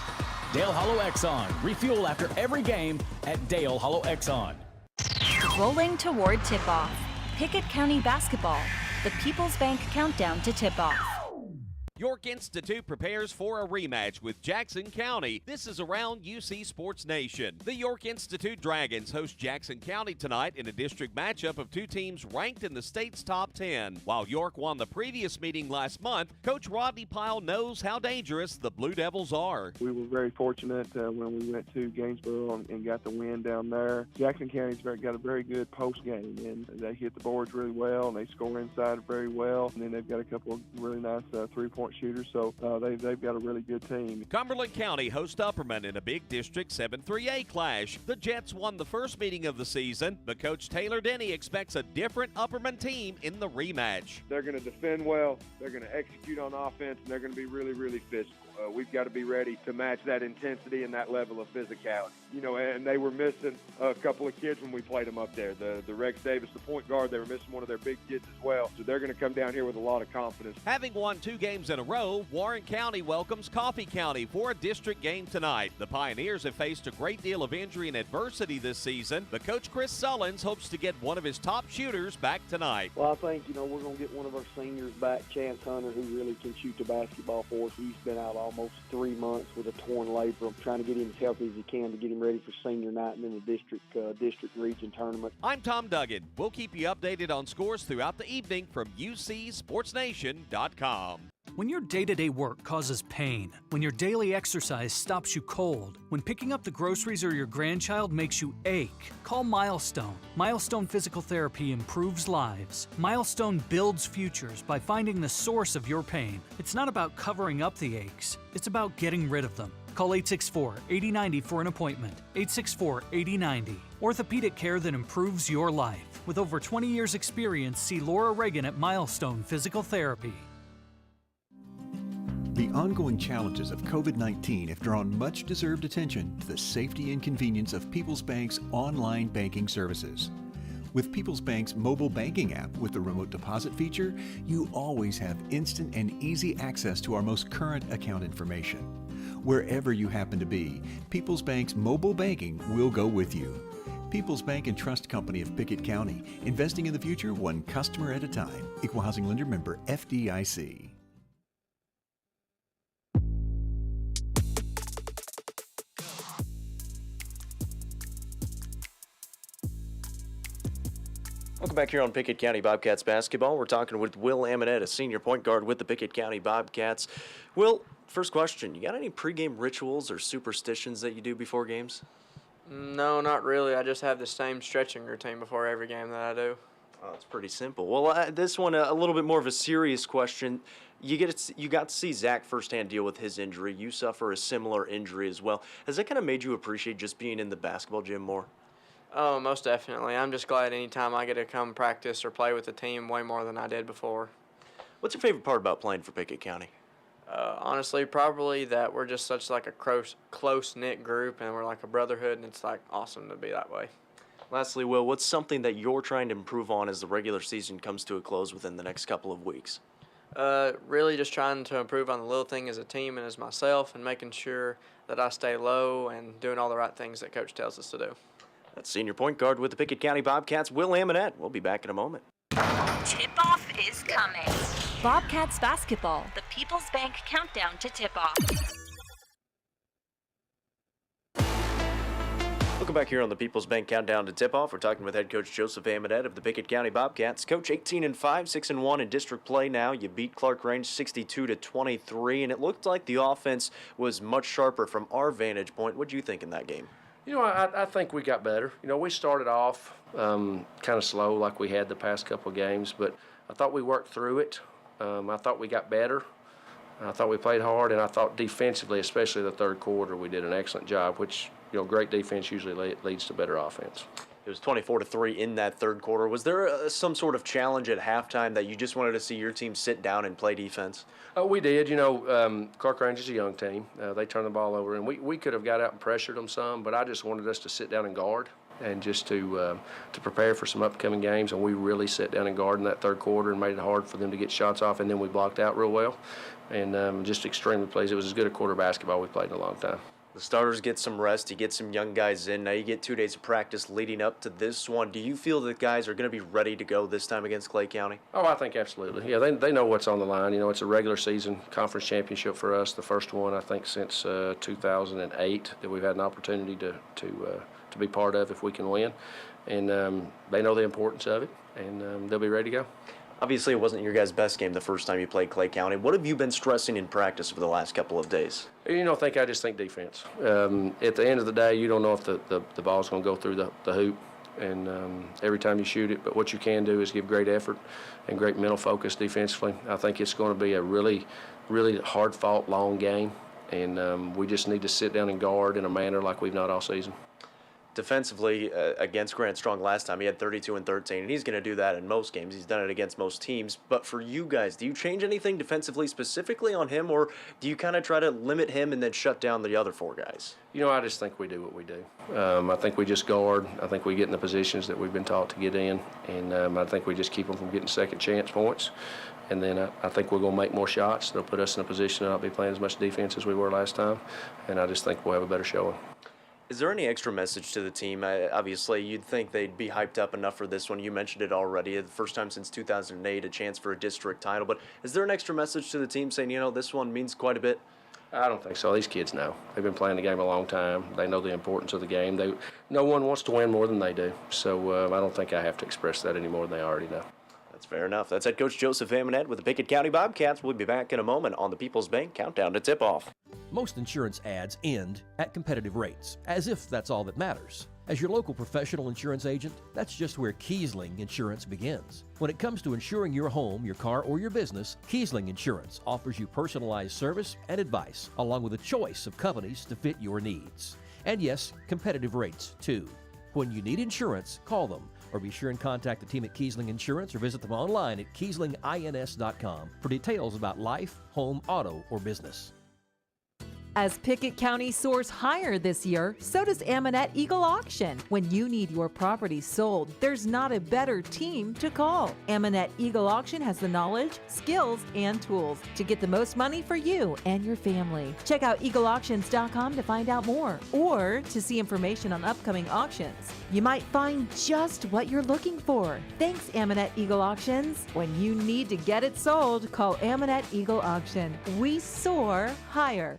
Dale Hollow Exxon. Refuel after every game at Dale Hollow Exxon. Rolling toward tip-off. Pickett County basketball. The People's Bank countdown to tip-off. York Institute prepares for a rematch with Jackson County. This is around UC Sports Nation. The York Institute Dragons host Jackson County tonight in a district matchup of two teams ranked in the state's top 10. While York won the previous meeting last month, Coach Rodney Pyle knows how dangerous the Blue Devils are. We were very fortunate when we went to Gainesboro and got the win down there. Jackson County's got a very good post game, and they hit the boards really well, and they score inside very well. And then they've got a couple of really nice three-point shooters, so they've got a really good team. Cumberland County hosts Upperman in a big District 7-3A clash. The Jets won the first meeting of the season, but Coach Taylor Denny expects a different Upperman team in the rematch. They're going to defend well, they're going to execute on offense, and they're going to be really, really physical. We've got to be ready to match that intensity and that level of physicality. You know, and they were missing a couple of kids when we played them up there. The Rex Davis, the point guard, they were missing one of their big kids as well. So they're going to come down here with a lot of confidence. Having won 2 games in a row, Warren County welcomes Coffee County for a district game tonight. The Pioneers have faced a great deal of injury and adversity this season, but Coach Chris Sullins hopes to get one of his top shooters back tonight. Well, I think, we're going to get one of our seniors back, Chance Hunter, who really can shoot the basketball for us. He's been out almost 3 months with a torn labrum. Trying to get him as healthy as he can to get him ready for senior night and then the district region tournament. I'm Tom Duggan. We'll keep you updated on scores throughout the evening from UCSportsNation.com. When your day-to-day work causes pain, when your daily exercise stops you cold, when picking up the groceries or your grandchild makes you ache, call Milestone. Milestone Physical Therapy improves lives. Milestone builds futures by finding the source of your pain. It's not about covering up the aches, it's about getting rid of them. Call 864-8090 for an appointment. 864-8090. Orthopedic care that improves your life. With over 20 years' experience, see Laura Reagan at Milestone Physical Therapy. The ongoing challenges of COVID-19 have drawn much-deserved attention to the safety and convenience of People's Bank's online banking services. With People's Bank's mobile banking app with the remote deposit feature, you always have instant and easy access to our most current account information. Wherever you happen to be, People's Bank's mobile banking will go with you. People's Bank and Trust Company of Pickett County, investing in the future one customer at a time. Equal housing lender, member FDIC. Welcome back here on Pickett County Bobcats basketball. We're talking with Will Amonette, a senior point guard with the Pickett County Bobcats. Will, first question, you got any pregame rituals or superstitions that you do before games? No, not really. I just have the same stretching routine before every game that I do. Oh, it's pretty simple. Well, this one, a little bit more of a serious question. You got to see Zach firsthand deal with his injury. You suffer a similar injury as well. Has that kind of made you appreciate just being in the basketball gym more? Oh, most definitely. I'm just glad anytime I get to come practice or play with the team way more than I did before. What's your favorite part about playing for Pickett County? Honestly, probably that we're just such like a close-knit group and we're like a brotherhood, and it's like awesome to be that way. Lastly, Will, what's something that you're trying to improve on as the regular season comes to a close within the next couple of weeks? Really just trying to improve on the little thing as a team and as myself, and making sure that I stay low and doing all the right things that Coach tells us to do. That's senior point guard with the Pickett County Bobcats, Will Amonette. We'll be back in a moment. Tip-off is coming. Bobcats basketball, the People's Bank countdown to tip-off. Welcome back here on the People's Bank Countdown to Tip-Off. We're talking with head coach Joseph Amonette of the Pickett County Bobcats. Coach, 18-5, 6-1 in district play now. You beat Clark Range 62-23, and it looked like the offense was much sharper from our vantage point. What did you think in that game? I think we got better. We started off kind of slow like we had the past couple of games, but I thought we worked through it. I thought we got better. I thought we played hard, and I thought defensively, especially the third quarter, we did an excellent job, which, great defense usually leads to better offense. It was 24-3 in that third quarter. Was there some sort of challenge at halftime that you just wanted to see your team sit down and play defense? We did. Clark Range is a young team. They turned the ball over, and we could have got out and pressured them some, but I just wanted us to sit down and guard and just to prepare for some upcoming games. And we really sat down and guarded in that third quarter and made it hard for them to get shots off, and then we blocked out real well. And just extremely pleased. It was as good a quarter basketball we played in a long time. The starters get some rest. You get some young guys in. Now you get 2 days of practice leading up to this one. Do you feel that guys are going to be ready to go this time against Clay County? Oh, I think absolutely. Yeah, they know what's on the line. It's a regular season conference championship for us, the first one I think since 2008 that we've had an opportunity to be part of if we can win. And they know the importance of it, and they'll be ready to go. Obviously, it wasn't your guys' best game the first time you played Clay County. What have you been stressing in practice over the last couple of days? I just think defense. At the end of the day, you don't know if the ball's going to go through the hoop, and every time you shoot it. But what you can do is give great effort and great mental focus defensively. I think it's going to be a really, really hard-fought, long game, and we just need to sit down and guard in a manner like we've not all season. Defensively, against Grant Strong last time, he had 32 and 13, and he's going to do that in most games. He's done it against most teams. But for you guys, do you change anything defensively specifically on him, or do you kind of try to limit him and then shut down the other four guys? I just think we do what we do. I think we just guard. I think we get in the positions that we've been taught to get in, and I think we just keep them from getting second chance points. And then I think we're going to make more shots. They'll put us in a position to not be playing as much defense as we were last time, and I just think we'll have a better showing. Is there any extra message to the team? Obviously, you'd think they'd be hyped up enough for this one. You mentioned it already. The first time since 2008, a chance for a district title. But is there an extra message to the team saying, this one means quite a bit? I don't think so. These kids know. They've been playing the game a long time. They know the importance of the game. No one wants to win more than they do. So I don't think I have to express that any more than they already know. That's fair enough. That's head coach Joseph Amonette with the Pickett County Bobcats. We'll be back in a moment on the People's Bank Countdown to Tip-Off. Most insurance ads end at competitive rates, as if that's all that matters. As your local professional insurance agent, that's just where Kiesling Insurance begins. When it comes to insuring your home, your car, or your business, Kiesling Insurance offers you personalized service and advice, along with a choice of companies to fit your needs. And yes, competitive rates, too. When you need insurance, call them, or be sure and contact the team at Kiesling Insurance or visit them online at KieslingINS.com for details about life, home, auto, or business. As Pickett County soars higher this year, so does Amonette Eagle Auction. When you need your property sold, there's not a better team to call. Amonette Eagle Auction has the knowledge, skills, and tools to get the most money for you and your family. Check out eagleauctions.com to find out more or to see information on upcoming auctions. You might find just what you're looking for. Thanks, Amonette Eagle Auctions. When you need to get it sold, call Amonette Eagle Auction. We soar higher.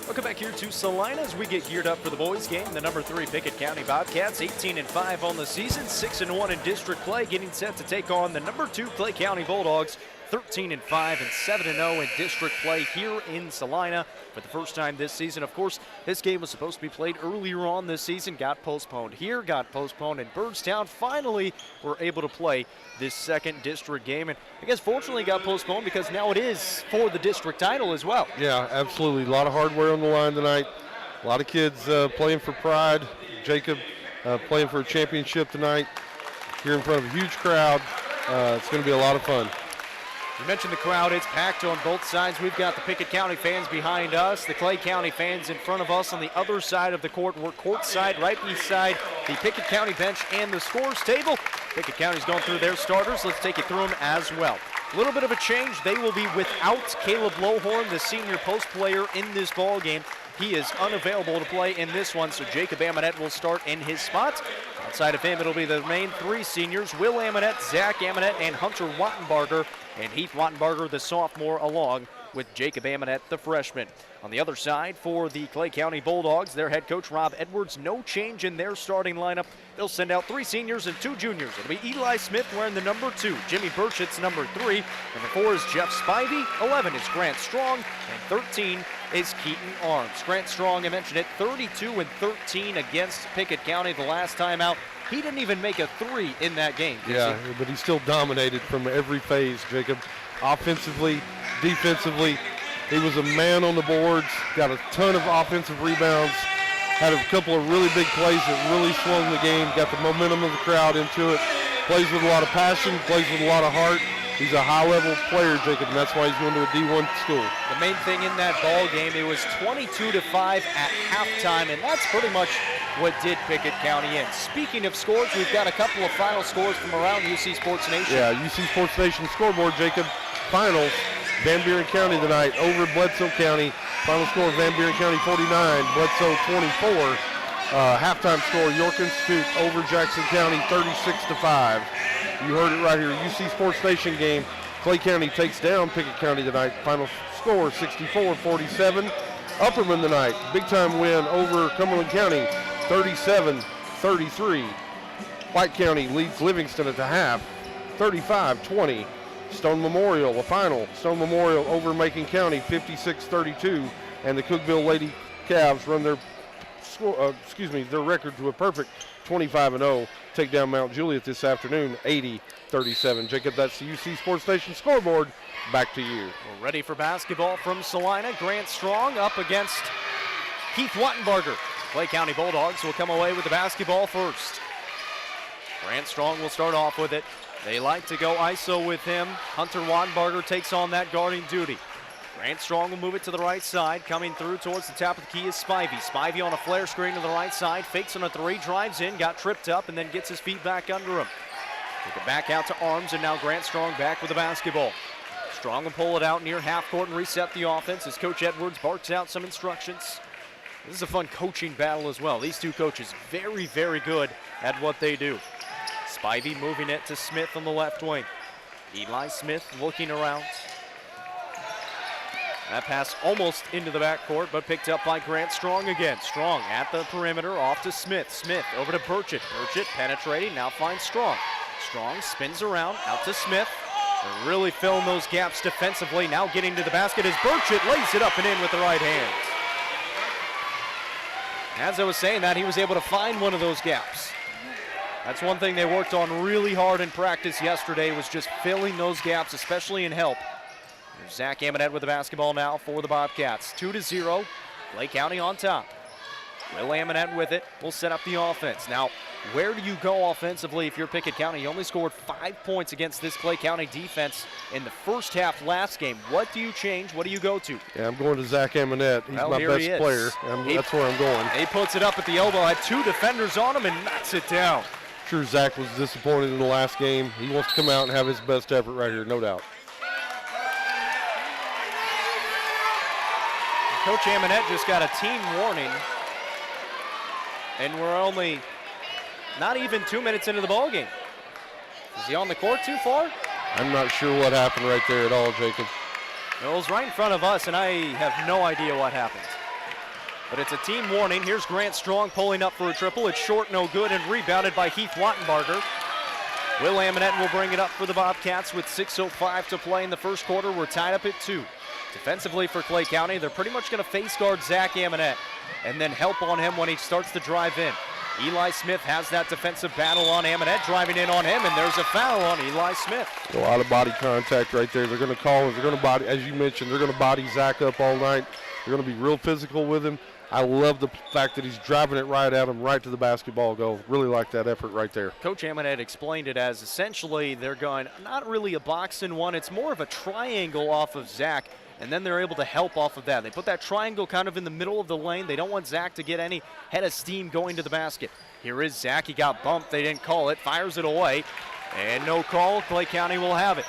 Welcome back here to Salina as we get geared up for the boys game. The number 3 Pickett County Bobcats, 18-5 on the season, 6-1 in district play, getting set to take on the number 2 Clay County Bulldogs, 13-5 and 7-0 in district play here in Salina for the first time this season. Of course, this game was supposed to be played earlier on this season, got postponed here, got postponed in Byrdstown. Finally, we're able to play this second district game, and I guess fortunately got postponed because now it is for the district title as well. Yeah, absolutely. A lot of hardware on the line tonight. A lot of kids playing for pride. Jacob playing for a championship tonight here in front of a huge crowd. It's going to be a lot of fun. You mentioned the crowd. It's packed on both sides. We've got the Pickett County fans behind us, the Clay County fans in front of us on the other side of the court. We're courtside, right beside the Pickett County bench and the scores table. Pickett County's going through their starters. Let's take you through them as well. A little bit of a change. They will be without Caleb Lowhorn, the senior post player in this ball game. He is unavailable to play in this one, so Jacob Amonette will start in his spot. Outside of him, it'll be the main three seniors, Will Amonette, Zach Amonette, and Hunter Wattenbarger, and Heath Wattenbarger, the sophomore, along with Jacob Amonette, the freshman. On the other side, for the Clay County Bulldogs, their head coach, Rob Edwards, no change in their starting lineup. They'll send out 3 seniors and 2 juniors. It'll be Eli Smith wearing the number 2, Jimmy Burchett's number 3, number 4 is Jeff Spivey, 11 is Grant Strong, and 13 is Keaton Arms. Grant Strong, I mentioned it, 32 and 13 against Pickett County the last time out. He didn't even make a 3 in that game. Yeah, but he still dominated from every phase, Jacob. Offensively, defensively, he was a man on the boards, got a ton of offensive rebounds, had a couple of really big plays that really swung the game, got the momentum of the crowd into it, plays with a lot of passion, plays with a lot of heart. He's a high-level player, Jacob, and that's why he's going to a D1 school. The main thing in that ball game, it was 22-5 at halftime, and that's pretty much what did Pickett County in. Speaking of scores, we've got a couple of final scores from around UC Sports Nation. Yeah, UC Sports Nation scoreboard, Jacob. Finals, Van Buren County tonight over Bledsoe County. Final score, Van Buren County 49, Bledsoe 24. Halftime score, York Institute over Jackson County 36-5. You heard it right here, UC Sports Nation game. Clay County takes down Pickett County tonight. Final score, 64-47. Upperman tonight, big time win over Cumberland County, 37-33. White County leads Livingston at the half, 35-20. Stone Memorial, a final. Stone Memorial over Macon County, 56-32. And the Cookeville Lady Cavs run their their record to a perfect 25-0. Take down Mount Juliet this afternoon, 80-37. Jacob, that's the UC Sports Station scoreboard. Back to you. We're ready for basketball from Salina. Grant Strong up against Heath Wattenbarger. Clay County Bulldogs will come away with the basketball first. Grant Strong will start off with it. They like to go ISO with him. Hunter Wattenbarger takes on that guarding duty. Grant Strong will move it to the right side. Coming through towards the top of the key is Spivey. Spivey on a flare screen to the right side. Fakes on a 3, drives in, got tripped up, and then gets his feet back under him. Take it back out to Arms, and now Grant Strong back with the basketball. Strong will pull it out near half court and reset the offense as Coach Edwards barks out some instructions. This is a fun coaching battle as well. These two coaches very, very good at what they do. Spivey moving it to Smith on the left wing. Eli Smith looking around. That pass almost into the backcourt, but picked up by Grant Strong again. Strong at the perimeter, off to Smith. Smith over to Burchett. Burchett penetrating, now finds Strong. Strong spins around, out to Smith. They're really filling those gaps defensively. Now getting to the basket as Burchett lays it up and in with the right hand. As I was saying that, he was able to find one of those gaps. That's one thing they worked on really hard in practice yesterday, was just filling those gaps, especially in help. There's Zach Amonette with the basketball now for the Bobcats. 2-0, Clay County on top. Will Amonette with it will set up the offense. Now, where do you go offensively if you're Pickett County? You only scored 5 points against this Clay County defense in the first half last game. What do you change? What do you go to? Yeah, I'm going to Zach Amonette. He's my best player. That's where I'm going. He puts it up at the elbow, had 2 defenders on him and knocks it down. Sure, Zach was disappointed in the last game. He wants to come out and have his best effort right here, no doubt. Coach Amonette just got a team warning, and we're only not even 2 minutes into the ball game. Is he on the court too far? I'm not sure what happened right there at all, Jacob. It was right in front of us, and I have no idea what happened. But it's a team warning. Here's Grant Strong pulling up for a triple. It's short, no good, and rebounded by Heath Wattenbarger. Will Amonette will bring it up for the Bobcats with 6:05 to play in the first quarter. We're tied up at 2. Defensively for Clay County, they're pretty much going to face guard Zach Amonette and then help on him when he starts to drive in. Eli Smith has that defensive battle on Amonette, driving in on him, and there's a foul on Eli Smith. A lot of body contact right there. They're going to call him. They're going to body, as you mentioned, they're going to body Zach up all night. They're going to be real physical with him. I love the fact that he's driving it right at him, right to the basketball goal. Really like that effort right there. Coach Amonette explained it as essentially they're going, not really a box and one, it's more of a triangle off of Zach, and then they're able to help off of that. They put that triangle kind of in the middle of the lane. They don't want Zach to get any head of steam going to the basket. Here is Zach. He got bumped. They didn't call it. Fires it away, and no call. Clay County will have it.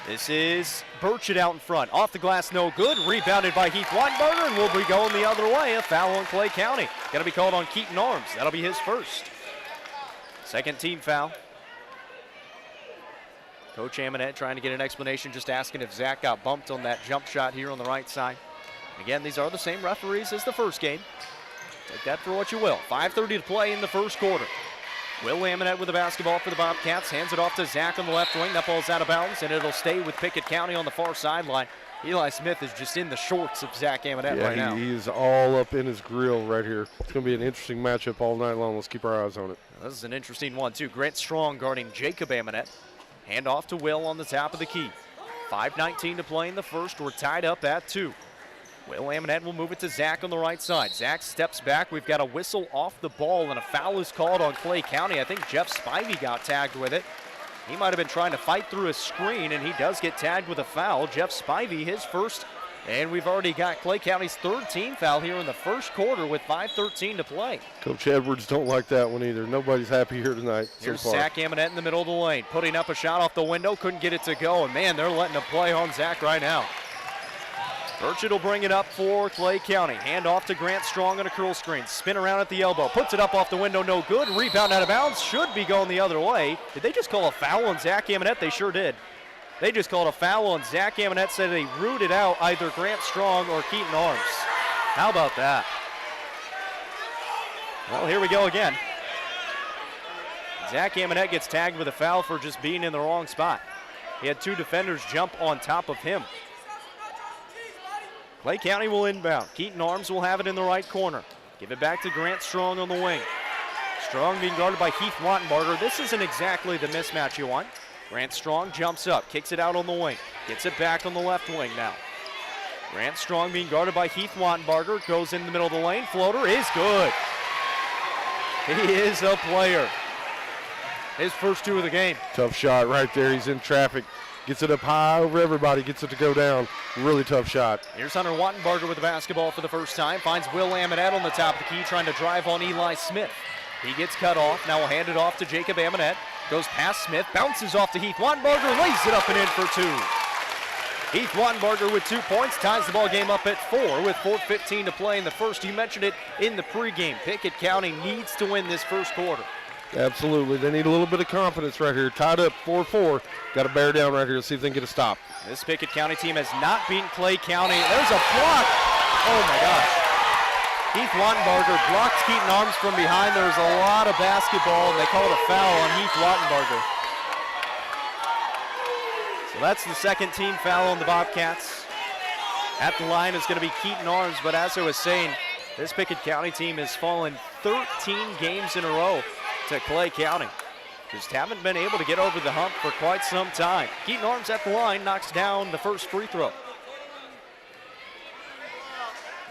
This is Burchett out in front. Off the glass, no good. Rebounded by Heath Weinberger, and we'll be going the other way. A foul on Clay County. Going to be called on Keaton Arms. That'll be his first. Second team foul. Coach Amonette trying to get an explanation, just asking if Zach got bumped on that jump shot here on the right side. Again, these are the same referees as the first game. Take that for what you will. 5:30 to play in the first quarter. Will Amonette with the basketball for the Bobcats. Hands it off to Zach on the left wing. That ball's out of bounds, and it'll stay with Pickett County on the far sideline. Eli Smith is just in the shorts of Zach Amonette right now. He is all up in his grill right here. It's going to be an interesting matchup all night long. Let's keep our eyes on it. This is an interesting one, too. Grant Strong guarding Jacob Amonette. Hand off to Will on the top of the key. 5:19 to play in the first. We're tied up at 2. Will Amonette will move it to Zach on the right side. Zach steps back. We've got a whistle off the ball, and a foul is called on Clay County. I think Jeff Spivey got tagged with it. He might have been trying to fight through a screen, and he does get tagged with a foul. Jeff Spivey, his first, and we've already got Clay County's third team foul here in the first quarter with 5:13 to play. Coach Edwards don't like that one either. Nobody's happy here tonight Here's so far. Zach Amonette in the middle of the lane, putting up a shot off the window, couldn't get it to go, and man, they're letting a play on Zach right now. Burchett will bring it up for Clay County. Hand off to Grant Strong on a curl screen. Spin around at the elbow. Puts it up off the window, no good. Rebound out of bounds. Should be going the other way. Did they just call a foul on Zach Amonette? They sure did. They just called a foul on Zach Amonette, said they rooted out either Grant Strong or Keaton Arms. How about that? Well, here we go again. Zach Amonette gets tagged with a foul for just being in the wrong spot. He had 2 defenders jump on top of him. Clay County will inbound. Keaton Arms will have it in the right corner. Give it back to Grant Strong on the wing. Strong being guarded by Heath Wattenbarger. This isn't exactly the mismatch you want. Grant Strong jumps up, kicks it out on the wing. Gets it back on the left wing now. Grant Strong being guarded by Heath Wattenbarger. Goes in the middle of the lane. Floater is good. He is a player. His first 2 of the game. Tough shot right there. He's in traffic. Gets it up high over everybody, gets it to go down. Really tough shot. Here's Hunter Wattenbarger with the basketball for the first time. Finds Will Amonette on the top of the key, trying to drive on Eli Smith. He gets cut off. Now we'll hand it off to Jacob Amonette. Goes past Smith, bounces off to Heath Wattenbarger, lays it up and in for 2. Heath Wattenbarger with 2 points, ties the ball game up at 4 with 4:15 to play in the first. You mentioned it in the pregame. Pickett County needs to win this first quarter. Absolutely. They need a little bit of confidence right here. Tied up 4-4. Got to bear down right here. See if they can get a stop. This Pickett County team has not beaten Clay County. There's a block. Oh, my gosh. Heath Wattenbarger blocks Keaton Arms from behind. There's a lot of basketball, and they called a foul on Heath Wattenbarger. So that's the second team foul on the Bobcats. At the line is going to be Keaton Arms, but as I was saying, this Pickett County team has fallen 13 games in a row to Clay County. Just haven't been able to get over the hump for quite some time. Keaton Arms at the line knocks down the first free throw.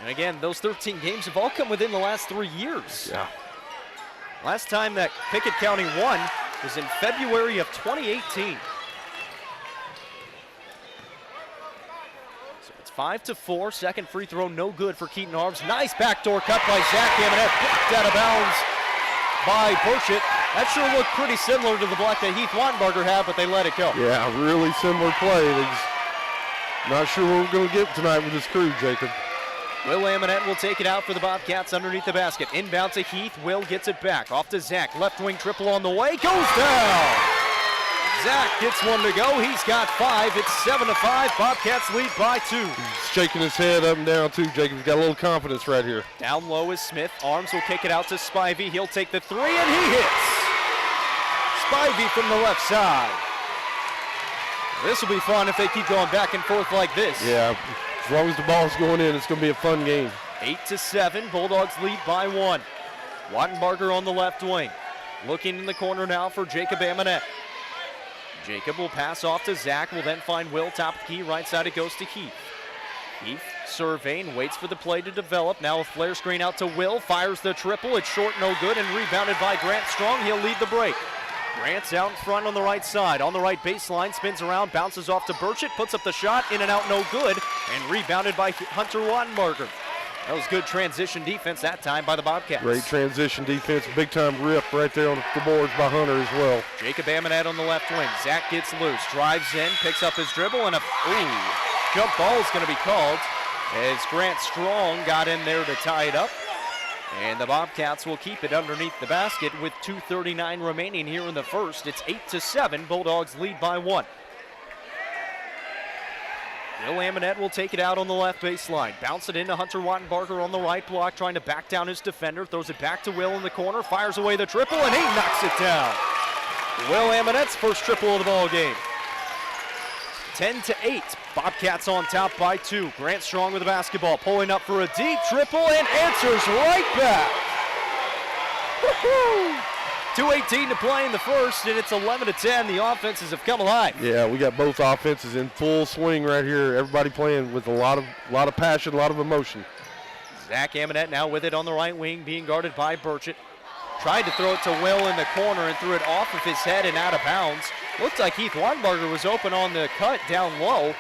And again, those 13 games have all come within the last 3 years. Yeah. Last time that Pickett County won was in February of 2018. So it's 5-4. Second free throw, no good for Keaton Arms. Nice backdoor cut by Zach Amonette. Blocked out of bounds by Burchett. That sure looked pretty similar to the block that Heath Wattenbarger had, but they let it go. Yeah, really similar play. Not sure what we're going to get tonight with this crew, Jacob. Will Amonette will take it out for the Bobcats underneath the basket. Inbound to Heath. Will gets it back. Off to Zach. Left wing triple on the way. Goes down. Zach gets one to go. He's got 5. It's 7-5. Bobcats lead by 2. He's shaking his head up and down, too, Jacob. He's got a little confidence right here. Down low is Smith. Arms will kick it out to Spivey. He'll take the 3, and he hits. Spivey from the left side. This will be fun if they keep going back and forth like this. Yeah. As long as the ball's going in, it's going to be a fun game. 8-7, Bulldogs lead by 1. Wattenbarger on the left wing. Looking in the corner now for Jacob Amonette. Jacob will pass off to Zach, will then find Will, top of the key, right side it goes to Heath. Heath surveying, waits for the play to develop. Now a flare screen out to Will, fires the triple, it's short, no good, and rebounded by Grant Strong. He'll lead the break. Grant's out in front on the right side. On the right baseline, spins around, bounces off to Burchett, puts up the shot, in and out, no good, and rebounded by Hunter Wattenbarger. That was good transition defense that time by the Bobcats. Great transition defense, big-time rip right there on the boards by Hunter as well. Jacob Amonette on the left wing. Zach gets loose, drives in, picks up his dribble, and a jump ball is going to be called as Grant Strong got in there to tie it up. And the Bobcats will keep it underneath the basket with 2:39 remaining here in the first. It's 8-7. Bulldogs lead by 1. Will Amonette will take it out on the left baseline. Bounce it into Hunter Wattenbarger on the right block, trying to back down his defender. Throws it back to Will in the corner, fires away the triple, and he knocks it down. Will Amonette's first triple of the ball game. 10-8. Bobcats on top by 2. Grant Strong with the basketball, pulling up for a deep triple and answers right back. Woo-hoo! 2:18 to play in the first, and it's 11-10. The offenses have come alive. Yeah, we got both offenses in full swing right here. Everybody playing with a lot of passion, a lot of emotion. Zach Amonette now with it on the right wing, being guarded by Burchett. Tried to throw it to Will in the corner and threw it off of his head and out of bounds. Looked like Heath Wattenbarger was open on the cut down low,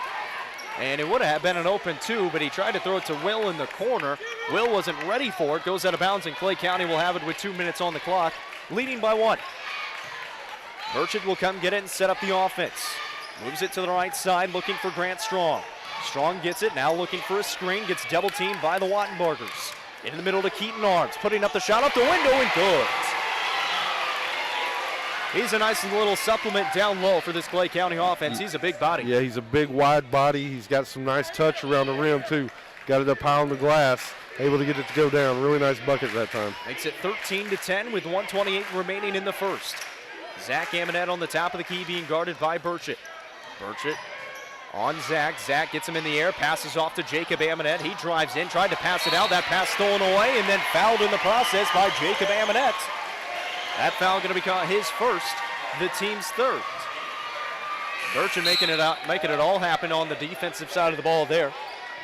and it would have been an open 2, but he tried to throw it to Will in the corner. Will wasn't ready for it, goes out of bounds, and Clay County will have it with 2 minutes on the clock, leading by 1. Burchett will come get it and set up the offense. Moves it to the right side, looking for Grant Strong. Strong gets it, now looking for a screen, gets double teamed by the Wattenbargers. In the middle to Keaton Arms, putting up the shot up the window and good. He's a nice little supplement down low for this Clay County offense. He's a big body. Yeah, he's a big, wide body. He's got some nice touch around the rim, too. Got it up high on the glass, able to get it to go down. Really nice bucket that time. Makes it 13-10 with 1:28 remaining in the first. Zach Amonette on the top of the key, being guarded by Burchett. Burchett on Zach. Zach gets him in the air, passes off to Jacob Amonette. He drives in, tried to pass it out. That pass stolen away and then fouled in the process by Jacob Amonette. That foul going to be caught his first, the team's third. Burchett making it all happen on the defensive side of the ball there.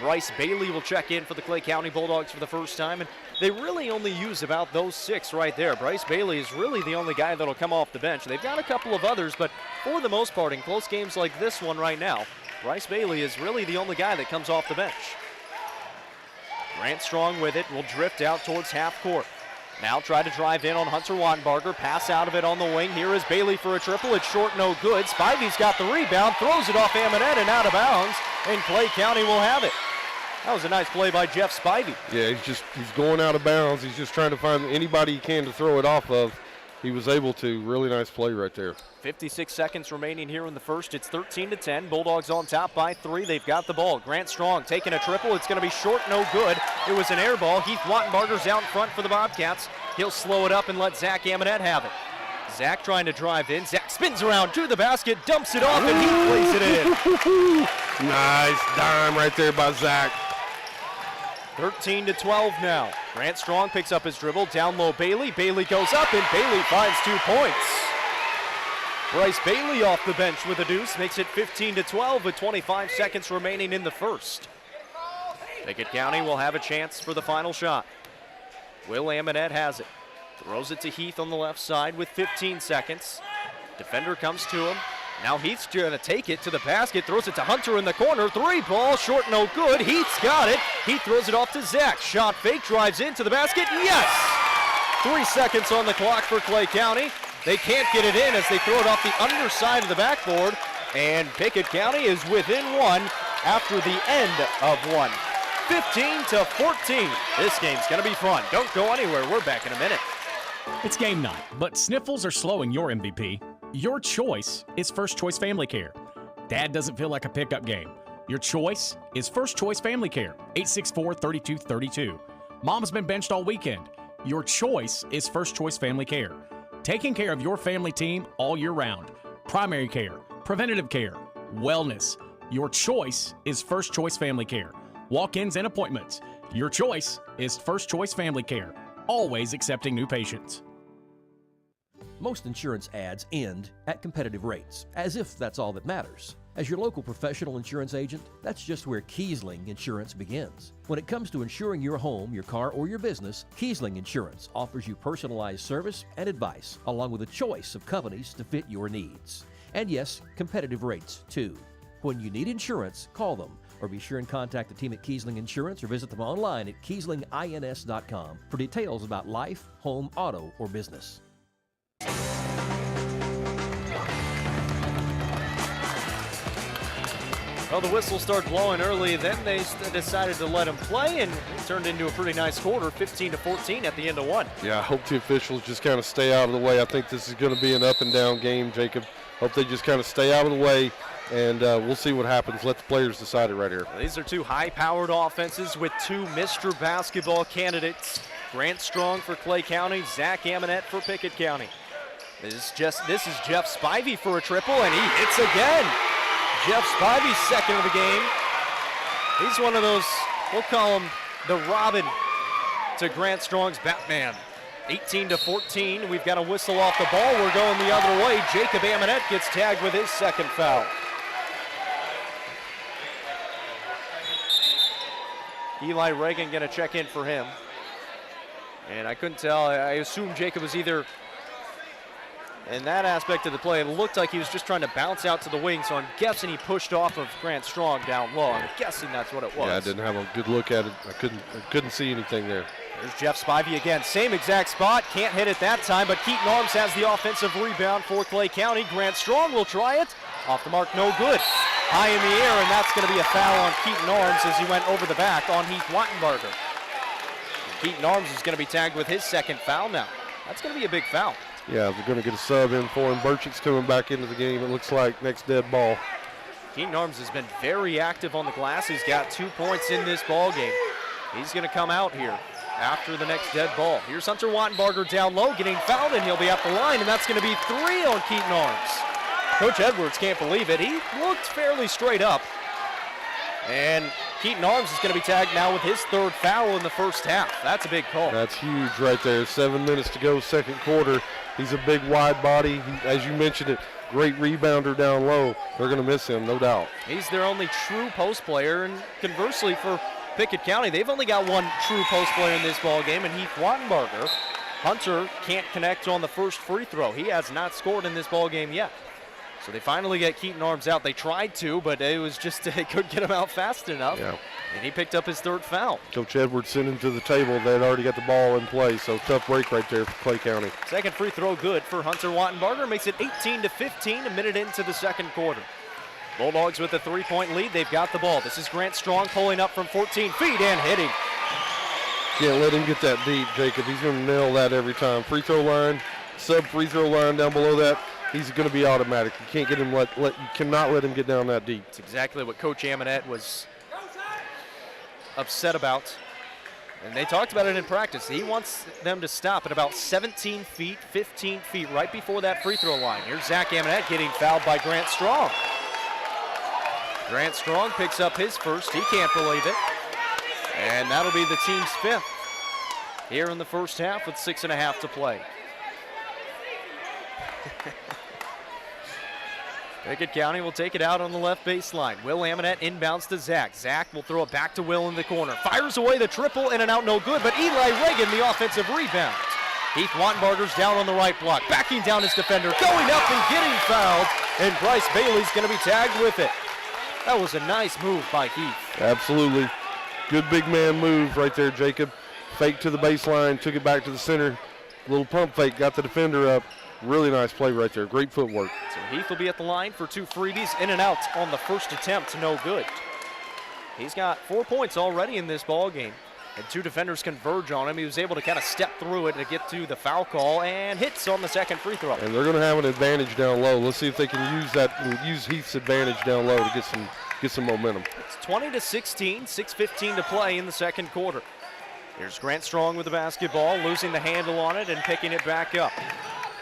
Bryce Bailey will check in for the Clay County Bulldogs for the first time, and they really only use about those 6 right there. Bryce Bailey is really the only guy that'll come off the bench. They've got a couple of others, but for the most part, in close games like this one right now, Bryce Bailey is really the only guy that comes off the bench. Grant Strong with it, will drift out towards half court. Now try to drive in on Hunter Wattenbarger, pass out of it on the wing. Here is Bailey for a triple. It's short, no good. Spivey's got the rebound, throws it off Amonette and out of bounds, and Clay County will have it. That was a nice play by Jeff Spivey. Yeah, he's going out of bounds. He's just trying to find anybody he can to throw it off of. He was able to. Really nice play right there. 56 seconds remaining here in the first. It's 13-10. Bulldogs on top by 3. They've got the ball. Grant Strong taking a triple. It's going to be short, no good. It was an air ball. Heath Wattenbarger's out in front for the Bobcats. He'll slow it up and let Zach Amonette have it. Zach trying to drive in. Zach spins around to the basket, dumps it off, and he plays it in. Nice dime right there by Zach. 13-12 now. Grant Strong picks up his dribble. Down low, Bailey. Bailey goes up, and Bailey finds 2 points. Bryce Bailey off the bench with a deuce. Makes it 15-12 with 25 seconds remaining in the first. Pickett County will have a chance for the final shot. Will Amonette has it. Throws it to Heath on the left side with 15 seconds. Defender comes to him. Now Heath's going to take it to the basket, throws it to Hunter in the corner. 3 ball, short, no good. Heath's got it. Heath throws it off to Zach. Shot fake, drives into the basket. Yes! 3 seconds on the clock for Clay County. They can't get it in as they throw it off the underside of the backboard. And Pickett County is within 1 after the end of 1. 15-14. This game's going to be fun. Don't go anywhere. We're back in a minute. It's game night, but sniffles are slowing your MVP. Your choice is First Choice Family Care. Dad doesn't feel like a pickup game. Your choice is First Choice Family Care, 864-3232. Mom's been benched all weekend. Your choice is First Choice Family Care. Taking care of your family team all year round. Primary care, preventative care, wellness. Your choice is First Choice Family Care. Walk-ins and appointments. Your choice is First Choice Family Care. Always accepting new patients. Most insurance ads end at competitive rates, as if that's all that matters. As your local professional insurance agent, that's just where Kiesling Insurance begins. When it comes to insuring your home, your car, or your business, Kiesling Insurance offers you personalized service and advice, along with a choice of companies to fit your needs. And yes, competitive rates, too. When you need insurance, call them, or be sure and contact the team at Kiesling Insurance or visit them online at KieslingINS.com for details about life, home, auto, or business. Well, the whistle started blowing early, then they decided to let him play, and it turned into a pretty nice quarter, 15-14 at the end of one. Yeah, I hope the officials just kind of stay out of the way. I think this is going to be an up-and-down game, Jacob. Hope they just kind of stay out of the way, and we'll see what happens. Let the players decide it right here. These are two high-powered offenses with two Mr. Basketball candidates. Grant Strong for Clay County, Zach Amonette for Pickett County. This is Jeff Spivey for a triple, and he hits again. Jeff Spivey's second of the game. He's one of those, we'll call him the Robin to Grant Strong's Batman. 18-14, we've got a whistle off the ball. We're going the other way. Jacob Amonette gets tagged with his second foul. Eli Reagan going to check in for him. And I couldn't tell, I assume Jacob was either, in that aspect of the play, it looked like he was just trying to bounce out to the wing, so I'm guessing he pushed off of Grant Strong down low. I'm guessing that's what it was. Yeah, I didn't have a good look at it. I couldn't see anything there. There's Jeff Spivey again, same exact spot, can't hit it that time, but Keaton Arms has the offensive rebound for Clay County. Grant Strong will try it, off the mark, no good. High in the air, and that's going to be a foul on Keaton Arms as he went over the back on Heath Wattenberger. Keaton Arms is going to be tagged with his second foul now. That's going to be a big foul. Yeah, they're going to get a sub in for him. Burchett's coming back into the game, it looks like, next dead ball. Keaton Arms has been very active on the glass. He's got 2 points in this ball game. He's going to come out here after the next dead ball. Here's Hunter Wattenberger down low, getting fouled, and he'll be at the line, and that's going to be 3 on Keaton Arms. Coach Edwards can't believe it. He looked fairly straight up. And Keaton Arms is going to be tagged now with his third foul in the first half. That's a big call. That's huge right there. 7 minutes to go, second quarter. He's a big, wide body. As you mentioned it, great rebounder down low. They're going to miss him, no doubt. He's their only true post player, and conversely for Pickett County, they've only got one true post player in this ball game, and Heath Wattenberger. Hunter can't connect on the first free throw. He has not scored in this ball game yet. So they finally get Keaton Arms out. They tried to, but it was just they couldn't get him out fast enough. Yeah. And he picked up his third foul. Coach Edwards sent him to the table. They had already got the ball in play, so tough break right there for Clay County. Second free throw good for Hunter Wattenberger. Makes it 18-15, a minute into the second quarter. Bulldogs with a 3-point lead. They've got the ball. This is Grant Strong pulling up from 14 feet and hitting. Can't let him get that deep, Jacob. He's going to nail that every time. Free throw line, sub free throw line down below that. He's going to be automatic. You can't get him you cannot let him get down that deep. It's exactly what Coach Amonette was upset about. And they talked about it in practice. He wants them to stop at about 17 feet, 15 feet, right before that free throw line. Here's Zach Amonette getting fouled by Grant Strong. Grant Strong picks up his first. He can't believe it. And that'll be the team's fifth here in the first half with 6.5 to play. Pickett County will take it out on the left baseline. Will Amonette inbounds to Zach. Zach will throw it back to Will in the corner. Fires away the triple, in and out, no good, but Eli Reagan, the offensive rebound. Heath Wattenberger's down on the right block, backing down his defender, going up and getting fouled, and Bryce Bailey's going to be tagged with it. That was a nice move by Heath. Absolutely. Good big man move right there, Jacob. Fake to the baseline, took it back to the center. Little pump fake, got the defender up. Really nice play right there. Great footwork. So Heath will be at the line for 2 freebies, in and out on the first attempt, no good. He's got 4 points already in this ball game, and 2 defenders converge on him. He was able to kind of step through it to get to the foul call and hits on the second free throw. And they're going to have an advantage down low. Let's see if they can use Heath's advantage down low to get some momentum. It's 20-16, 6:15 to play in the second quarter. Here's Grant Strong with the basketball, losing the handle on it and picking it back up.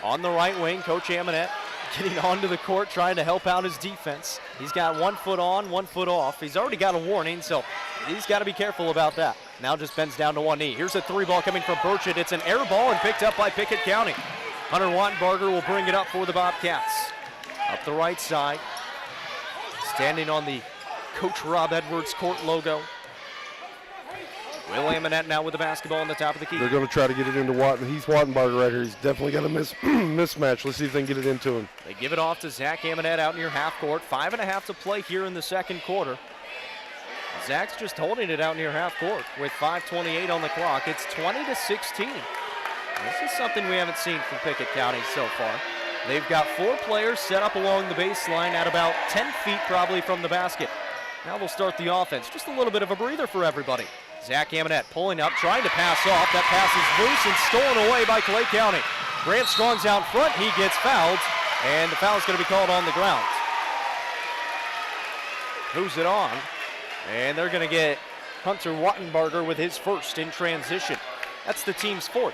On the right wing, Coach Amonette getting onto the court, trying to help out his defense. He's got 1 foot on, 1 foot off. He's already got a warning, so he's got to be careful about that. Now just bends down to one knee. Here's a 3 ball coming from Burchett. It's an air ball and picked up by Pickett County. Hunter Wattenberger will bring it up for the Bobcats. Up the right side. standing on the Coach Rob Edwards court logo. Will Amonette now with the basketball on the top of the key. They're going to try to get it into Watton. He's Wattenbarger right here. He's definitely got a mismatch. Let's see if they can get it into him. They give it off to Zach Amonette out near half court. 5.5 to play here in the second quarter. Zach's just holding it out near half court with 5:28 on the clock. It's 20-16. This is something we haven't seen from Pickett County so far. They've got 4 players set up along the baseline at about 10 feet probably from the basket. Now we'll start the offense. Just a little bit of a breather for everybody. Zach Amonette pulling up, trying to pass off. That pass is loose and stolen away by Clay County. Grant Strong's out front. He gets fouled, and the foul's going to be called on the ground. Moves it on, and they're going to get Hunter Wattenbarger with his first in transition. That's the team's 4th.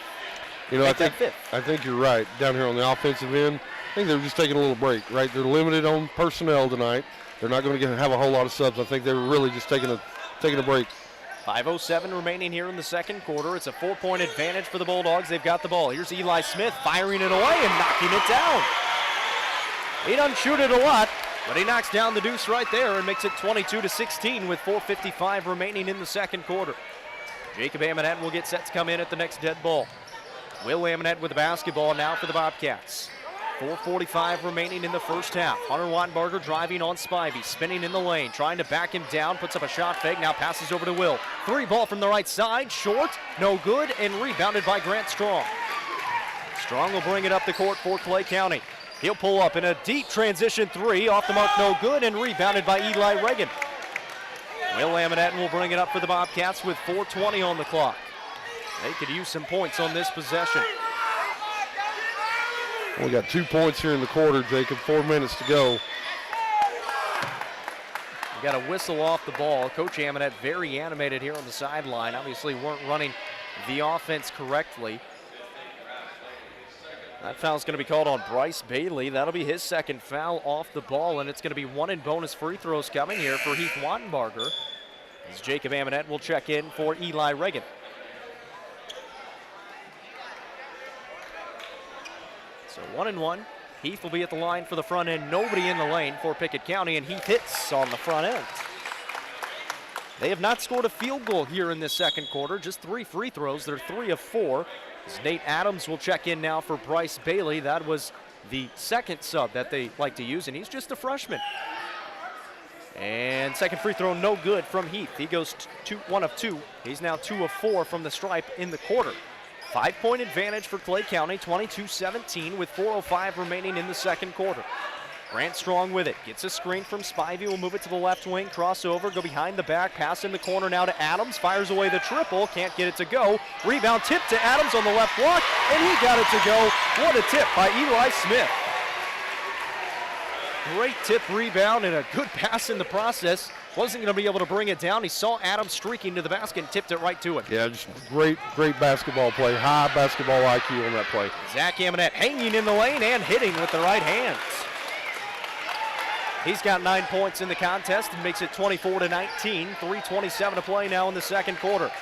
You know, I think you're right. Down here on the offensive end, I think they're just taking a little break, right? They're limited on personnel tonight. They're not going to have a whole lot of subs. I think they're really just taking a break. 5:07 remaining here in the second quarter. It's a 4-point advantage for the Bulldogs. They've got the ball. Here's Eli Smith firing it away and knocking it down. He doesn't shoot it a lot, but he knocks down the deuce right there and makes it 22-16 with 4:55 remaining in the second quarter. Jacob Amonette will get set to come in at the next dead ball. Will Amonette with the basketball now for the Bobcats. 4:45 remaining in the first half. Hunter Wattenbarger driving on Spivey, spinning in the lane, trying to back him down, puts up a shot fake, now passes over to Will. 3 ball from the right side, short, no good, and rebounded by Grant Strong. Strong will bring it up the court for Clay County. He'll pull up in a deep transition 3, off the mark, no good, and rebounded by Eli Reagan. Will Amonette will bring it up for the Bobcats with 4:20 on the clock. They could use some points on this possession. We got 2 points here in the quarter, Jacob. 4 minutes to go. We got a whistle off the ball. Coach Amonette very animated here on the sideline. Obviously weren't running the offense correctly. That foul's going to be called on Bryce Bailey. That'll be his second foul off the ball, and it's going to be 1 in bonus free throws coming here for Heath Wattenbarger, as Jacob Amonette will check in for Eli Reagan. So 1 and 1. Heath will be at the line for the front end. Nobody in the lane for Pickett County, and Heath hits on the front end. They have not scored a field goal here in this second quarter, just 3 free throws. They're 3 of 4. As Nate Adams will check in now for Bryce Bailey. That was the second sub that they like to use, and he's just a freshman. And second free throw, no good from Heath. He goes 1 of 2. He's now 2 of 4 from the stripe in the quarter. 5-point advantage for Clay County, 22-17 with 4:05 remaining in the second quarter. Grant Strong with it, gets a screen from Spivey, will move it to the left wing, crossover, go behind the back, pass in the corner now to Adams, fires away the triple, can't get it to go. Rebound tip to Adams on the left block, and he got it to go. What a tip by Eli Smith. Great tip rebound and a good pass in the process. Wasn't going to be able to bring it down. He saw Adams streaking to the basket and tipped it right to him. Yeah, just great basketball play. High basketball IQ on that play. Zach Amonette hanging in the lane and hitting with the right hands. He's got 9 points in the contest and makes it 24-19. 3:27 to play now in the second quarter.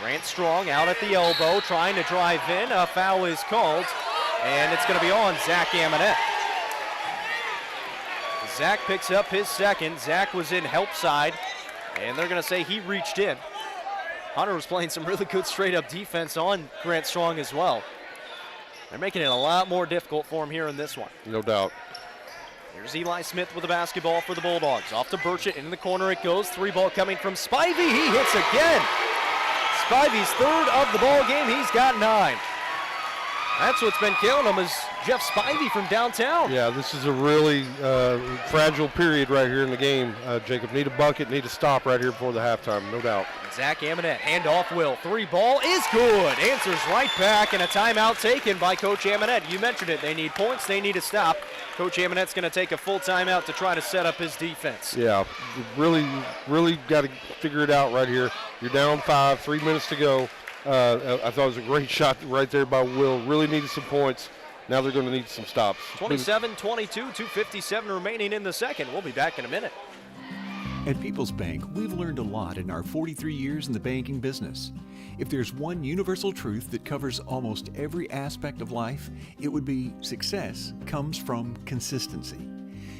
Grant Strong out at the elbow, trying to drive in. A foul is called, and it's going to be on Zach Amonette. Zach picks up his second. Zach was in help side, and they're going to say he reached in. Hunter was playing some really good straight-up defense on Grant Strong as well. They're making it a lot more difficult for him here in this one. No doubt. Here's Eli Smith with the basketball for the Bulldogs. Off to Burchett, in the corner it goes. 3 ball coming from Spivey. He hits again. Spivey's 3rd of the ball game. He's got 9. That's what's been killing him, is Jeff Spivey from downtown. Yeah, this is a really fragile period right here in the game. Jacob, need a bucket, need a stop right here before the halftime, no doubt. Zach Amonette, hand off Will. 3 ball is good. Answers right back, and a timeout taken by Coach Amonette. You mentioned it. They need points. They need a stop. Coach Amonette's going to take a full timeout to try to set up his defense. Yeah, really got to figure it out right here. You're down 5, 3 minutes to go. I thought it was a great shot right there by Will. Really needed some points. Now they're going to need some stops. 27-22, 2:57 remaining in the second. We'll be back in a minute. At People's Bank, we've learned a lot in our 43 years in the banking business. If there's one universal truth that covers almost every aspect of life, it would be success comes from consistency.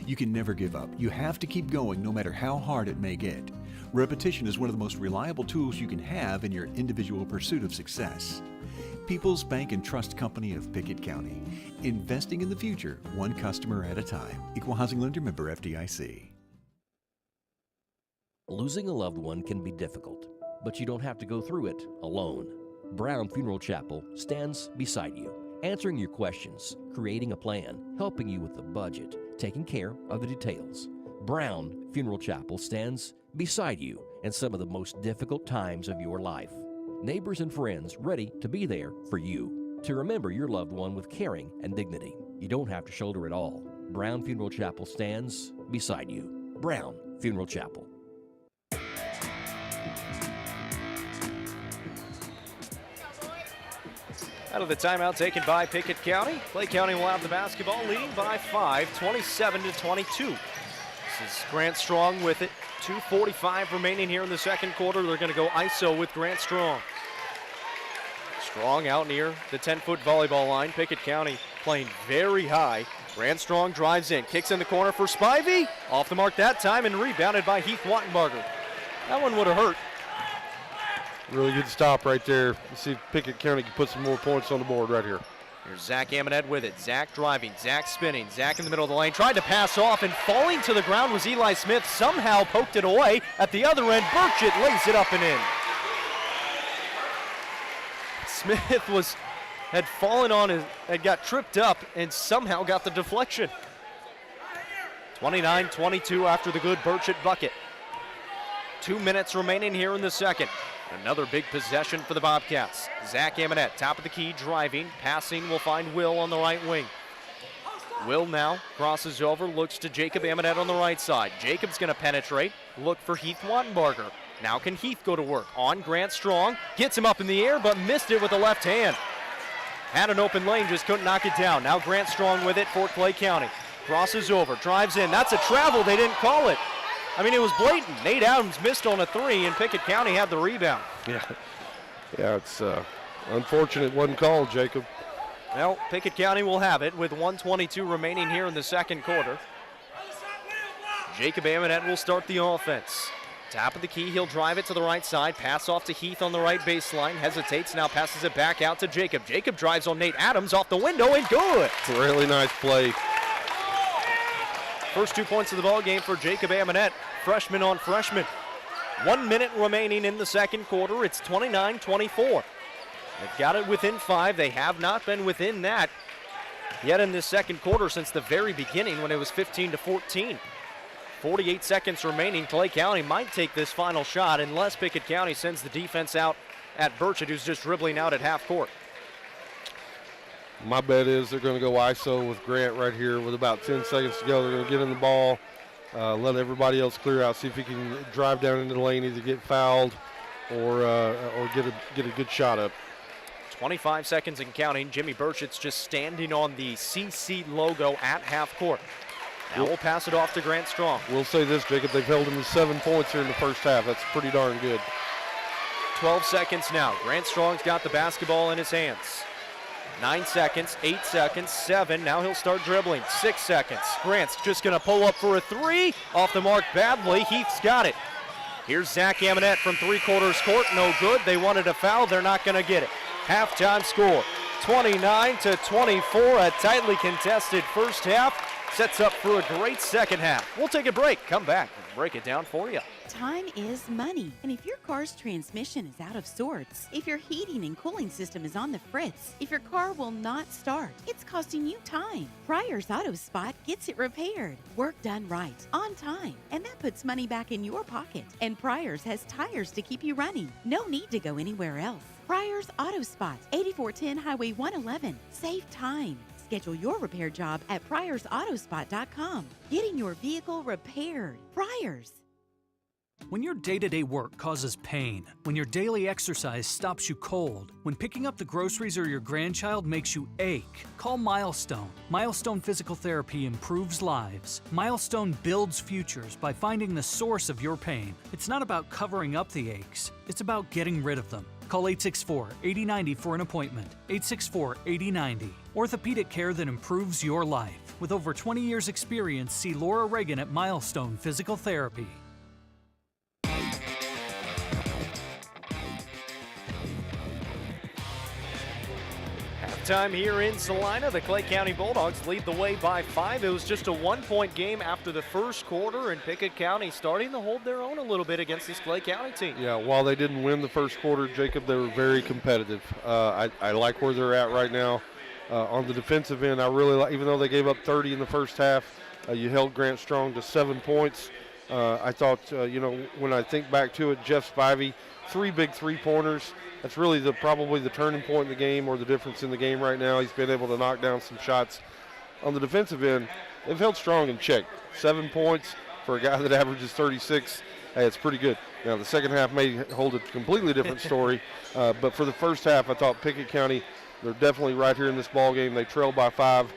You can never give up. You have to keep going no matter how hard it may get. Repetition is one of the most reliable tools you can have in your individual pursuit of success. People's Bank and Trust Company of Pickett County. Investing in the future, one customer at a time. Equal housing lender, member FDIC. Losing a loved one can be difficult, but you don't have to go through it alone. Brown Funeral Chapel stands beside you, answering your questions, creating a plan, helping you with the budget, taking care of the details. Brown Funeral Chapel stands beside you in some of the most difficult times of your life. Neighbors and friends ready to be there for you, to remember your loved one with caring and dignity. You don't have to shoulder it all. Brown Funeral Chapel stands beside you. Brown Funeral Chapel. Out of the timeout taken by Pickett County. Clay County will have the basketball, leading by 5, 27-22. This is Grant Strong with it. 2:45 remaining here in the second quarter. They're going to go ISO with Grant Strong. Strong out near the 10-foot volleyball line. Pickett County playing very high. Grant Strong drives in, kicks in the corner for Spivey. Off the mark that time and rebounded by Heath Wattenbarger. That one would have hurt. Really good stop right there. Let's see if Pickett County can put some more points on the board right here. Here's Zach Amonette with it. Zach driving, Zach spinning. Zach in the middle of the lane, tried to pass off, and falling to the ground was Eli Smith. Somehow poked it away. At the other end, Burchett lays it up and in. Smith had fallen on his, had got tripped up, and somehow got the deflection. 29-22 after the good Burchett bucket. 2 minutes remaining here in the second. Another big possession for the Bobcats. Zach Amonette, top of the key, driving. Passing will find Will on the right wing. Will now crosses over, looks to Jacob Amonette on the right side. Jacob's going to penetrate, look for Heath Wattenbarger. Now can Heath go to work on Grant Strong. Gets him up in the air, but missed it with the left hand. Had an open lane, just couldn't knock it down. Now Grant Strong with it for Clay County. Crosses over, drives in. That's a travel, they didn't call it. I mean, it was blatant. Nate Adams missed on a three, and Pickett County had the rebound. Yeah, it's unfortunate it wasn't called, Jacob. Well, Pickett County will have it with 1:22 remaining here in the second quarter. Jacob Amonette will start the offense. Top of the key, he'll drive it to the right side. Pass off to Heath on the right baseline. Hesitates, now passes it back out to Jacob. Jacob drives on Nate Adams off the window and good. Really nice play. First 2 points of the ball game for Jacob Amonette, freshman on freshman. 1 minute remaining in the second quarter. It's 29-24. They've got it within 5. They have not been within that yet in this second quarter since the very beginning when it was 15-14. 48 seconds remaining. Clay County might take this final shot unless Pickett County sends the defense out at Burchett, who's just dribbling out at half court. My bet is they're going to go ISO with Grant right here with about 10 seconds to go. They're going to get in the ball, let everybody else clear out, see if he can drive down into the lane, either get fouled or get a good shot up. 25 seconds and counting. Jimmy Burchett's just standing on the CC logo at half court. Now we'll pass it off to Grant Strong. We'll say this, Jacob, they've held him to 7 points here in the first half. That's pretty darn good. 12 seconds now. Grant Strong's got the basketball in his hands. 9 seconds, 8 seconds, 7. Now he'll start dribbling. 6 seconds. Grant's just going to pull up for a 3. Off the mark badly. Heath's got it. Here's Zach Amonette from 3/4 court. No good. They wanted a foul. They're not going to get it. Halftime score, 29-24. A tightly contested first half. Sets up for a great second half. We'll take a break. Come back and break it down for you. Time is money, and if your car's transmission is out of sorts, if your heating and cooling system is on the fritz, if your car will not start, it's costing you time. Pryor's Auto Spot gets it repaired. Work done right, on time, and that puts money back in your pocket. And Pryor's has tires to keep you running. No need to go anywhere else. Pryor's Auto Spot, 8410 Highway 111. Save time. Schedule your repair job at pryorsautospot.com. Getting your vehicle repaired. Pryor's. When your day-to-day work causes pain, when your daily exercise stops you cold, when picking up the groceries or your grandchild makes you ache, call Milestone. Milestone Physical Therapy improves lives. Milestone builds futures by finding the source of your pain. It's not about covering up the aches, it's about getting rid of them. Call 864-8090 for an appointment. 864-8090. Orthopedic care that improves your life. With over 20 years experience, see Laura Reagan at Milestone Physical Therapy. Time here in Salina, the Clay County Bulldogs lead the way by 5. It was just a 1-point game after the first quarter, and Pickett County starting to hold their own a little bit against this Clay County team. Yeah, while they didn't win the first quarter, Jacob, they were very competitive. I like where they're at right now. On the defensive end, I really like, even though they gave up 30 in the first half, you held Grant Strong to 7 points. I thought, when I think back to it, Jeff Spivey, 3 big three-pointers. That's really probably the turning point in the game, or the difference in the game right now. He's been able to knock down some shots. On the defensive end, they've held Strong in check. 7 points for a guy that averages 36. Hey, it's pretty good. Now, the second half may hold a completely different story, but for the first half, I thought Pickett County, they're definitely right here in this ball game. They trail by 5.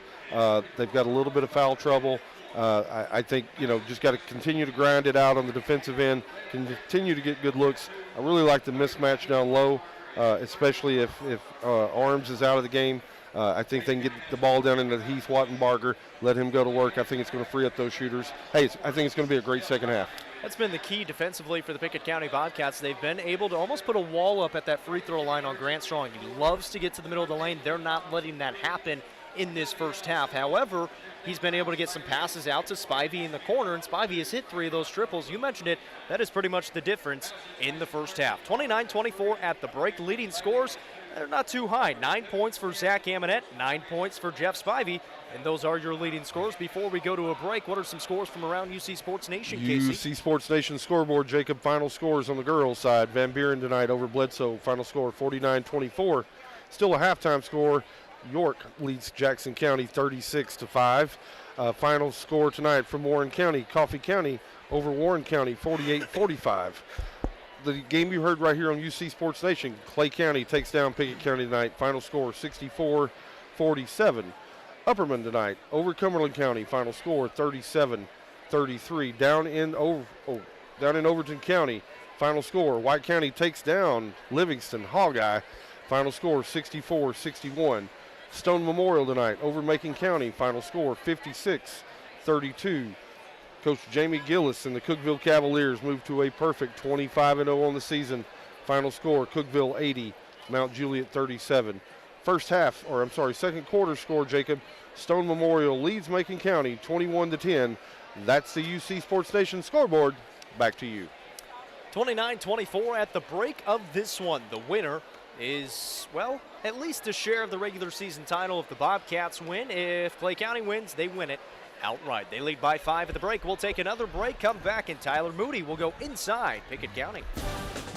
They've got a little bit of foul trouble. I think, just got to continue to grind it out on the defensive end, continue to get good looks. I really like the mismatch down low, especially if Arms is out of the game. I think they can get the ball down into Heath Wattenbarger, let him go to work. I think it's going to free up those shooters. Hey, I think it's going to be a great second half. That's been the key defensively for the Pickett County Bobcats. They've been able to almost put a wall up at that free throw line on Grant Strong. He loves to get to the middle of the lane. They're not letting that happen in this first half. However, he's been able to get some passes out to Spivey in the corner, and Spivey has hit 3 of those triples. You mentioned it. That is pretty much the difference in the first half. 29-24 at the break. Leading scores, they're not too high. 9 points for Zach Amonette, 9 points for Jeff Spivey, and those are your leading scores. Before we go to a break, what are some scores from around UC Sports Nation, Casey? UC Sports Nation scoreboard, Jacob. Final scores on the girls' side. Van Buren tonight over Bledsoe. Final score 49-24. Still a halftime score. York leads Jackson County 36-5. Final score tonight from Warren County. Coffee County over Warren County 48-45. The game you heard right here on UC Sports Nation, Clay County takes down Pickett County tonight. Final score 64-47. Upperman tonight over Cumberland County. Final score 37-33. Down in Overton County. Final score, White County takes down Livingston Hawkeye. Final score 64-61. Stone Memorial tonight over Macon County. Final score 56-32. Coach Jamie Gillis and the Cookeville Cavaliers move to a perfect 25-0 on the season. Final score Cookeville 80, Mount Juliet 37. Second quarter score, Jacob. Stone Memorial leads Macon County 21-10. That's the UC Sports Nation scoreboard. Back to you. 29-24 at the break of this one. The winner is, well, at least a share of the regular season title if the Bobcats win. If Clay County wins, they win it outright. They lead by 5 at the break. We'll take another break, come back, and Tyler Moody will go inside Pickett County.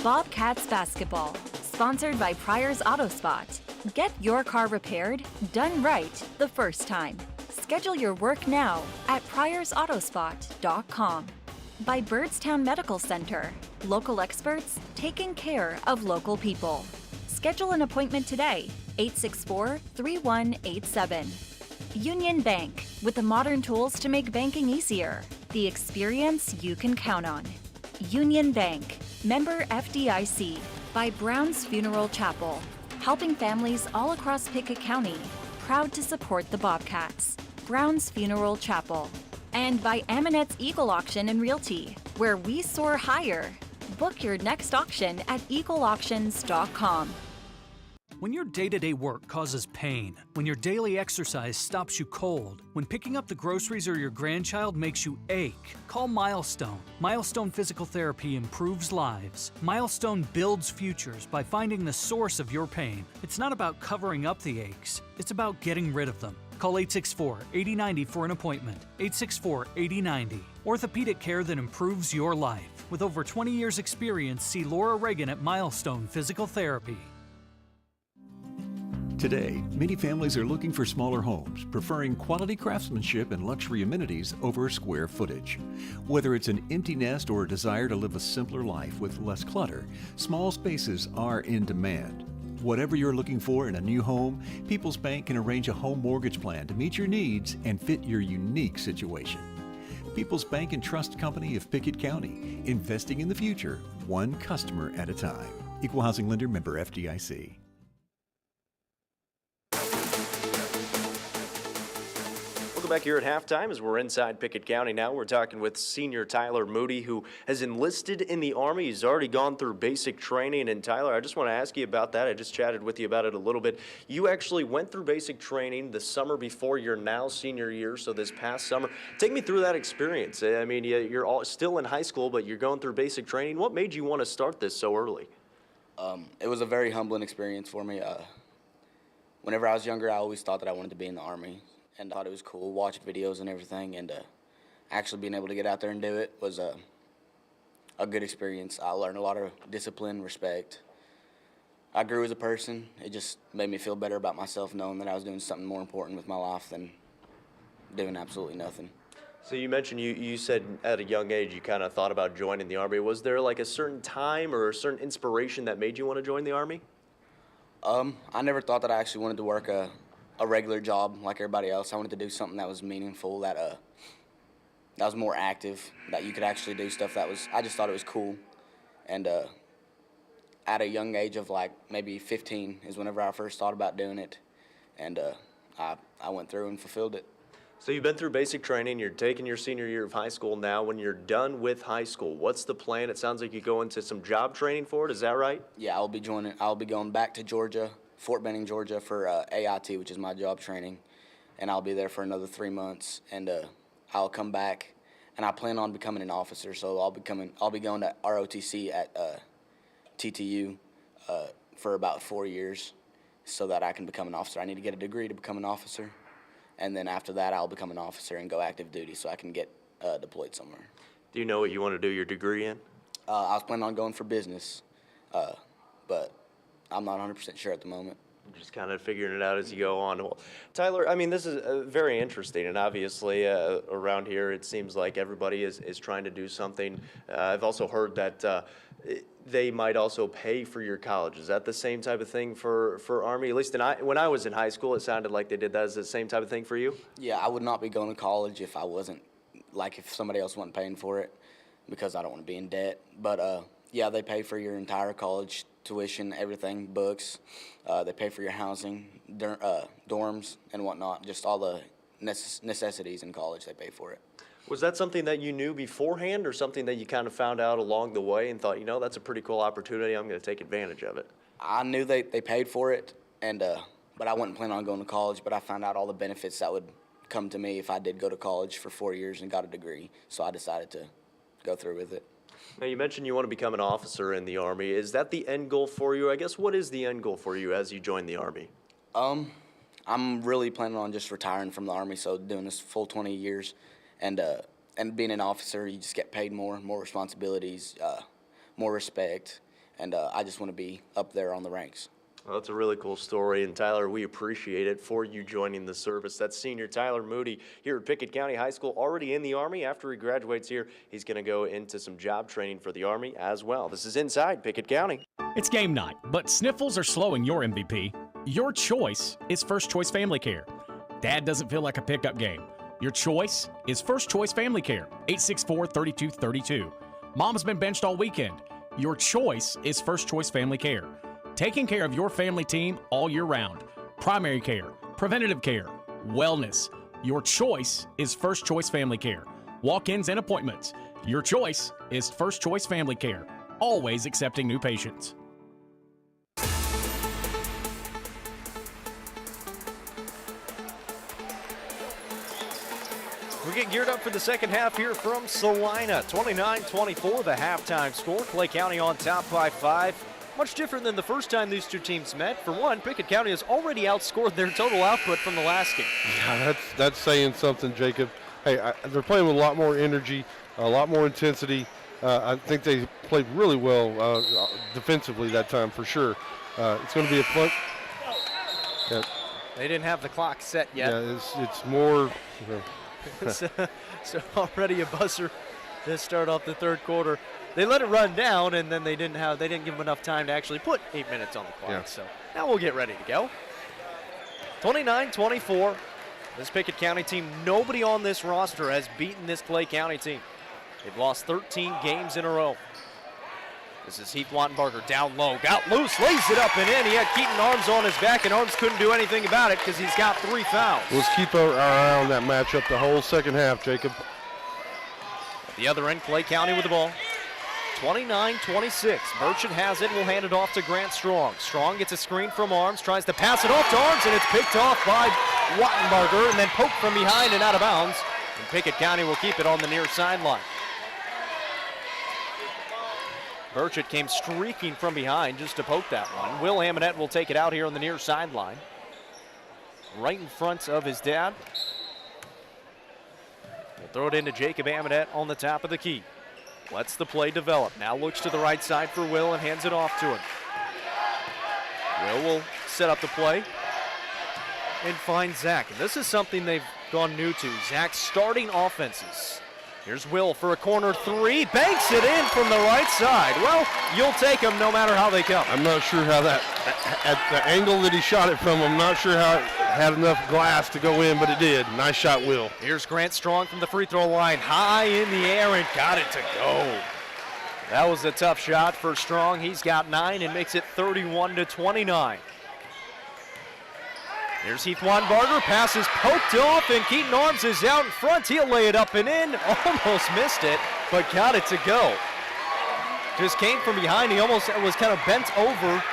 Bobcats basketball, sponsored by Pryor's Auto Spot. Get your car repaired, done right the first time. Schedule your work now at pryorsautospot.com. By Byrdstown Medical Center, local experts taking care of local people. Schedule an appointment today, 864-3187. Union Bank, with the modern tools to make banking easier. The experience you can count on. Union Bank, member FDIC. By Brown's Funeral Chapel, helping families all across Pickett County. Proud to support the Bobcats. Brown's Funeral Chapel. And by Amonette's Eagle Auction and Realty, where we soar higher. Book your next auction at eagleauctions.com. When your day-to-day work causes pain, when your daily exercise stops you cold, when picking up the groceries or your grandchild makes you ache, call Milestone. Milestone Physical Therapy improves lives. Milestone builds futures by finding the source of your pain. It's not about covering up the aches, it's about getting rid of them. Call 864-8090 for an appointment. 864-8090. Orthopedic care that improves your life. With over 20 years experience, see Laura Reagan at Milestone Physical Therapy. Today, many families are looking for smaller homes, preferring quality craftsmanship and luxury amenities over square footage. Whether it's an empty nest or a desire to live a simpler life with less clutter, small spaces are in demand. Whatever you're looking for in a new home, People's Bank can arrange a home mortgage plan to meet your needs and fit your unique situation. People's Bank and Trust Company of Pickett County, investing in the future, one customer at a time. Equal housing lender, member FDIC. Welcome back here at halftime as we're inside Pickett County now. We're talking with senior Tyler Moody, who has enlisted in the Army. He's already gone through basic training. And Tyler, I just want to ask you about that. I just chatted with you about it a little bit. You actually went through basic training the summer before your now senior year, so this past summer. Take me through that experience. I mean, you're all still in high school, but you're going through basic training. What made you want to start this so early? It was a very humbling experience for me. Whenever I was younger, I always thought that I wanted to be in the Army. And thought it was cool, watching videos and everything, and actually being able to get out there and do it was a good experience. I learned a lot of discipline, respect. I grew as a person. It just made me feel better about myself, knowing that I was doing something more important with my life than doing absolutely nothing. So you mentioned you said at a young age you kind of thought about joining the Army. Was there like a certain time or a certain inspiration that made you want to join the Army? I never thought that I actually wanted to work a regular job like everybody else. I wanted to do something that was meaningful, that was more active, that you could actually do stuff that was, I just thought it was cool. And at a young age of like maybe 15 is whenever I first thought about doing it. And I went through and fulfilled it. So you've been through basic training, you're taking your senior year of high school now. When you're done with high school, what's the plan? It sounds like you go into some job training for it, is that right? Yeah, I'll be going back to Georgia, Fort Benning, Georgia for AIT, which is my job training, and I'll be there for another 3 months, and I'll come back, and I plan on becoming an officer. So I'll be going to ROTC at TTU for about 4 years, so that I can become an officer. I need to get a degree to become an officer, and then after that, I'll become an officer and go active duty, so I can get deployed somewhere. Do you know what you want to do your degree in? I was planning on going for business, but I'm not 100% sure at the moment. Just kind of figuring it out as you go on. Well, Tyler, I mean, this is very interesting, and obviously around here it seems like everybody is trying to do something. I've also heard that they might also pay for your college. Is that the same type of thing for Army? At least when I was in high school, it sounded like they did that. Is the same type of thing for you? Yeah, I would not be going to college if I wasn't, like if somebody else wasn't paying for it, because I don't want to be in debt. But yeah, they pay for your entire college tuition, everything, books. They pay for your housing, dorms, and whatnot. Just all the necessities in college, they pay for it. Was that something that you knew beforehand, or something that you kind of found out along the way and thought, that's a pretty cool opportunity, I'm going to take advantage of it? I knew they paid for it, and but I wasn't planning on going to college, but I found out all the benefits that would come to me if I did go to college for 4 years and got a degree, so I decided to go through with it. Now, you mentioned you want to become an officer in the Army. Is that the end goal for you? I guess, what is the end goal for you as you join the Army? I'm really planning on just retiring from the Army, so doing this full 20 years, and being an officer, you just get paid more responsibilities, more respect, and I just want to be up there on the ranks. Well, that's a really cool story, and Tyler, we appreciate it for you joining the service. That's senior Tyler Moody here at Pickett County High School, already in the Army. After he graduates here, he's going to go into some job training for the Army as well. This is Inside Pickett County. It's game night, but sniffles are slowing your MVP. Your choice is First Choice Family Care. Dad doesn't feel like a pickup game. Your choice is First Choice Family Care, 864-3232. Mom's been benched all weekend. Your choice is First Choice Family Care. Taking care of your family team all year round. Primary care, preventative care, wellness. Your choice is First Choice Family Care. Walk-ins and appointments. Your choice is First Choice Family Care. Always accepting new patients. We're getting geared up for the second half here from Salina. 29-24, the halftime score. Clay County on top by 5. Much different than the first time these two teams met. For one, Pickett County has already outscored their total output from the last game. Yeah, that's saying something, Jacob. Hey, they're playing with a lot more energy, a lot more intensity. I think they played really well defensively that time for sure. It's going to be a fun. Yeah. They didn't have the clock set yet. Yeah, it's more. So already a buzzer to start off the third quarter. They let it run down, and then they didn't give them enough time to actually put 8 minutes on the clock. Yeah. So now we'll get ready to go. 29-24. This Pickett County team, nobody on this roster has beaten this Clay County team. They've lost 13 games in a row. This is Heath Wattenbarger down low, got loose, lays it up and in. He had Keaton Arms on his back, and Arms couldn't do anything about it because he's got 3 fouls. Let's keep our eye on that matchup the whole second half, Jacob. At the other end, Clay County with the ball. 29-26. Burchett has it and will hand it off to Grant Strong. Strong gets a screen from Arms, tries to pass it off to Arms, and it's picked off by Wattenbarger and then poked from behind and out of bounds. And Pickett County will keep it on the near sideline. Burchett came streaking from behind just to poke that one. Will Amonette will take it out here on the near sideline. Right in front of his dad. We'll throw it into Jacob Amonette on the top of the key. Lets the play develop. Now looks to the right side for Will and hands it off to him. Will set up the play and find Zach. And this is something they've gone new to. Zach starting offenses. Here's Will for a corner 3. Banks it in from the right side. Well, you'll take them no matter how they come. I'm not sure how that, at the angle that he shot it from, I'm not sure how it had enough glass to go in, but it did. Nice shot, Will. Here's Grant Strong from the free throw line. High in the air and got it to go. That was a tough shot for Strong. He's got 9 and makes it 31-29. Here's Heath Wattenbarger, pass is poked off, and Keaton Arms is out in front. He'll lay it up and in, almost missed it, but got it to go. Just came from behind, he almost was kind of bent over,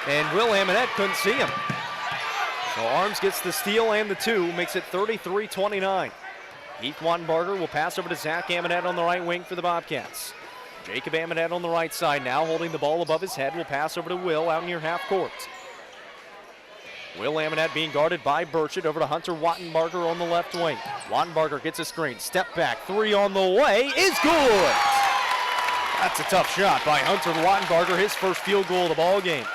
and Will Amonette couldn't see him. So Arms gets the steal and the 2, makes it 33-29. Heath Wattenbarger will pass over to Zach Amonette on the right wing for the Bobcats. Jacob Amonette on the right side now, holding the ball above his head, will pass over to Will out near half court. Will Amonette being guarded by Burchett, over to Hunter Wattenbarger on the left wing. Wattenbarger gets a screen, step back, 3 on the way, is good! That's a tough shot by Hunter Wattenbarger, his first field goal of the ball game.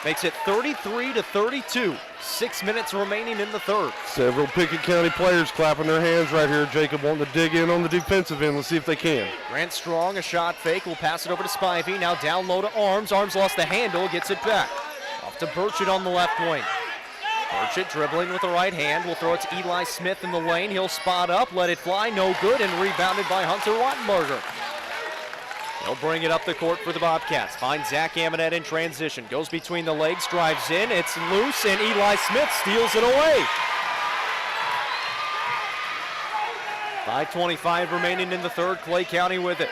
Makes it 33-32, 6 minutes remaining in the third. Several Pickett County players clapping their hands right here. Jacob wanting to dig in on the defensive end. Let's see if they can. Grant Strong, a shot fake, will pass it over to Spivey, now down low to Arms. Arms lost the handle, gets it back. Off to Burchett on the left wing. Burchett dribbling with the right hand. Will throw it to Eli Smith in the lane. He'll spot up, let it fly, no good, and rebounded by Hunter Wattenbarger. He'll bring it up the court for the Bobcats. Finds Zach Amonette in transition. Goes between the legs, drives in. It's loose, and Eli Smith steals it away. 5:25 remaining in the third. Clay County with it.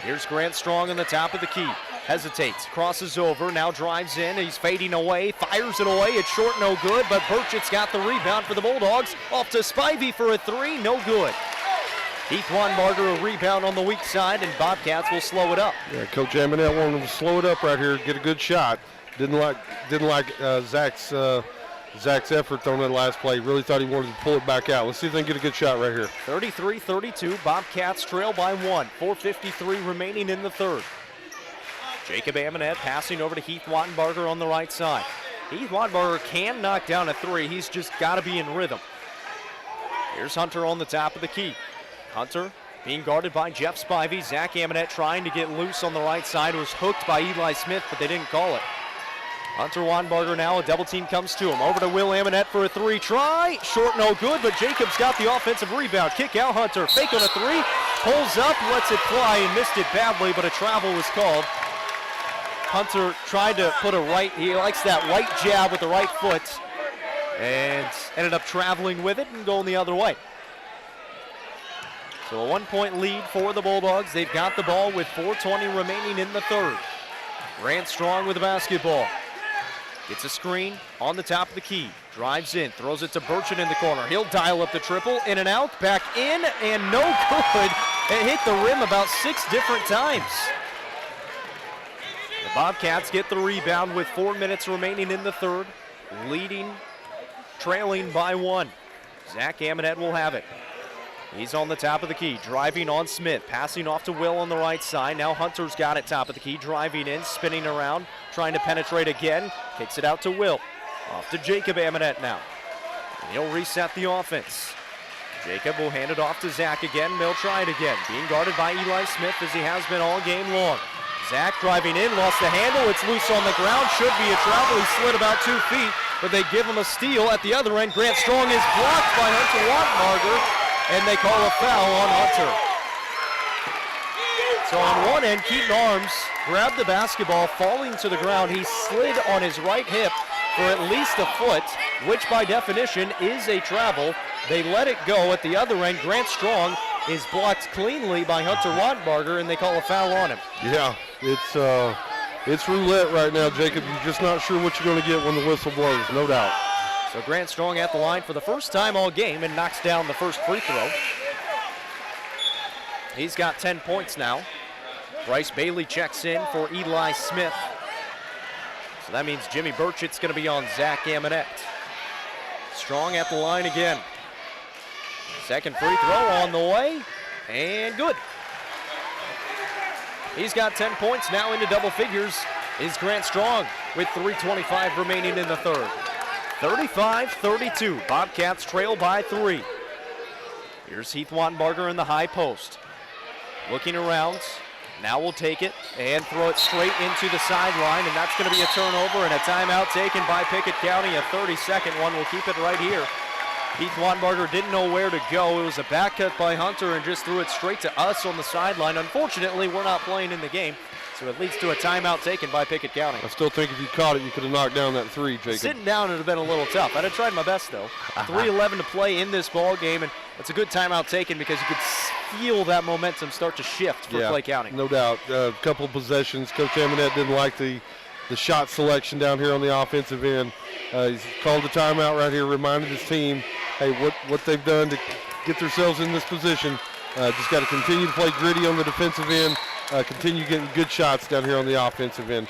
Here's Grant Strong on the top of the key. Hesitates, crosses over, now drives in. He's fading away, fires it away. It's short, no good, but Burchett's got the rebound for the Bulldogs. Off to Spivey for a 3, no good. Heath Wattenbarger a rebound on the weak side, and Bobcats will slow it up. Yeah, Coach Amonette wanted him to slow it up right here, get a good shot. Didn't like Zach's effort on that last play. Really thought he wanted to pull it back out. Let's see if they can get a good shot right here. 33-32, Bobcats trail by 1. 4:53 remaining in the third. Jacob Amonette passing over to Heath Wattenbarger on the right side. Heath Wattenbarger can knock down a 3. He's just got to be in rhythm. Here's Hunter on the top of the key. Hunter being guarded by Jeff Spivey. Zach Amonette trying to get loose on the right side. Was hooked by Eli Smith, but they didn't call it. Hunter Wattenbarger now, a double team comes to him. Over to Will Amonette for a 3 try. Short, no good, but Jacobs got the offensive rebound. Kick out Hunter, fake on a 3. Pulls up, lets it fly, and missed it badly, but a travel was called. Hunter tried to put he likes that right jab with the right foot, and ended up traveling with it and going the other way. So a 1-point lead for the Bulldogs. They've got the ball with 4:20 remaining in the third. Grant Strong with the basketball. Gets a screen on the top of the key. Drives in, throws it to Burchett in the corner. He'll dial up the triple, in and out, back in, and no good. It hit the rim about 6 different times. The Bobcats get the rebound with 4 minutes remaining in the third. Trailing by 1. Zach Amonette will have it. He's on the top of the key, driving on Smith, passing off to Will on the right side. Now Hunter's got it top of the key, driving in, spinning around, trying to penetrate again. Kicks it out to Will. Off to Jacob Amonette now. And he'll reset the offense. Jacob will hand it off to Zach again. They'll try it again. Being guarded by Eli Smith as he has been all game long. Zach driving in, lost the handle. It's loose on the ground. Should be a travel. He slid about 2 feet, but they give him a steal. At the other end, Grant Strong is blocked by Hunter Wattenbarger, and they call a foul on Hunter. So on one end, Keaton Arms grabbed the basketball, falling to the ground. He slid on his right hip for at least a foot, which by definition is a travel. They let it go. At the other end, Grant Strong is blocked cleanly by Hunter Wattenbarger, and they call a foul on him. Yeah, it's roulette right now, Jacob. You're just not sure what you're going to get when the whistle blows, no doubt. So Grant Strong at the line for the first time all game and knocks down the first free throw. He's got 10 points now. Bryce Bailey checks in for Eli Smith. So that means Jimmy Burchett's going to be on Zach Amonette. Strong at the line again. Second free throw on the way, and good. He's got 10 points now into double figures is Grant Strong with 3:25 remaining in the third. 35-32, Bobcats trail by 3. Here's Heath Wattenbarger in the high post. Looking around, now will take it and throw it straight into the sideline, and that's going to be a turnover and a timeout taken by Pickett County. A 30-second one. We'll keep it right here. Heath Wattenbarger didn't know where to go. It was a back cut by Hunter and just threw it straight to us on the sideline. Unfortunately, we're not playing in the game, so it leads to a timeout taken by Pickett County. I still think if you caught it, you could have knocked down that three, Jacob. Sitting down would have been a little tough. I'd have tried my best, though. 3:11 to play in this ball game, and it's a good timeout taken because you could feel that momentum start to shift for Clay County. No doubt. A couple of possessions. Coach Amonette didn't like the shot selection down here on the offensive end. He's called the timeout right here, reminded his team, hey, what they've done to get themselves in this position. Just got to continue to play gritty on the defensive end, continue getting good shots down here on the offensive end.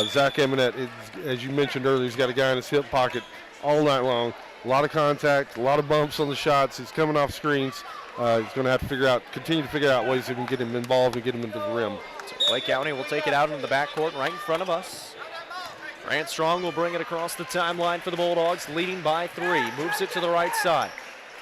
Zach Amonette, as you mentioned earlier, he's got a guy in his hip pocket all night long. A lot of contact, a lot of bumps on the shots. He's coming off screens. He's going to have to continue to figure out ways that we can get him involved and get him into the rim. So Clay County will take it out into the backcourt right in front of us. Grant Strong will bring it across the timeline for the Bulldogs, leading by 3. Moves it to the right side.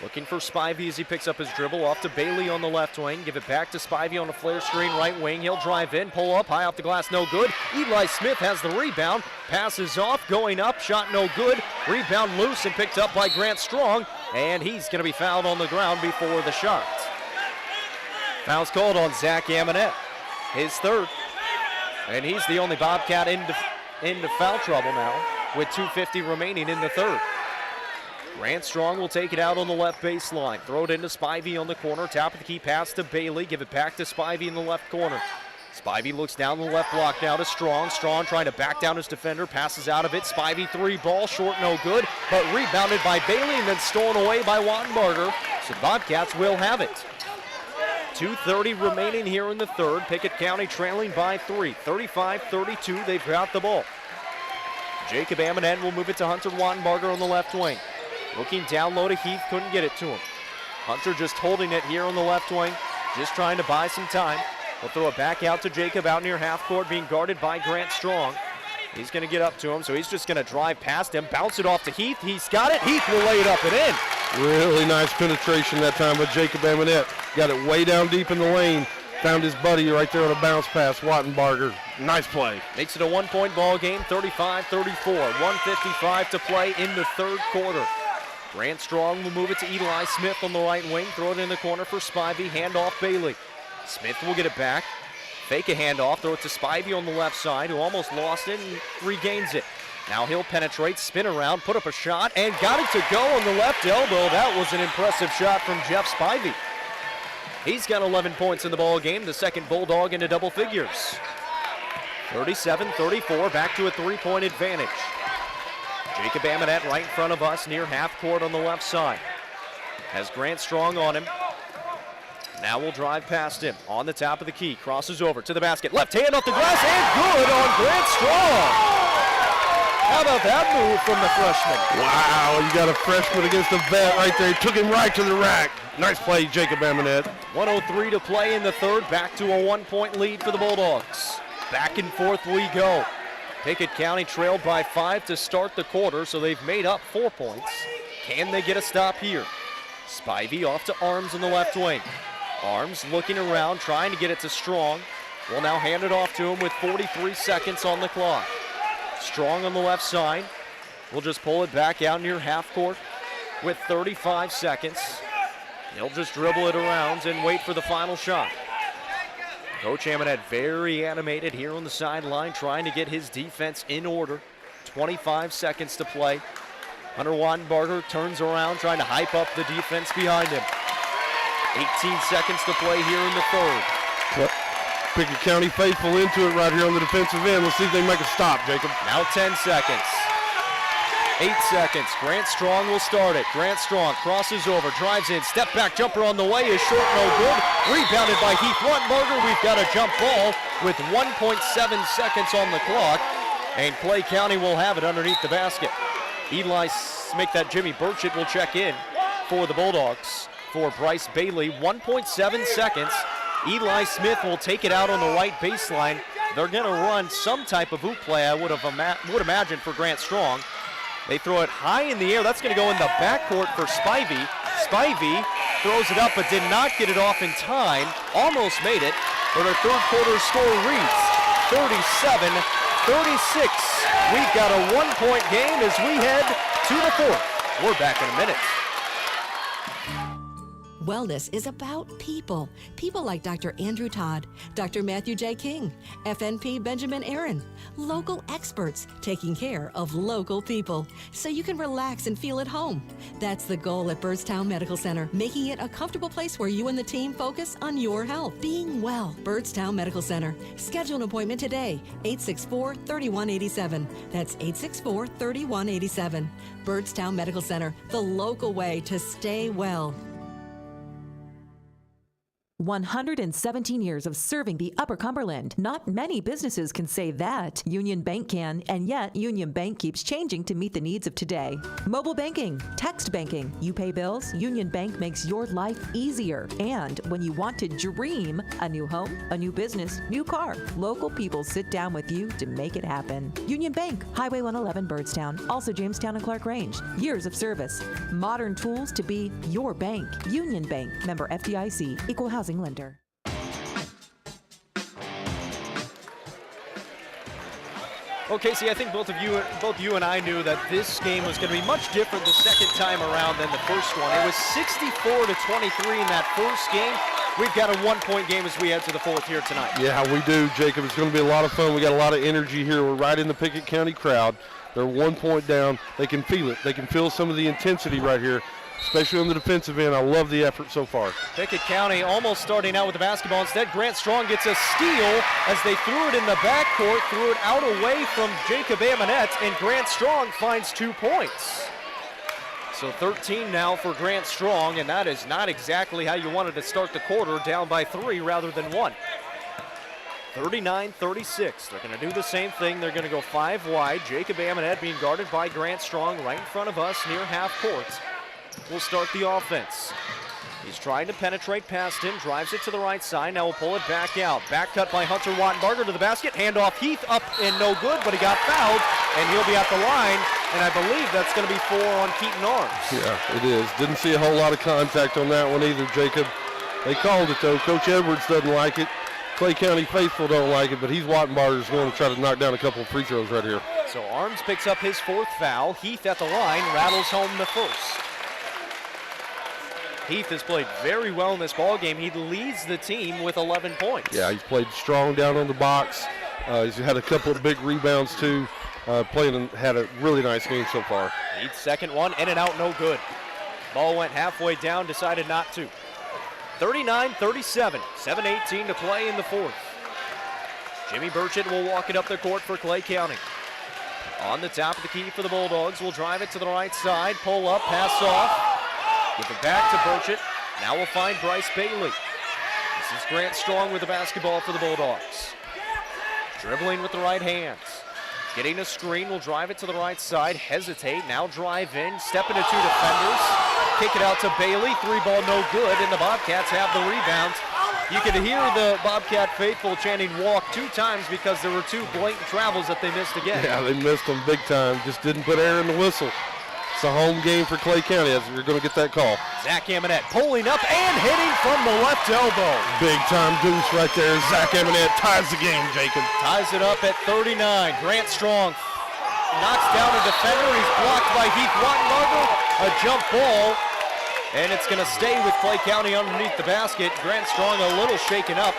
Looking for Spivey as he picks up his dribble. Off to Bailey on the left wing. Give it back to Spivey on a flare screen right wing. He'll drive in, pull up, high off the glass, no good. Eli Smith has the rebound. Passes off, going up, shot no good. Rebound loose and picked up by Grant Strong. And he's going to be fouled on the ground before the shot. Foul's called on Zach Amonette, his third. And he's the only Bobcat into foul trouble now with 2:50 remaining in the third. Grant Strong will take it out on the left baseline. Throw it into Spivey on the corner. Top of the key pass to Bailey. Give it back to Spivey in the left corner. Spivey looks down the left block now to Strong. Strong trying to back down his defender. Passes out of it. Spivey 3 ball. Short, no good. But rebounded by Bailey and then stolen away by Wattenbarger. So Bobcats will have it. 2:30 remaining here in the third. Pickett County trailing by 3. 35-32. They've got the ball. Jacob Amonette will move it to Hunter Wattenbarger on the left wing. Looking down low to Heath, couldn't get it to him. Hunter just holding it here on the left wing, just trying to buy some time. We'll throw it back out to Jacob out near half court, being guarded by Grant Strong. He's going to get up to him, so he's just going to drive past him, bounce it off to Heath. He's got it. Heath will lay it up and in. Really nice penetration that time by Jacob Amonette. Got it way down deep in the lane. Found his buddy right there on a bounce pass, Wattenbarger. Nice play. Makes it a 1-point ball game, 35-34. 1:55 to play in the third quarter. Grant Strong will move it to Eli Smith on the right wing. Throw it in the corner for Spivey. Handoff Bailey. Smith will get it back. Fake a handoff. Throw it to Spivey on the left side, who almost lost it and regains it. Now he'll penetrate, spin around, put up a shot, and got it to go on the left elbow. That was an impressive shot from Jeff Spivey. He's got 11 points in the ball game, the second Bulldog into double figures. 37-34, back to a 3-point advantage. Jacob Amonette right in front of us near half court on the left side. Has Grant Strong on him. Now we'll drive past him on the top of the key. Crosses over to the basket. Left hand off the glass and good on Grant Strong. How about that move from the freshman? Wow, you got a freshman against a vet right there. He took him right to the rack. Nice play, Jacob Amonette. 1:03 to play in the third. Back to a 1-point lead for the Bulldogs. Back and forth we go. Pickett County trailed by 5 to start the quarter, so they've made up 4 points. Can they get a stop here? Spivey off to Arms on the left wing. Arms looking around, trying to get it to Strong. We'll now hand it off to him with 43 seconds on the clock. Strong on the left side. We'll just pull it back out near half court with 35 seconds. He'll just dribble it around and wait for the final shot. Coach Amonette very animated here on the sideline, trying to get his defense in order. 25 seconds to play. Hunter Wattenbarger turns around, trying to hype up the defense behind him. 18 seconds to play here in the third. Pickett County faithful into it right here on the defensive end. Let's see if they make a stop, Jacob. Now 10 seconds. 8 seconds. Grant Strong will start it. Grant Strong crosses over, drives in, step back jumper on the way is short, no good. Rebounded by Heath Wattenbarger. We've got a jump ball with 1.7 seconds on the clock, and Clay County will have it underneath the basket. Eli Jimmy Burchett will check in for the Bulldogs. For Bryce Bailey, 1.7 seconds. Eli Smith will take it out on the right baseline. They're going to run some type of oop play, I would imagine, for Grant Strong. They throw it high in the air. That's going to go in the backcourt for Spivey. Spivey throws it up but did not get it off in time. Almost made it, but our third quarter score reads 37-36. We've got a 1-point game as we head to the fourth. We're back in a minute. Wellness is about people. People like Dr. Andrew Todd, Dr. Matthew J. King, FNP Benjamin Aaron. Local experts taking care of local people so you can relax and feel at home. That's the goal at Byrdstown Medical Center, making it a comfortable place where you and the team focus on your health. Being well, Byrdstown Medical Center. Schedule an appointment today, 864-3187. That's 864-3187. Byrdstown Medical Center, the local way to stay well. 117 years of serving the Upper Cumberland. Not many businesses can say that. Union Bank can, and yet Union Bank keeps changing to meet the needs of today. Mobile banking, text banking, you pay bills, Union Bank makes your life easier. And when you want to dream a new home, a new business, new car, local people sit down with you to make it happen. Union Bank, Highway 111 Byrdstown, also Jamestown and Clark Range. Years of service, modern tools to be your bank. Union Bank, member FDIC, equal housing lender. Well, Casey, I think both you and I knew that this game was going to be much different the second time around than the first one. It was 64-23 in that first game. We've got a 1-point game as we head to the fourth here tonight. Yeah, we do, Jacob. It's going to be a lot of fun. We got a lot of energy here. We're right in the Pickett County crowd. They're 1 point down. They can feel it. They can feel some of the intensity right here, especially on the defensive end. I love the effort so far. Pickett County almost starting out with the basketball. Instead, Grant Strong gets a steal as they threw it in the backcourt, threw it out away from Jacob Amonette, and Grant Strong finds 2 points. So 13 now for Grant Strong, and that is not exactly how you wanted to start the quarter, down by 3 rather than 1. 39-36. They're going to do the same thing. They're going to go 5 wide. Jacob Amonette being guarded by Grant Strong right in front of us near half court. Will start the offense. He's trying to penetrate past him, drives it to the right side. Now we'll pull it back out. Back cut by Hunter Wattenbarger to the basket. Handoff Heath up and no good, but he got fouled, and he'll be at the line. And I believe that's going to be 4 on Keaton Arms. Yeah, it is. Didn't see a whole lot of contact on that one either, Jacob. They called it, though. Coach Edwards doesn't like it. Clay County faithful don't like it, but he's Wattenbarger's going to try to knock down a couple of free throws right here. So Arms picks up his 4th foul. Heath at the line, rattles home the first. Heath has played very well in this ball game. He leads the team with 11 points. Yeah, he's played strong down on the box. He's had a couple of big rebounds too. Had a really nice game so far. Heath's second one, in and out, no good. Ball went halfway down, decided not to. 39-37, 7:18 to play in the fourth. Jimmy Burchett will walk it up the court for Clay County. On the top of the key for the Bulldogs, will drive it to the right side, pull up, pass off. Give it back to Burchett. Now we'll find Bryce Bailey. This is Grant Strong with the basketball for the Bulldogs. Dribbling with the right hands. Getting a screen, will drive it to the right side, hesitate, now drive in, step into 2 defenders, kick it out to Bailey, 3-ball no good, and the Bobcats have the rebound. You could hear the Bobcat faithful chanting walk 2 times because there were 2 blatant travels that they missed again. Yeah, they missed them big time, just didn't put air in the whistle. It's a home game for Clay County as we're going to get that call. Zach Amonette pulling up and hitting from the left elbow. Big time deuce right there. Zach Amonette ties the game, Jacob. Ties it up at 39. Grant Strong knocks down a defender. He's blocked by Heath Wattenbarger. A jump ball, and it's going to stay with Clay County underneath the basket. Grant Strong a little shaken up,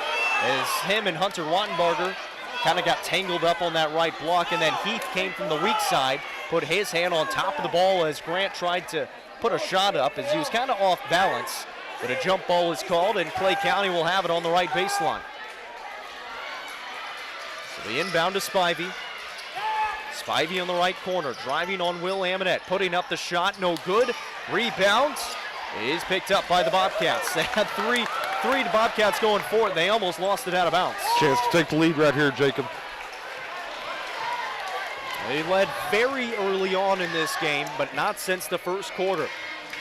as him and Hunter Wattenbarger kind of got tangled up on that right block, and then Heath came from the weak side, put his hand on top of the ball as Grant tried to put a shot up as he was kind of off balance. But a jump ball is called, and Clay County will have it on the right baseline. So the inbound to Spivey. Spivey on the right corner, driving on Will Amonette, putting up the shot, no good. Rebound is picked up by the Bobcats. They had three Bobcats going for it. They almost lost it out of bounds. Chance to take the lead right here, Jacob. They led very early on in this game, but not since the first quarter.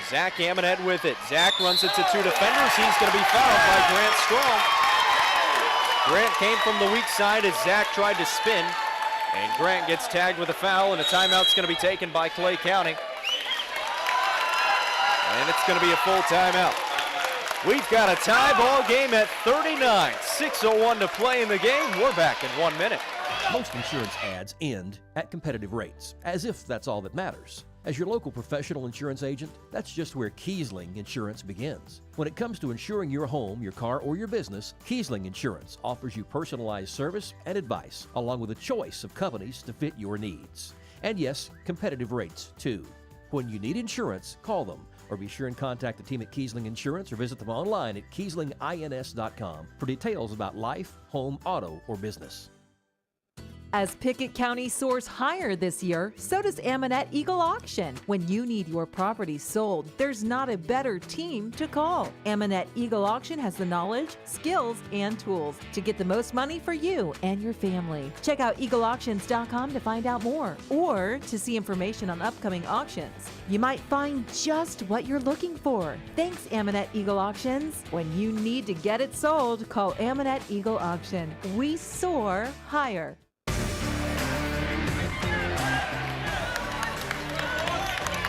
Zach Amonette with it. Zach runs into two defenders. He's going to be fouled by Grant Strong. Grant came from the weak side as Zach tried to spin, and Grant gets tagged with a foul, and a timeout's going to be taken by Clay County. And it's going to be a full timeout. We've got a tie ball game at 39. 6:01 to play in the game. We're back in 1 minute. Most insurance ads end at competitive rates, as if that's all that matters. As your local professional insurance agent, that's just where Kiesling Insurance begins. When it comes to insuring your home, your car, or your business, Kiesling Insurance offers you personalized service and advice, along with a choice of companies to fit your needs. And yes, competitive rates, too. When you need insurance, call them, or be sure and contact the team at Kiesling Insurance or visit them online at KieslingINS.com for details about life, home, auto, or business. As Pickett County soars higher this year, so does Amonette Eagle Auction. When you need your property sold, there's not a better team to call. Amonette Eagle Auction has the knowledge, skills, and tools to get the most money for you and your family. Check out eagleauctions.com to find out more or to see information on upcoming auctions. You might find just what you're looking for. Thanks, Amonette Eagle Auctions. When you need to get it sold, call Amonette Eagle Auction. We soar higher.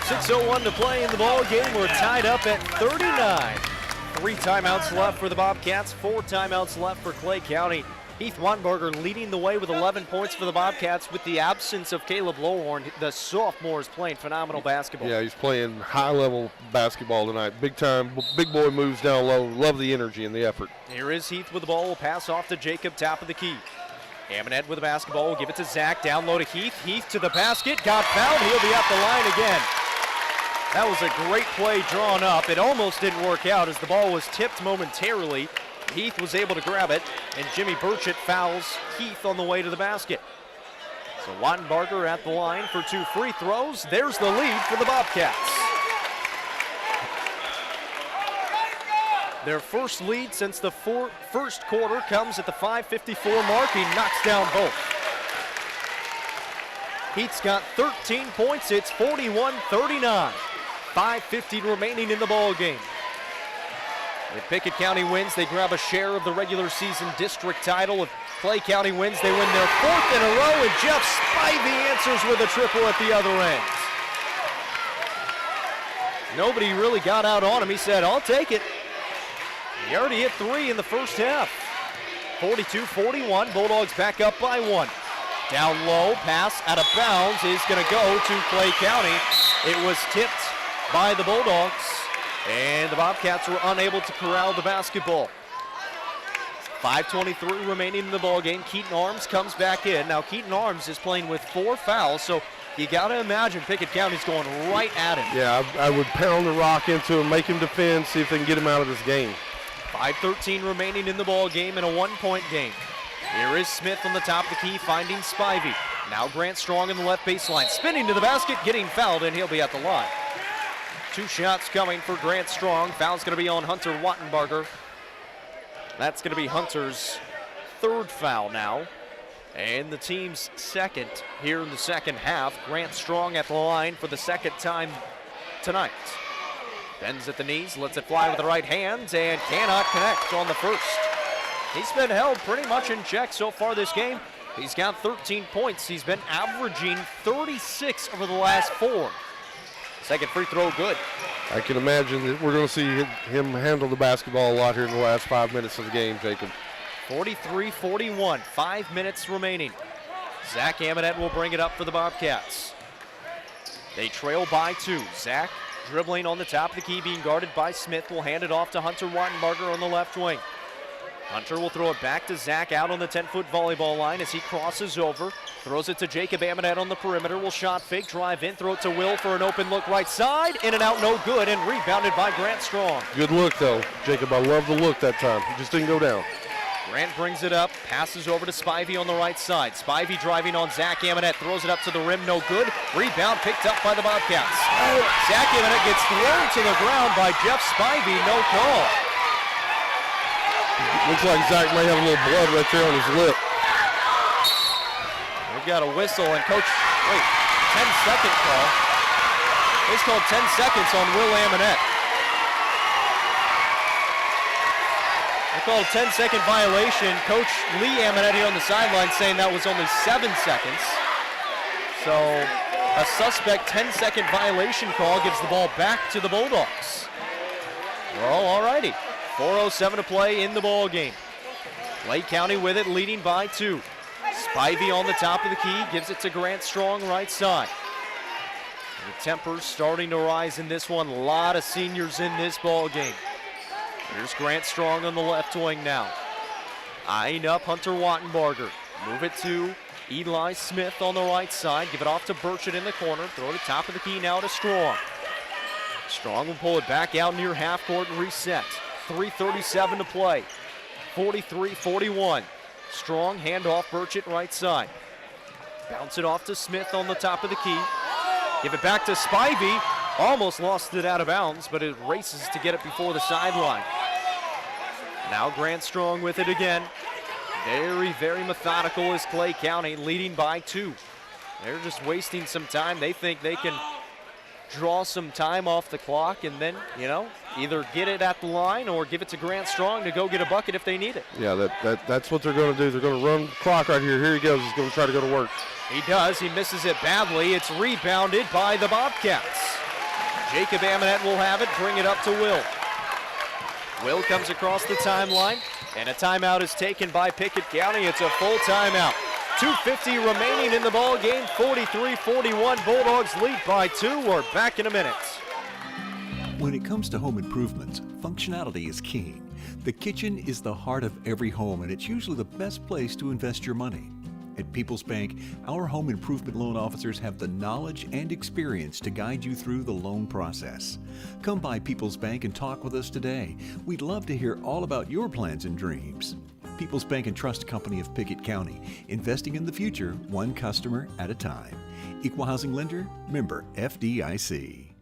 6:01 to play in the ball game. We're tied up at 39. 3 timeouts left for the Bobcats, 4 timeouts left for Clay County. Heath Wattenbarger leading the way with 11 points for the Bobcats with the absence of Caleb Lowhorn. The sophomore is playing phenomenal basketball. Yeah, he's playing high-level basketball tonight. Big time, big boy moves down low. Love the energy and the effort. Here is Heath with the ball. Will pass off to Jacob, top of the key. Amonette with the basketball. Will give it to Zach. Down low to Heath. Heath to the basket. Got fouled. He'll be at the line again. That was a great play drawn up. It almost didn't work out as the ball was tipped momentarily. Heath was able to grab it, and Jimmy Burchett fouls Heath on the way to the basket. So Wattenbarger at the line for 2 free throws. There's the lead for the Bobcats. Their first lead since the first quarter comes at the 5:54 mark. He knocks down both. Heath's got 13 points. It's 41-39. 5:50 remaining in the ball game. If Pickett County wins, they grab a share of the regular season district title. If Clay County wins, they win their 4th in a row, and Jeff Spivey answers with a triple at the other end. Nobody really got out on him. He said, I'll take it. He already hit 3 in the first half. 42-41, Bulldogs back up by 1. Down low, pass out of bounds is going to go to Clay County. It was tipped by the Bulldogs, and the Bobcats were unable to corral the basketball. 5:23 remaining in the ball game. Keaton Arms comes back in. Now Keaton Arms is playing with 4 fouls, so you got to imagine Pickett County's going right at him. Yeah, I would pound the rock into him, make him defend, see if they can get him out of this game. 5:13 remaining in the ball game in a 1-point game. Here is Smith on the top of the key, finding Spivey. Now Grant Strong in the left baseline, spinning to the basket, getting fouled, and he'll be at the line. 2 shots coming for Grant Strong. Foul's going to be on Hunter Wattenbarger. That's going to be Hunter's 3rd foul now, and the team's 2nd here in the second half. Grant Strong at the line for the 2nd time tonight. Bends at the knees, lets it fly with the right hand, and cannot connect on the first. He's been held pretty much in check so far this game. He's got 13 points. He's been averaging 36 over the last 4. Second free throw good. I can imagine that we're going to see him handle the basketball a lot here in the last 5 minutes of the game, Jacob. 43-41, 5 minutes remaining. Zach Amonette will bring it up for the Bobcats. They trail by 2. Zach dribbling on the top of the key, being guarded by Smith, will hand it off to Hunter Wattenbarger on the left wing. Hunter will throw it back to Zach out on the 10-foot volleyball line as he crosses over. Throws it to Jacob Amonette on the perimeter. Will shot fake, drive in, throw it to Will for an open look right side. In and out, no good, and rebounded by Grant Strong. Good look, though, Jacob. I love the look that time. He just didn't go down. Grant brings it up, passes over to Spivey on the right side. Spivey driving on Zach Amonette, throws it up to the rim, no good. Rebound picked up by the Bobcats. Zach Amonette gets thrown to the ground by Jeff Spivey, no call. Looks like Zach may have a little blood right there on his lip. We've got a whistle, and coach, 10-second call. It's called 10 seconds on Will Amonette. They called a 10-second violation. Coach Lee Amonette on the sideline saying that was only 7 seconds. So a suspect 10-second violation call gives the ball back to the Bulldogs. Well, all righty. 4:07 to play in the ball game. Lake County with it, leading by 2. Spivey on the top of the key, gives it to Grant Strong right side. The tempers starting to rise in this one. A lot of seniors in this ball game. Here's Grant Strong on the left wing now. Eyeing up Hunter Wattenbarger. Move it to Eli Smith on the right side. Give it off to Burchett in the corner. Throw it top of the key now to Strong. Strong will pull it back out near half court and reset. 3:37 to play. 43-41. Strong handoff, Burchett right side. Bounce it off to Smith on the top of the key. Give it back to Spivey. Almost lost it out of bounds, but it races to get it before the sideline. Now Grant Strong with it again. Very, very methodical is Clay County, leading by 2. They're just wasting some time. They think they can draw some time off the clock and then, either get it at the line or give it to Grant Strong to go get a bucket if they need it. Yeah, that's what they're going to do. They're going to run the clock right here. Here he goes. He's going to try to go to work. He does. He misses it badly. It's rebounded by the Bobcats. Jacob Amonette will have it. Bring it up to Will. Will comes across the timeline, and a timeout is taken by Pickett County. It's a full timeout. 2:50 remaining in the ball game. 43-41. Bulldogs lead by 2. We're back in a minute. When it comes to home improvements, functionality is king. The kitchen is the heart of every home, and it's usually the best place to invest your money. At People's Bank, our home improvement loan officers have the knowledge and experience to guide you through the loan process. Come by People's Bank and talk with us today. We'd love to hear all about your plans and dreams. People's Bank and Trust Company of Pickett County, investing in the future, one customer at a time. Equal housing lender, member FDIC.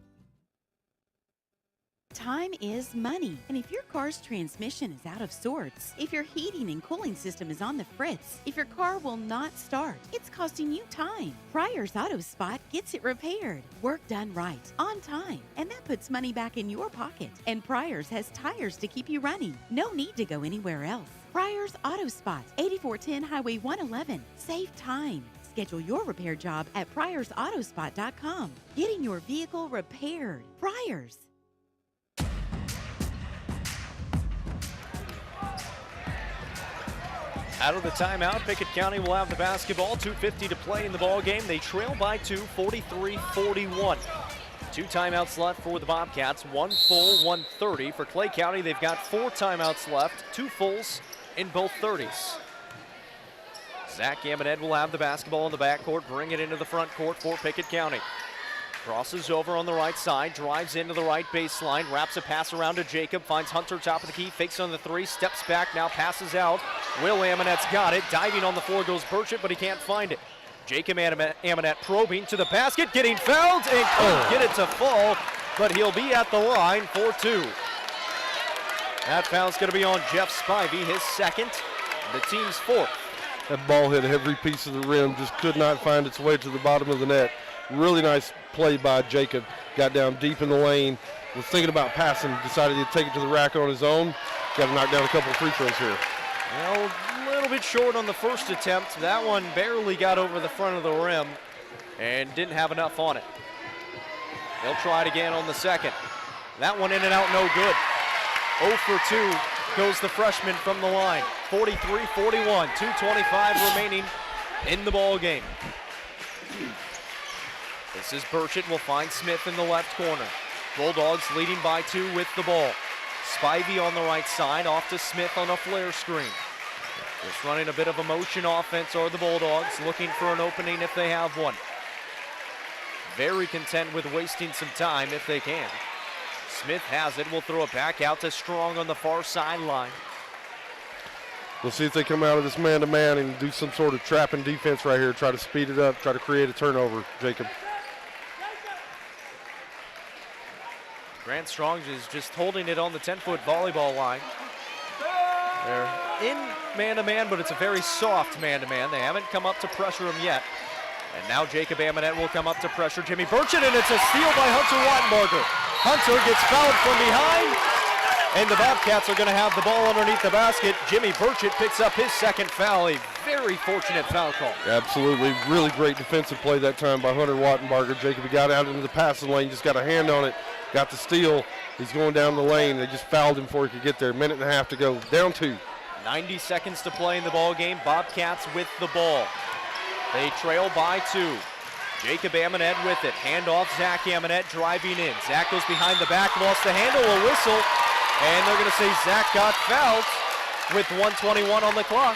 Time is money, and if your car's transmission is out of sorts, if your heating and cooling system is on the fritz, if your car will not start, it's costing you time. Pryor's Auto Spot gets it repaired. Work done right, on time, and that puts money back in your pocket. And Pryor's has tires to keep you running. No need to go anywhere else. Pryor's Auto Spot, 8410 Highway 111. Save time. Schedule your repair job at pryorsautospot.com. Getting your vehicle repaired. Pryor's. Out of the timeout, Pickett County will have the basketball. 2:50 to play in the ball game. They trail by 2, 43-41. 2 timeouts left for the Bobcats. 1 full, 1 30. For Clay County, they've got 4 timeouts left. 2 fulls in both 30s. Zach Amonette will have the basketball in the backcourt. Bring it into the front court for Pickett County. Crosses over on the right side, drives into the right baseline, wraps a pass around to Jacob, finds Hunter top of the key, fakes on the 3, steps back, now passes out. Will Amonette's got it. Diving on the floor goes Burchett, but he can't find it. Jacob Amonette probing to the basket, getting fouled, and couldn't get it to fall, but he'll be at the line for 2. That foul's going to be on Jeff Spivey, his second, the team's 4th. That ball hit every piece of the rim, just could not find its way to the bottom of the net. Really nice play by Jacob. Got down deep in the lane, was thinking about passing, decided to take it to the rack on his own. Got to knock down a couple of free throws here. Well, a little bit short on the first attempt. That one barely got over the front of the rim and didn't have enough on it. They'll try it again on the second. That one in and out, no good. 0 for 2 goes the freshman from the line. 43-41, 2:25 remaining in the ball game. This is Burchett, will find Smith in the left corner. Bulldogs leading by 2 with the ball. Spivey on the right side, off to Smith on a flare screen. Just running a bit of a motion offense are the Bulldogs, looking for an opening if they have one. Very content with wasting some time if they can. Smith has it, will throw it back out to Strong on the far sideline. We'll see if they come out of this man-to-man and do some sort of trapping defense right here, try to speed it up, try to create a turnover, Jacob. Grant Strong is just holding it on the 10-foot volleyball line. They're in man-to-man, but it's a very soft man-to-man. They haven't come up to pressure him yet. And now Jacob Amonette will come up to pressure Jimmy Burchett, and it's a steal by Hunter Wattenbarger. Hunter gets fouled from behind, and the Bobcats are going to have the ball underneath the basket. Jimmy Burchett picks up his second foul, a very fortunate foul call. Absolutely, really great defensive play that time by Hunter Wattenbarger. Jacob, he got out into the passing lane, just got a hand on it, got the steal. He's going down the lane. They just fouled him before he could get there. Minute and a half to go, down 2. 90 seconds to play in the ball game. Bobcats with the ball. They trail by 2. Jacob Amonette with it. Handoff, Zach Amonette driving in. Zach goes behind the back, lost the handle, a whistle. And they're going to say Zach got fouled with 1:21 on the clock.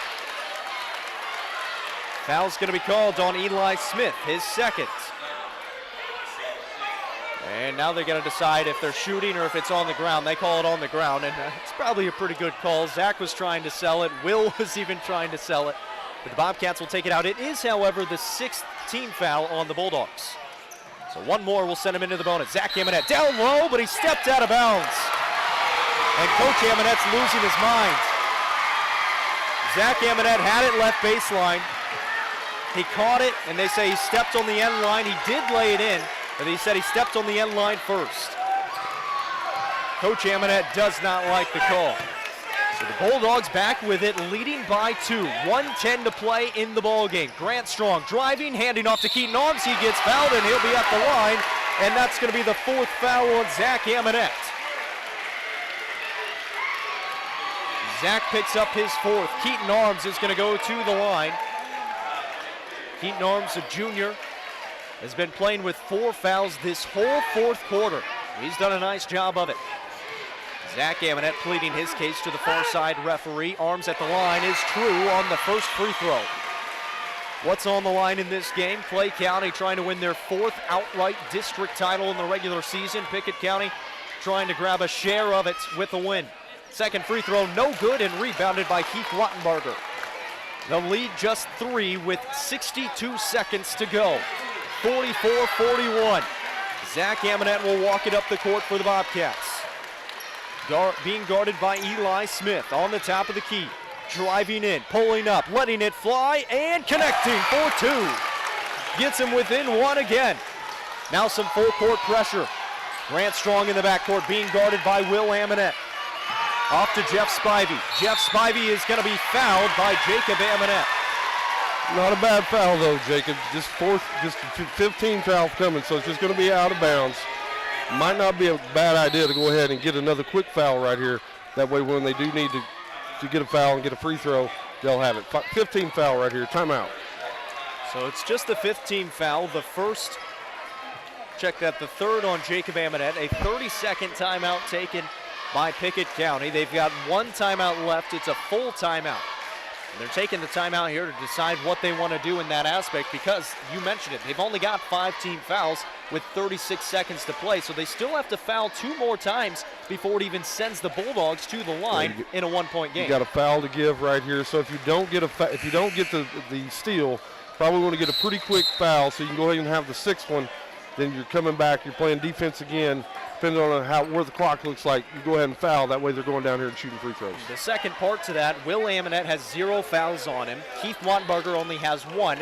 Foul's going to be called on Eli Smith, his second. And now they're going to decide if they're shooting or if it's on the ground. They call it on the ground, and it's probably a pretty good call. Zach was trying to sell it. Will was even trying to sell it. But the Bobcats will take it out. It is, however, the 6th team foul on the Bulldogs. So one more will send him into the bonus. Zach Amonette down low, but he stepped out of bounds. And Coach Amonette's losing his mind. Zach Amonette had it left baseline. He caught it, and they say he stepped on the end line. He did lay it in, but he said he stepped on the end line first. Coach Amonette does not like the call. So the Bulldogs back with it, leading by 2. 1:10 to play in the ball game. Grant Strong driving, handing off to Keaton Arms. He gets fouled, and he'll be at the line, and that's going to be the 4th foul on Zach Amonette. Zach picks up his 4th. Keaton Arms is going to go to the line. Keaton Arms, a junior, has been playing with 4 fouls this whole 4th quarter. He's done a nice job of it. Zach Amonette pleading his case to the far side referee. Arms at the line is true on the first free throw. What's on the line in this game? Clay County trying to win their 4th outright district title in the regular season. Pickett County trying to grab a share of it with a win. Second free throw, no good, and rebounded by Keith Wattenbarger. The lead just 3 with 62 seconds to go. 44-41. Zach Amonette will walk it up the court for the Bobcats. Being guarded by Eli Smith on the top of the key. Driving in, pulling up, letting it fly, and connecting for 2. Gets him within 1 again. Now some full court pressure. Grant Strong in the backcourt being guarded by Will Amonette. Off to Jeff Spivey. Jeff Spivey is going to be fouled by Jacob Amonette. Not a bad foul though, Jacob. Just 15 fouls coming, so it's just going to be out of bounds. Might not be a bad idea to go ahead and get another quick foul right here. That way when they do need to get a foul and get a free throw, they'll have it. 15 foul right here, timeout. So it's just the 15 foul. The first, check that, the 3rd on Jacob Amonette. A 30-second timeout taken by Pickett County. They've got 1 timeout left. It's a full timeout. And they're taking the timeout here to decide what they want to do in that aspect because, you mentioned it, they've only got 5 team fouls with 36 seconds to play, so they still have to foul 2 more times before it even sends the Bulldogs to the line in a 1-point game. You got a foul to give right here, so if you don't get the steal, probably want to get a pretty quick foul so you can go ahead and have the 6th one. Then you're coming back, you're playing defense again. Depending on where the clock looks like, you go ahead and foul. That way they're going down here and shooting free throws. The second part to that, Will Amonette has 0 fouls on him. Keith Wattenbarger only has 1.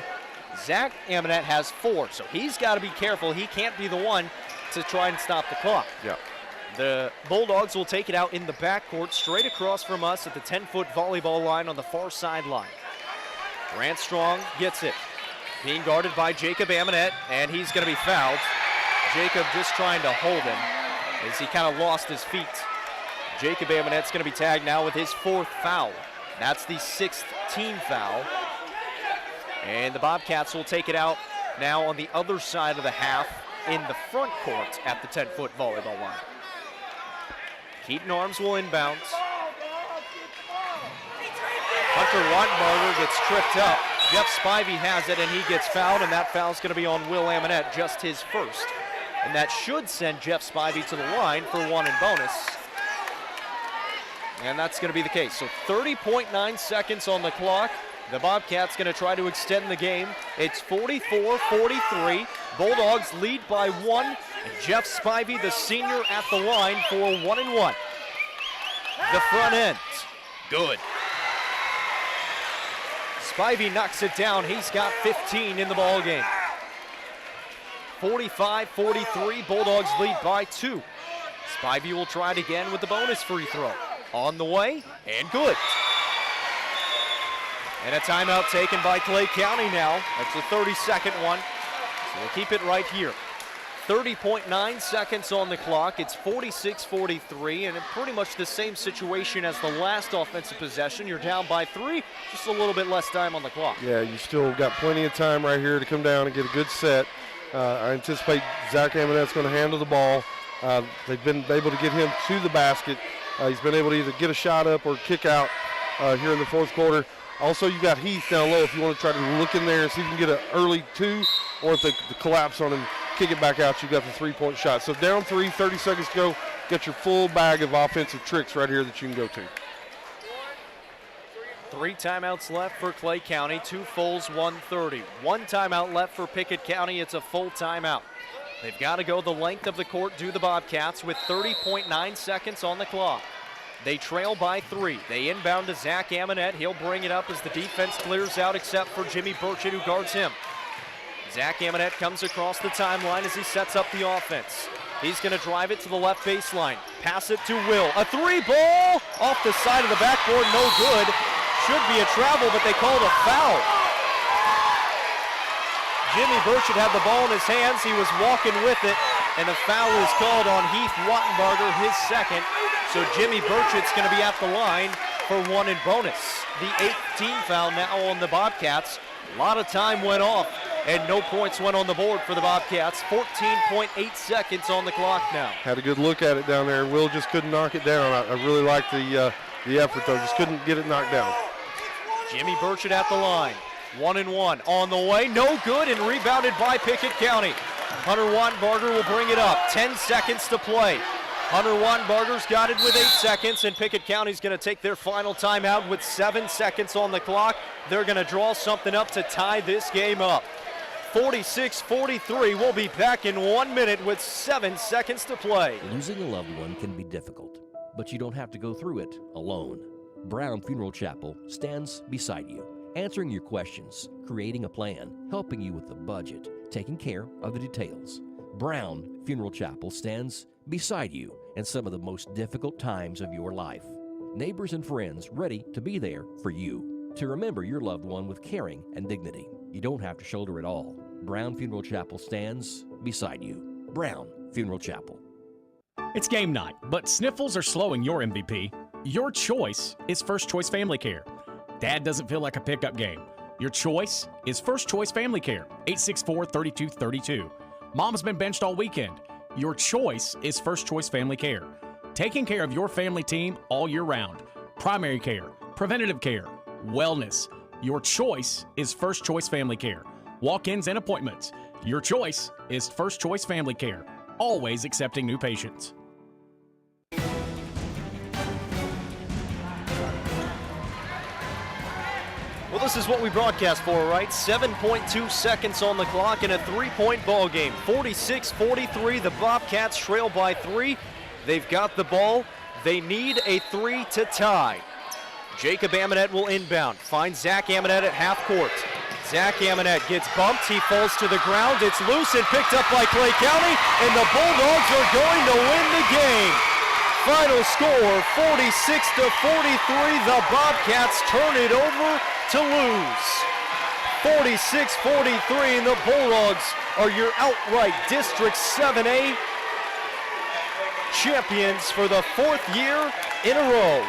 Zach Amonette has 4, so he's got to be careful. He can't be the one to try and stop the clock. Yeah. The Bulldogs will take it out in the backcourt, straight across from us at the 10-foot volleyball line on the far sideline. Grant Strong gets it. Being guarded by Jacob Amonette, and he's going to be fouled. Jacob just trying to hold him as he kind of lost his feet. Jacob Amonette's going to be tagged now with his 4th foul. That's the 6th team foul. And the Bobcats will take it out now on the other side of the half in the front court at the 10-foot volleyball line. Keaton Arms will inbound. Hunter Wattenbarger gets tripped up. Jeff Spivey has it, and he gets fouled, and that foul's going to be on Will Amonette, just his first. And that should send Jeff Spivey to the line for 1 and bonus. And that's going to be the case. So 30.9 seconds on the clock. The Bobcats going to try to extend the game. It's 44-43. Bulldogs lead by 1. And Jeff Spivey, the senior, at the line for 1 and 1. The front end. Good. Spivey knocks it down. He's got 15 in the ball game. 45-43. Bulldogs lead by 2. Spivey will try it again with the bonus free throw. On the way, and good. And a timeout taken by Clay County now. That's the 32nd one. So we'll keep it right here. 30.9 seconds on the clock. It's 46-43, and pretty much the same situation as the last offensive possession. You're down by 3, just a little bit less time on the clock. Yeah, you still got plenty of time right here to come down and get a good set. I anticipate Zach Amonette's going to handle the ball. They've been able to get him to the basket. He's been able to either get a shot up or kick out here in the fourth quarter. Also, you got Heath down low if you want to try to look in there and see if you can get an early 2, or if they collapse on him, kick it back out, you got the 3-point shot. So down 3, 30 seconds to go, get your full bag of offensive tricks right here that you can go to. 3 timeouts left for Clay County, 2 fulls, 1:30. 1 timeout left for Pickett County, it's a full timeout. They've got to go the length of the court, do the Bobcats, with 30.9 seconds on the clock. They trail by 3. They inbound to Zach Amonette. He'll bring it up as the defense clears out, except for Jimmy Burchett, who guards him. Zach Amonette comes across the timeline as he sets up the offense. He's going to drive it to the left baseline. Pass it to Will. A 3-ball off the side of the backboard, no good. Should be a travel, but they called a foul. Jimmy Burchett had the ball in his hands. He was walking with it, and a foul is called on Heath Wattenbarger, his second. So Jimmy Burchett's going to be at the line for 1 and bonus. The 8th team foul now on the Bobcats. A lot of time went off, and no points went on the board for the Bobcats. 14.8 seconds on the clock now. Had a good look at it down there, and Will just couldn't knock it down. I really liked the effort, though. Just couldn't get it knocked down. Jimmy Burchett at the line. 1 and 1 on the way, no good, and rebounded by Pickett County. Hunter Wattenbarger will bring it up. 10 seconds to play. Hunter Wattenbarger's got it with 8 seconds, and Pickett County's going to take their final timeout with 7 seconds on the clock. They're going to draw something up to tie this game up. 46-43. We'll be back in 1 minute with 7 seconds to play. Losing a loved one can be difficult, but you don't have to go through it alone. Brown Funeral Chapel stands beside you, answering your questions, creating a plan, helping you with the budget, taking care of the details. Brown Funeral Chapel stands beside you in some of the most difficult times of your life. Neighbors and friends ready to be there for you, to remember your loved one with caring and dignity. You don't have to shoulder it all. Brown Funeral Chapel stands beside you. Brown Funeral Chapel. It's game night, but sniffles are slowing your MVP. Your choice is First Choice Family Care. Dad doesn't feel like a pickup game. Your choice is First Choice Family Care, 864-3232. Mom's been benched all weekend. Your choice is First Choice Family Care. Taking care of your family team all year round. Primary care, preventative care, wellness. Your choice is First Choice Family Care. Walk-ins and appointments. Your choice is First Choice Family Care. Always accepting new patients. Well, this is what we broadcast for, right? 7.2 seconds on the clock in a 3-point ball game. 46-43, the Bobcats trail by 3. They've got the ball. They need a 3 to tie. Jacob Amonette will inbound. Finds Zach Amonette at half court. Zach Amonette gets bumped. He falls to the ground. It's loose and picked up by Clay County, and the Bulldogs are going to win the game. Final score, 46-43. The Bobcats turn it over to lose. 46-43, and the Bulldogs are your outright District 7A champions for the 4th year in a row.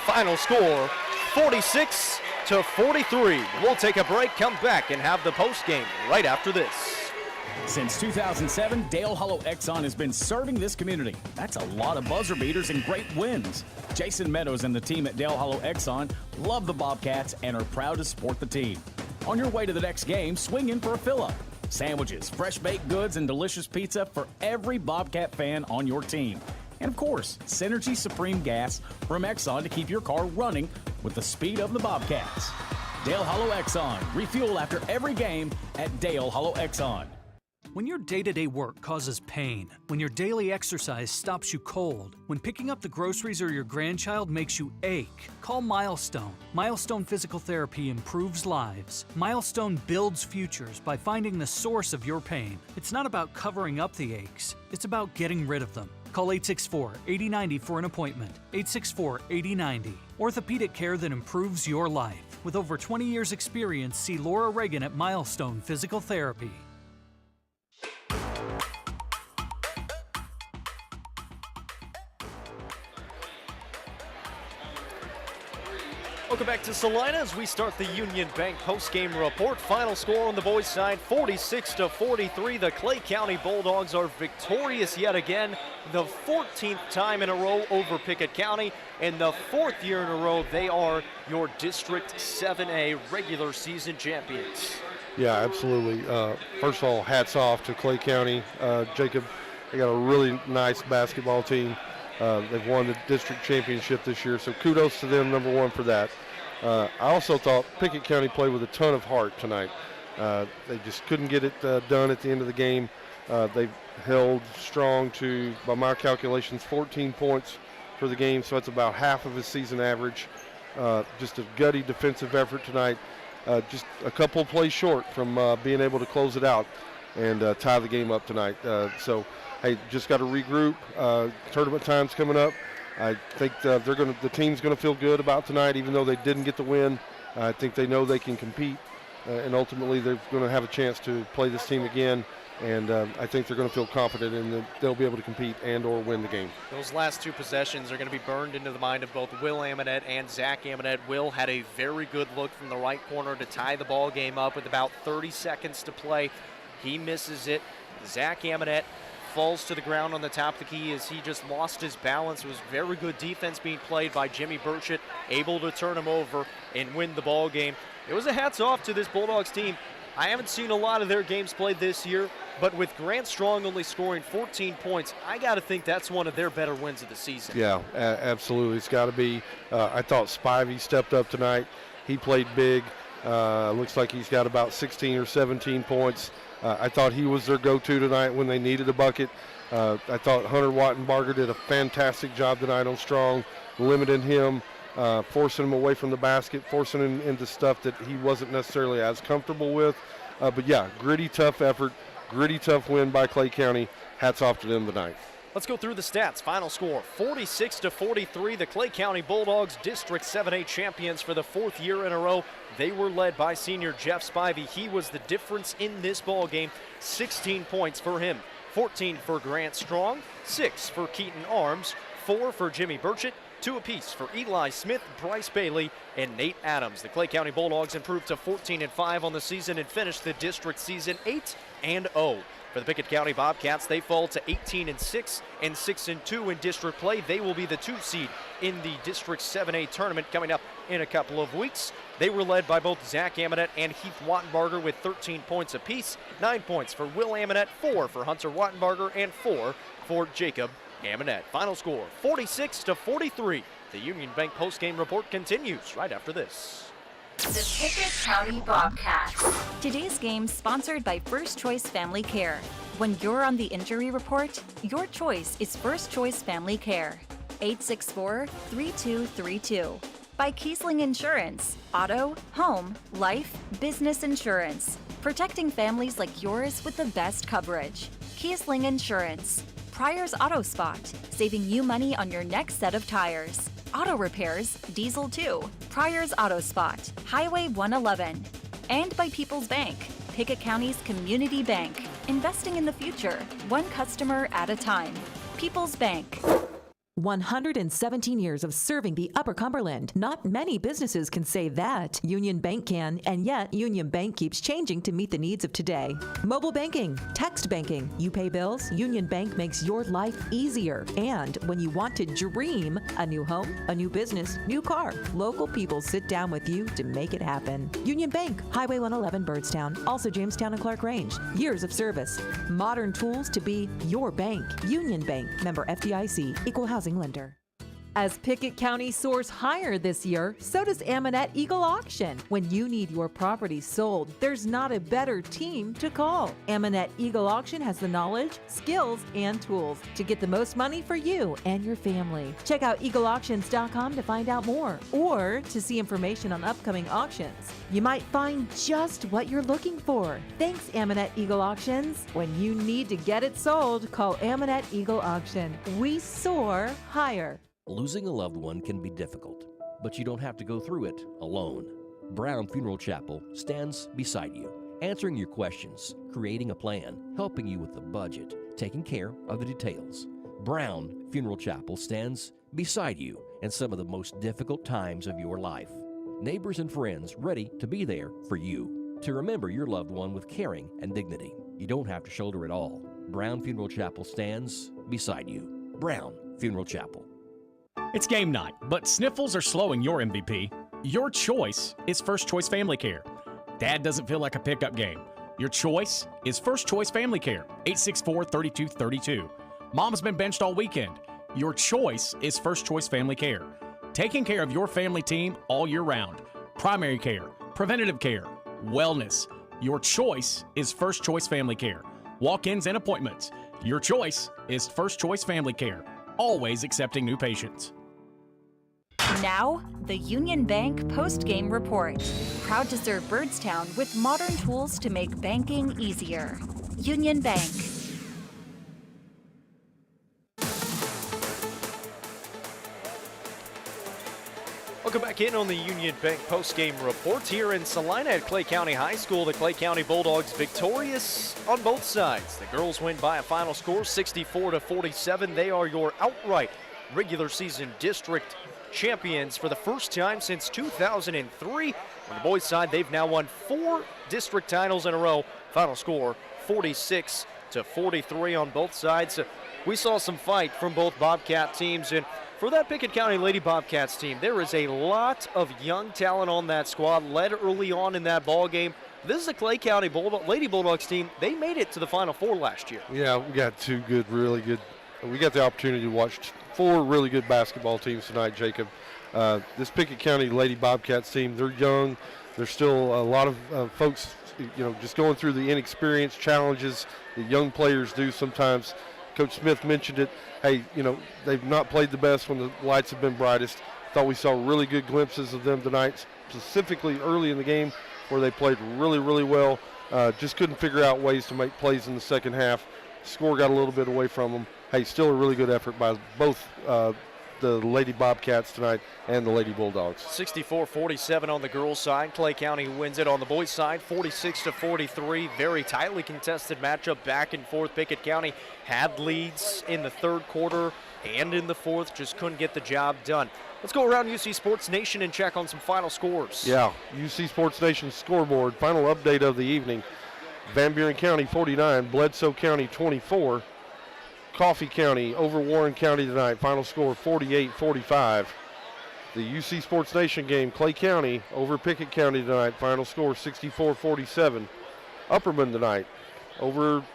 Final score, 46-43. We'll take a break, come back, and have the post game right after this. Since 2007, Dale Hollow Exxon has been serving this community. That's a lot of buzzer beaters and great wins. Jason Meadows and the team at Dale Hollow Exxon love the Bobcats and are proud to support the team. On your way to the next game, swing in for a fill-up. Sandwiches, fresh baked goods, and delicious pizza for every Bobcat fan on your team. And of course, Synergy Supreme Gas from Exxon to keep your car running with the speed of the Bobcats. Dale Hollow Exxon. Refuel after every game at Dale Hollow Exxon. When your day-to-day work causes pain, when your daily exercise stops you cold, when picking up the groceries or your grandchild makes you ache, call Milestone. Milestone Physical Therapy improves lives. Milestone builds futures by finding the source of your pain. It's not about covering up the aches, it's about getting rid of them. Call 864-8090 for an appointment. 864-8090. Orthopedic care that improves your life. With over 20 years' experience, see Laura Reagan at Milestone Physical Therapy. Welcome back to Salina as we start the Union Bank post-game report. Final score on the boys' side, 46-43. The Clay County Bulldogs are victorious yet again, the 14th time in a row over Pickett County, and the 4th year in a row they are your District 7A regular season champions. Yeah, absolutely. First of all, hats off to Clay County. Jacob, they got a really nice basketball team. They've won the district championship this year, so kudos to them, number one, for that. I also thought Pickett County played with a ton of heart tonight. They just couldn't get it done at the end of the game. They held strong to, by my calculations, 14 points for the game, so that's about half of his season average. Just a gutty defensive effort tonight. Just a couple of plays short from being able to close it out and tie the game up tonight. So, hey, just got to regroup. Tournament time's coming up. I think the team's going to feel good about tonight, even though they didn't get the win. I think they know they can compete, and ultimately they're going to have a chance to play this team again. And I think they're going to feel confident in that they'll be able to compete and or win the game. Those last two possessions are going to be burned into the mind of both Will Amonette and Zach Amonette. Will had a very good look from the right corner to tie the ball game up with about 30 seconds to play. He misses it. Zach Amonette falls to the ground on the top of the key as he just lost his balance. It was very good defense being played by Jimmy Burchett, able to turn him over and win the ball game. It was a hats off to this Bulldogs team. I haven't seen a lot of their games played this year, but with Grant Strong only scoring 14 points, I got to think that's one of their better wins of the season. Yeah, absolutely. It's got to be. I thought Spivey stepped up tonight. He played big. Looks like he's got about 16 or 17 points. I thought he was their go-to tonight when they needed a bucket. I thought Hunter Wattenbarger did a fantastic job tonight on Strong, limiting him, forcing him away from the basket, forcing him into stuff that he wasn't necessarily as comfortable with. But yeah, gritty, tough effort, gritty, tough win by Clay County. Hats off to them tonight. Let's go through the stats. Final score, 46-43. The Clay County Bulldogs, District 7A champions for the 4th year in a row. They were led by senior Jeff Spivey. He was the difference in this ball game. 16 points for him, 14 for Grant Strong, 6 for Keaton Arms, 4 for Jimmy Burchett, 2 apiece for Eli Smith, Bryce Bailey, and Nate Adams. The Clay County Bulldogs improved to 14-5 on the season and finished the district season 8-0. For the Pickett County Bobcats, they fall to 18-6 and 6-2 in district play. They will be the 2 seed in the District 7A tournament coming up in a couple of weeks. They were led by both Zach Amonette and Heath Wattenbarger with 13 points apiece. 9 points for Will Amonette, 4 for Hunter Wattenbarger, and 4 for Jacob Amonette. Final score, 46-43. The Union Bank postgame report continues right after this. The Pickett County Bobcats. Today's game sponsored by First Choice Family Care. When you're on the injury report, your choice is First Choice Family Care. 864-3232. By Kiesling Insurance. Auto, home, life, business insurance. Protecting families like yours with the best coverage. Kiesling Insurance. Pryor's Auto Spot. Saving you money on your next set of tires. Auto repairs, Diesel 2, Pryor's Auto Spot, Highway 111, and by People's Bank, Pickett County's community bank, investing in the future, one customer at a time. People's Bank. 117 years of serving the Upper Cumberland. Not many businesses can say that. Union Bank can, and yet Union Bank keeps changing to meet the needs of today. Mobile banking, text banking, you pay bills, Union Bank makes your life easier. And when you want to dream a new home, a new business, new car, local people sit down with you to make it happen. Union Bank, Highway 111 Birdstown, also Jamestown and Clark Range. Years of service, modern tools to be your bank. Union Bank, member FDIC, equal housing lender. As Pickett County soars higher this year, so does Amonette Eagle Auction. When you need your property sold, there's not a better team to call. Amonette Eagle Auction has the knowledge, skills, and tools to get the most money for you and your family. Check out eagleauctions.com to find out more or to see information on upcoming auctions. You might find just what you're looking for. Thanks, Amonette Eagle Auctions. When you need to get it sold, call Amonette Eagle Auction. We soar higher. Losing a loved one can be difficult, but you don't have to go through it alone. Brown Funeral Chapel stands beside you, answering your questions, creating a plan, helping you with the budget, taking care of the details. Brown Funeral Chapel stands beside you in some of the most difficult times of your life. Neighbors and friends ready to be there for you, to remember your loved one with caring and dignity. You don't have to shoulder it all. Brown Funeral Chapel stands beside you. Brown Funeral Chapel. It's game night, but sniffles are slowing your MVP. Your choice is First Choice Family Care. Dad doesn't feel like a pickup game. Your choice is First Choice Family Care, 864-3232. Mom's been benched all weekend. Your choice is First Choice Family Care. Taking care of your family team all year round. Primary care, preventative care, wellness. Your choice is First Choice Family Care. Walk-ins and appointments. Your choice is First Choice Family Care. Always accepting new patients. Now, the Union Bank post-game report. Proud to serve Birdstown with modern tools to make banking easier. Union Bank. Welcome back in on the Union Bank post-game report here in Salina at Clay County High School. The Clay County Bulldogs victorious on both sides. The girls win by a final score 64-47. They are your outright regular season district champions for the first time since 2003. On the boys' side, they've now won 4 district titles in a row. Final score 46-43 on both sides. We saw some fight from both Bobcat teams, and for that Pickett County Lady Bobcats team, there is a lot of young talent on that squad, led early on in that ball game. This is a Clay County Lady Bulldogs team. They made it to the Final Four last year. Yeah, we got 2 good, really good. We got the opportunity to watch 4 really good basketball teams tonight, Jacob. This Pickett County Lady Bobcats team, they're young. There's still a lot of folks, just going through the inexperienced challenges that young players do sometimes. Coach Smith mentioned it. Hey, they've not played the best when the lights have been brightest. Thought we saw really good glimpses of them tonight, specifically early in the game where they played really, really well. Just couldn't figure out ways to make plays in the second half. Score got a little bit away from them. Hey, still a really good effort by both the Lady Bobcats tonight and the Lady Bulldogs. 64-47 on the girls' side. Clay County wins it on the boys' side, 46-43. Very tightly contested matchup, back and forth. Pickett County had leads in the third quarter and in the fourth, just couldn't get the job done. Let's go around UC Sports Nation and check on some final scores. Yeah, UC Sports Nation scoreboard. Final update of the evening. Van Buren County 49, Bledsoe County 24. Coffee County over Warren County tonight. Final score 48-45. The UC Sports Nation game, Clay County over Pickett County tonight. Final score 64-47. Upperman tonight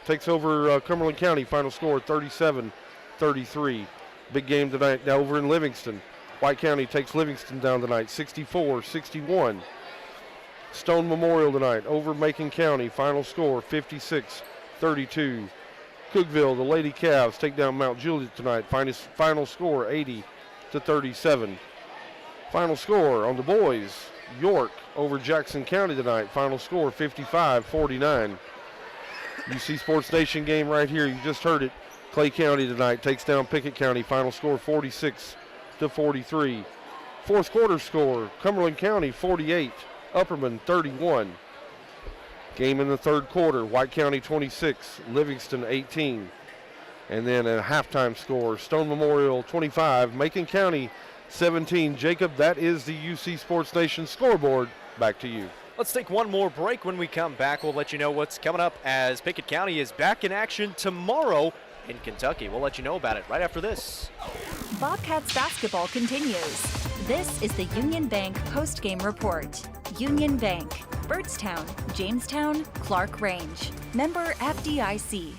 takes over Cumberland County. Final score 37-33. Big game tonight now over in Livingston. White County takes Livingston down tonight 64-61. Stone Memorial tonight over Macon County. Final score 56-32. Cookville, the Lady Cavs take down Mount Juliet tonight. Final score 80-37. Final score on the boys, York over Jackson County tonight. Final score 55-49. UC Sports Nation game right here. You just heard it. Clay County tonight takes down Pickett County. Final score 46-43. Fourth quarter score, Cumberland County 48, Upperman 31. Game in the third quarter, White County 26, Livingston 18. And then a halftime score, Stone Memorial 25, Macon County 17. Jacob, that is the UC Sports Nation scoreboard. Back to you. Let's take one more break. When we come back, we'll let you know what's coming up as Pickett County is back in action tomorrow in Kentucky. We'll let you know about it right after this. Bobcats basketball continues. This is the Union Bank post-game report. Union Bank, Byrdstown, Jamestown, Clark Range. Member FDIC.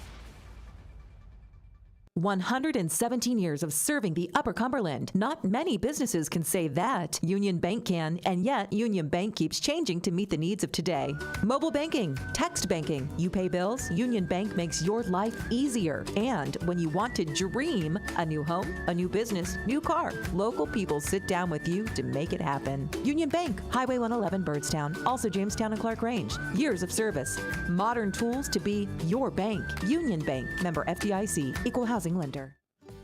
117 years of serving the Upper Cumberland. Not many businesses can say that. Union Bank can, and yet Union Bank keeps changing to meet the needs of today. Mobile banking, text banking, you pay bills, Union Bank makes your life easier. And when you want to dream a new home, a new business, new car, local people sit down with you to make it happen. Union Bank, Highway 111 Byrdstown, also Jamestown and Clark Range. Years of service, modern tools to be your bank. Union Bank, member FDIC, equal housing lender.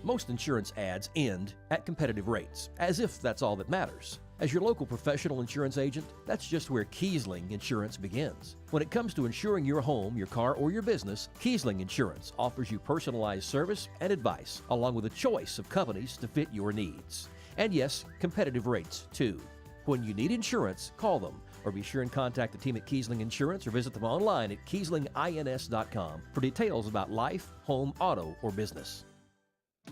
Most insurance ads end at competitive rates, as if that's all that matters. As your local professional insurance agent, that's just where Kiesling Insurance begins. When it comes to insuring your home, your car, or your business, Kiesling Insurance offers you personalized service and advice, along with a choice of companies to fit your needs. And yes, competitive rates too. When you need insurance, call them, or be sure and contact the team at Kiesling Insurance or visit them online at KieslingINS.com for details about life, home, auto, or business.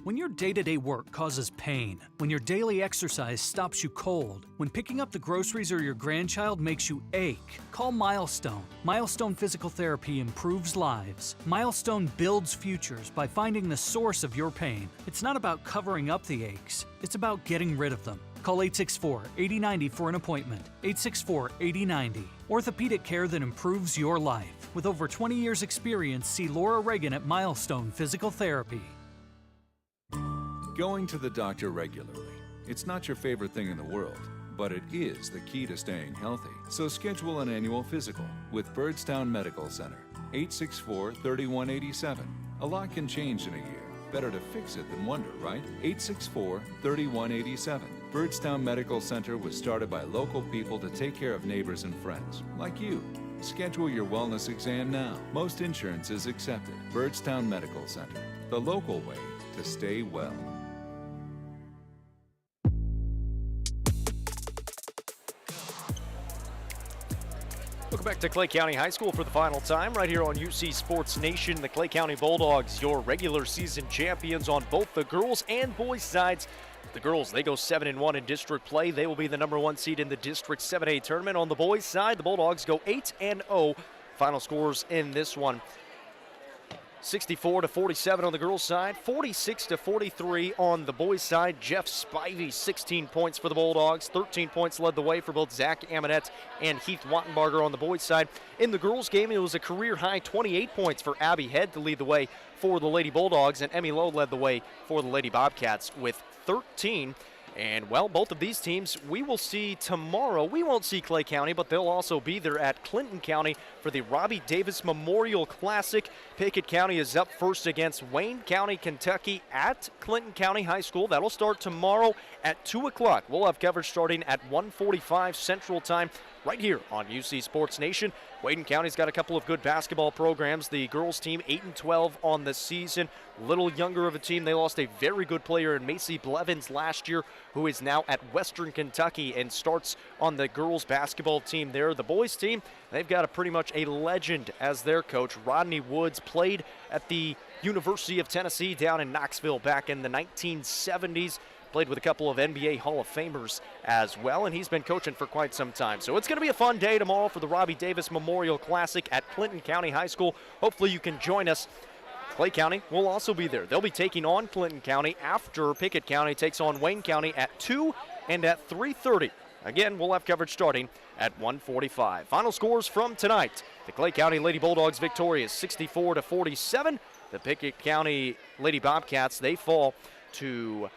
When your day-to-day work causes pain, when your daily exercise stops you cold, when picking up the groceries or your grandchild makes you ache, call Milestone. Milestone Physical Therapy improves lives. Milestone builds futures by finding the source of your pain. It's not about covering up the aches, it's about getting rid of them. Call 864-8090 for an appointment. 864-8090. Orthopedic care that improves your life. With over 20 years' experience, see Laura Reagan at Milestone Physical Therapy. Going to the doctor regularly. It's not your favorite thing in the world, but it is the key to staying healthy. So schedule an annual physical with Byrdstown Medical Center. 864-3187. A lot can change in a year. Better to fix it than wonder, right? 864-3187. Byrdstown Medical Center was started by local people to take care of neighbors and friends, like you. Schedule your wellness exam now. Most insurance is accepted. Byrdstown Medical Center, the local way to stay well. Welcome back to Clay County High School for the final time right here on UC Sports Nation. The Clay County Bulldogs, your regular season champions on both the girls and boys sides. The girls, they go 7-1 in district play. They will be the #1 seed in the District 7A tournament. On the boys side, the Bulldogs go 8-0. Final scores in this one: 64-47 on the girls' side, 46-43 on the boys' side. Jeff Spivey, 16 points for the Bulldogs. 13 points led the way for both Zach Amonette and Heath Wattenbarger on the boys' side. In the girls' game, it was a career-high 28 points for Abby Head to lead the way for the Lady Bulldogs, and Emmy Lowe led the way for the Lady Bobcats with 13. And, well, both of these teams we will see tomorrow. We won't see Clay County, but they'll also be there at Clinton County for the Robbie Davis Memorial Classic. Pickett County is up first against Wayne County, Kentucky at Clinton County High School. That'll start tomorrow at 2 o'clock. We'll have coverage starting at 1:45 Central Time right here on UC Sports Nation. Wayne County's got a couple of good basketball programs. The girls team 8-12 on the season. Little younger of a team. They lost a very good player in Macy Blevins last year, who is now at Western Kentucky and starts on the girls basketball team there. The boys team, they've got pretty much a legend as their coach. Rodney Woods played at the University of Tennessee down in Knoxville back in the 1970s. Played with a couple of NBA Hall of Famers as well, and he's been coaching for quite some time. So it's going to be a fun day tomorrow for the Robbie Davis Memorial Classic at Clinton County High School. Hopefully you can join us. Clay County will also be there. They'll be taking on Clinton County after Pickett County takes on Wayne County at 2 and at 3:30. Again, we'll have coverage starting at 1:45. Final scores from tonight: the Clay County Lady Bulldogs victorious 64-47. The Pickett County Lady Bobcats, they fall to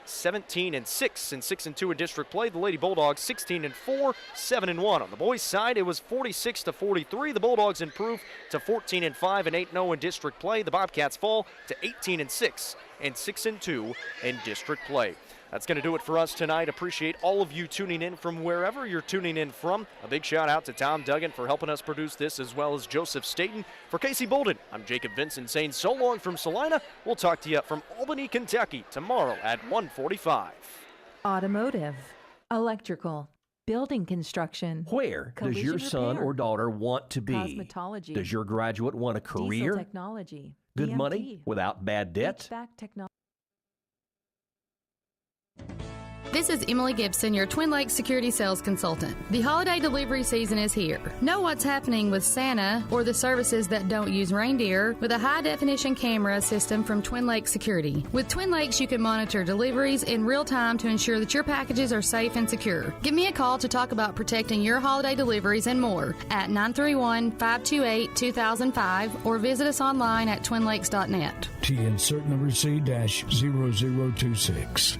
17-6 and 6-2 in district play. The Lady Bulldogs 16-4, 7-1. On the boys' side, it was 46-43. The Bulldogs improve to 14-5 and 8-0 in district play. The Bobcats fall to 18-6 and 6-2 in district play. That's going to do it for us tonight. Appreciate all of you tuning in from wherever you're tuning in from. A big shout out to Tom Duggan for helping us produce this, as well as Joseph Staten. For Casey Bolden, I'm Jacob Vincent saying so long from Salina. We'll talk to you from Albany, Kentucky tomorrow at 1:45. Automotive, electrical, building construction. Where does your son or daughter want to be? Cosmetology. Does your graduate want a career? Diesel technology. Good BMT, money without bad debt? HVAC technology. This is Emily Gibson, your Twin Lakes security sales consultant. The holiday delivery season is here. Know what's happening with Santa or the services that don't use reindeer with a high-definition camera system from Twin Lakes Security. With Twin Lakes, you can monitor deliveries in real time to ensure that your packages are safe and secure. Give me a call to talk about protecting your holiday deliveries and more at 931-528-2005 or visit us online at twinlakes.net. TN cert number C-0026.